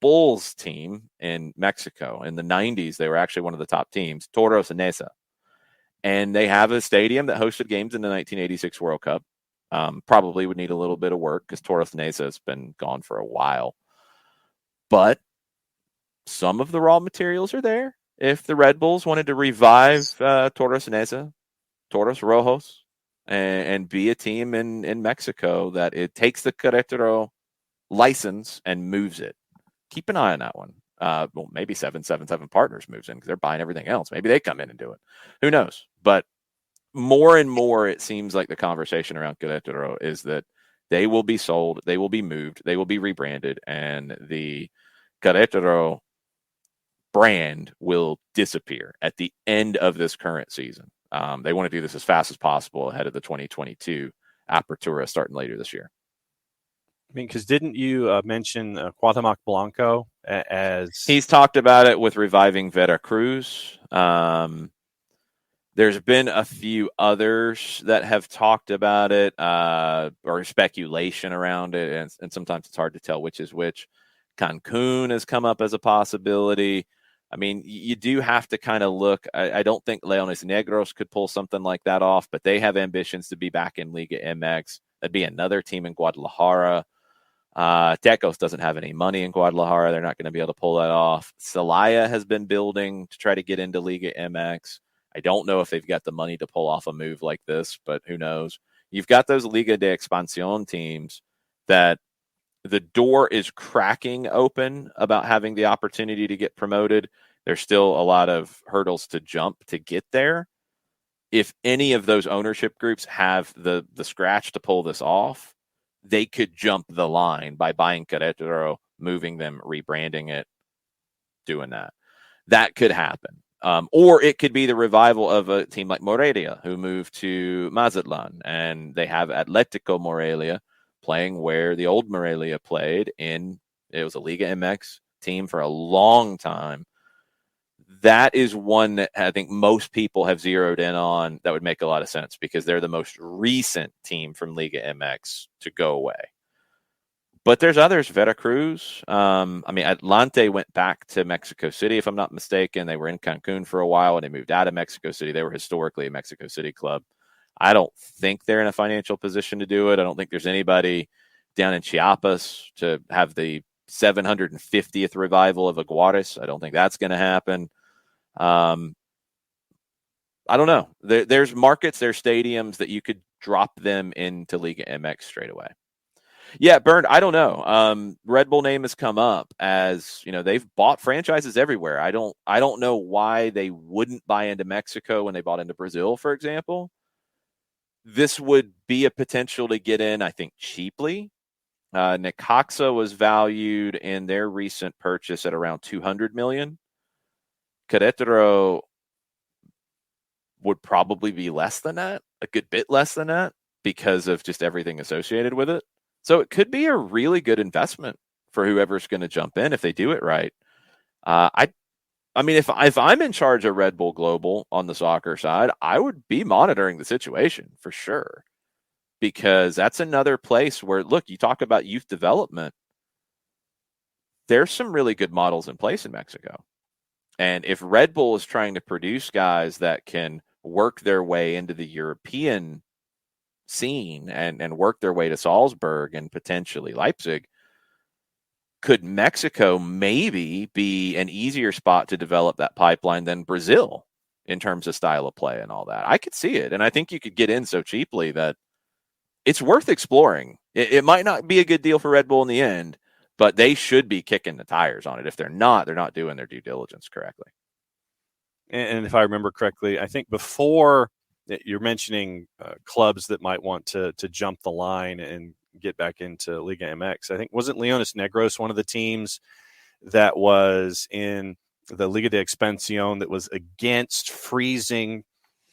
Bulls team in Mexico in the 90s. They were actually one of the top teams, Toros Neza. And they have a stadium that hosted games in the 1986 World Cup. Probably would need a little bit of work because Toros Neza has been gone for a while. But some of the raw materials are there. If the Red Bulls wanted to revive Toros Neza, Toros Rojos, and be a team in Mexico, that it takes the Querétaro license and moves it. Keep an eye on that one. Well, maybe 777 Partners moves in because they're buying everything else. Maybe they come in and do it. Who knows? But more and more, it seems like the conversation around Querétaro is that they will be sold, they will be moved, they will be rebranded, and the Querétaro brand will disappear at the end of this current season. They want to do this as fast as possible ahead of the 2022 Apertura starting later this year. mean, because didn't you mention Cuauhtémoc Blanco as he's talked about it with reviving Veracruz? There's been a few others that have talked about it, or speculation around it, and sometimes it's hard to tell which is which. Cancun has come up as a possibility. I mean, you do have to kind of look. I don't think Leones Negros could pull something like that off, but they have ambitions to be back in Liga MX. That'd be another team in Guadalajara. Tecos doesn't have any money in Guadalajara. They're not going to be able to pull that off. Celaya has been building to try to get into Liga MX. I don't know if they've got the money to pull off a move like this, but who knows? You've got those Liga de Expansión teams that the door is cracking open about having the opportunity to get promoted. There's still a lot of hurdles to jump to get there. If any of those ownership groups have the scratch to pull this off, they could jump the line by buying Queretaro, moving them, rebranding it, doing that. That could happen. Or it could be the revival of a team like Morelia, who moved to Mazatlan, and they have Atletico Morelia playing where the old Morelia played in. It was a Liga MX team for a long time. That is one that I think most people have zeroed in on. That would make a lot of sense because they're the most recent team from Liga MX to go away. But there's others, Veracruz. I mean, Atlante went back to Mexico City, if I'm not mistaken. They were in Cancun for a while, and they moved out of Mexico City. They were historically a Mexico City club. I don't think they're in a financial position to do it. I don't think there's anybody down in Chiapas to have the 750th revival of Aguares. I don't think that's going to happen. I don't know. There's markets, there's stadiums that you could drop them into Liga MX straight away. Yeah, Bernd, I don't know. Red Bull name has come up as, they've bought franchises everywhere. I don't know why they wouldn't buy into Mexico when they bought into Brazil, for example. This would be a potential to get in, I think, cheaply. Necaxa was valued in their recent purchase at around $200 million. Querétaro would probably be less than that, a good bit less than that, because of just everything associated with it. So it could be a really good investment for whoever's going to jump in if they do it right. I mean, if I'm in charge of Red Bull Global on the soccer side, I would be monitoring the situation for sure, because that's another place where, look, you talk about youth development. There's some really good models in place in Mexico. And if Red Bull is trying to produce guys that can work their way into the European scene and work their way to Salzburg and potentially Leipzig, could Mexico maybe be an easier spot to develop that pipeline than Brazil in terms of style of play and all that? I could see it. And I think you could get in so cheaply that it's worth exploring. It might not be a good deal for Red Bull in the end, but they should be kicking the tires on it. If they're not doing their due diligence correctly. And if I remember correctly, I think before you're mentioning clubs that might want to jump the line and get back into Liga MX. I think, wasn't Leones Negros one of the teams that was in the Liga de Expansión that was against freezing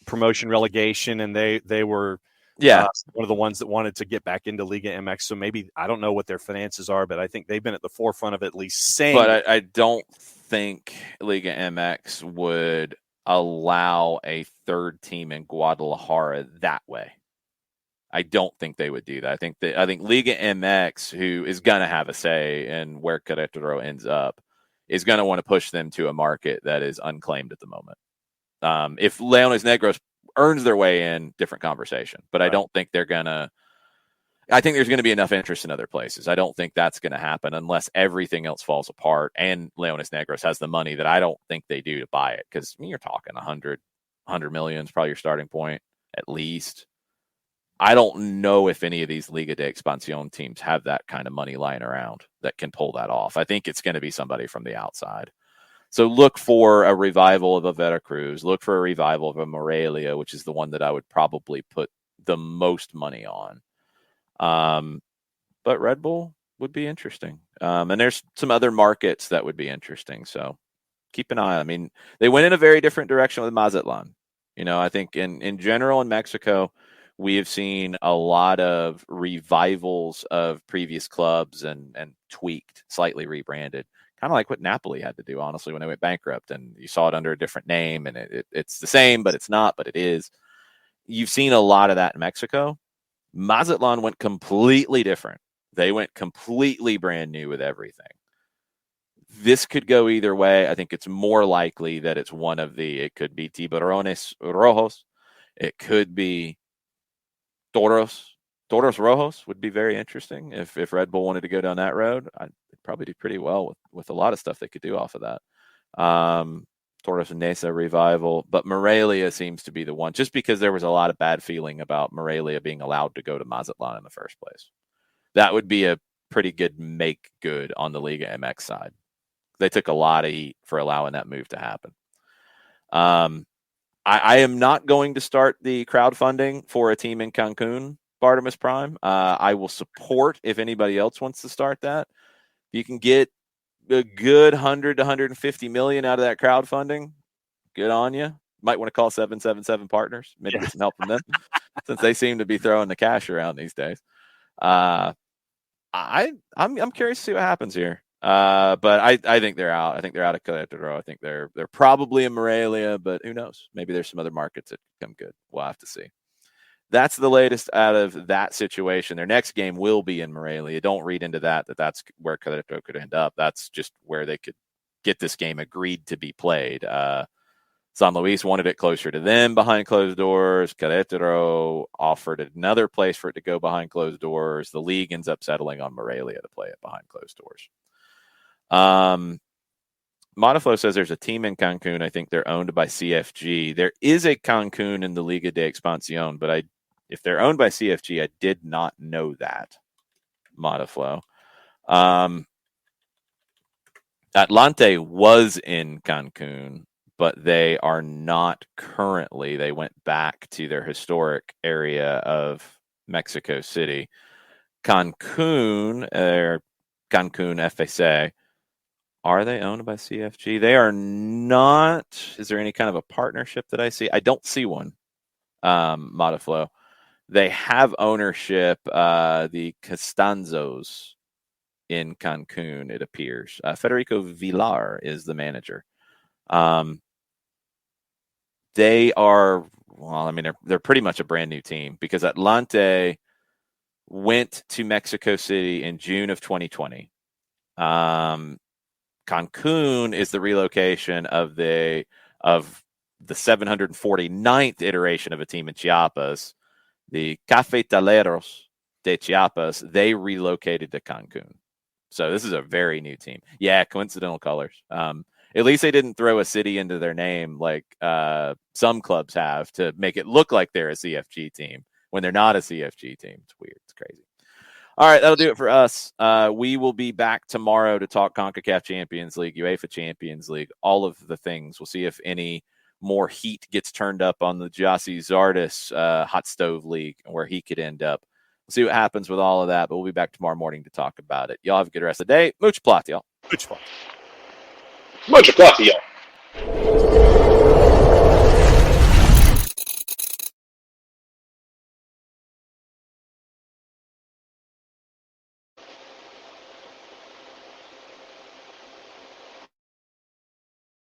promotion relegation, and they were one of the ones that wanted to get back into Liga MX. So maybe, I don't know what their finances are, but I think they've been at the forefront of at least saying. But I don't think Liga MX would allow a third team in Guadalajara that way. I don't think they would do that. I think Liga MX, who is going to have a say in where Querétaro ends up, is going to want to push them to a market that is unclaimed at the moment. If Leones Negros earns their way in, different conversation. But right. I don't think they're going to. I think there's going to be enough interest in other places. I don't think that's going to happen unless everything else falls apart and Leones Negros has the money that I don't think they do to buy it. Because you're talking 100 million is probably your starting point, at least. I don't know if any of these Liga de Expansión teams have that kind of money lying around that can pull that off. I think it's going to be somebody from the outside. So look for a revival of a Veracruz. Look for a revival of a Morelia, which is the one that I would probably put the most money on. But Red Bull would be interesting. And there's some other markets that would be interesting. So keep an eye. I mean, they went in a very different direction with Mazatlan. I think in general in Mexico, We have seen a lot of revivals of previous clubs and tweaked, slightly rebranded, kind of like what Napoli had to do, honestly, when they went bankrupt. And you saw it under a different name, and it's the same, but it's not, but it is. You've seen a lot of that in Mexico. Mazatlan went completely different. They went completely brand new with everything. This could go either way. I think it's more likely that it's one of it could be Tiburones Rojos. It could be Toros Rojos would be very interesting if Red Bull wanted to go down that road. I'd probably do pretty well with a lot of stuff they could do off of that. Toros Neza revival, but Morelia seems to be the one, just because there was a lot of bad feeling about Morelia being allowed to go to Mazatlan in the first place. That would be a pretty good make good on the Liga MX side. They took a lot of heat for allowing that move to happen. I am not going to start the crowdfunding for a team in Cancun, Bartimus Prime. I will support if anybody else wants to start that. You can get a good 100 to 150 million out of that crowdfunding. Good on you. Might want to call 777 Partners. Maybe get some help from them, since they seem to be throwing the cash around these days. I'm curious to see what happens here. But I think they're out. I think they're out of Queretaro. I think they're probably in Morelia, but who knows? Maybe there's some other markets that come good. We'll have to see. That's the latest out of that situation. Their next game will be in Morelia. Don't read into that's where Queretaro could end up. That's just where they could get this game agreed to be played. San Luis wanted it closer to them behind closed doors. Queretaro offered another place for it to go behind closed doors. The league ends up settling on Morelia to play it behind closed doors. Modiflo says there's a team in Cancun. I think they're owned by CFG. There is a Cancun in the Liga de Expansión, but if they're owned by CFG, I did not know that. Modiflo. Atlante was in Cancun, but they are not currently. They went back to their historic area of Mexico City. Cancun, Cancun FSA, are they owned by CFG? They are not. Is there any kind of a partnership that I see? I don't see one. Modiflo. They have ownership. The Costanzos in Cancun, it appears. Federico Villar is the manager. They are, well, I mean, they're pretty much a brand new team, because Atlante went to Mexico City in June of 2020. Cancun is the relocation of the 749th iteration of a team in Chiapas, the Cafetaleros de Chiapas. They relocated to Cancun. So this is a very new team. Yeah, coincidental colors. At least they didn't throw a city into their name like some clubs have to make it look like they're a CFG team when they're not a CFG team. It's weird. It's crazy. All right, that'll do it for us. We will be back tomorrow to talk CONCACAF Champions League, UEFA Champions League, all of the things. We'll see if any more heat gets turned up on the Jossie Zardes hot stove league, where he could end up. We'll see what happens with all of that, but we'll be back tomorrow morning to talk about it. Y'all have a good rest of the day. Mucho plata, y'all. Mucho plata. Mucho plata, y'all.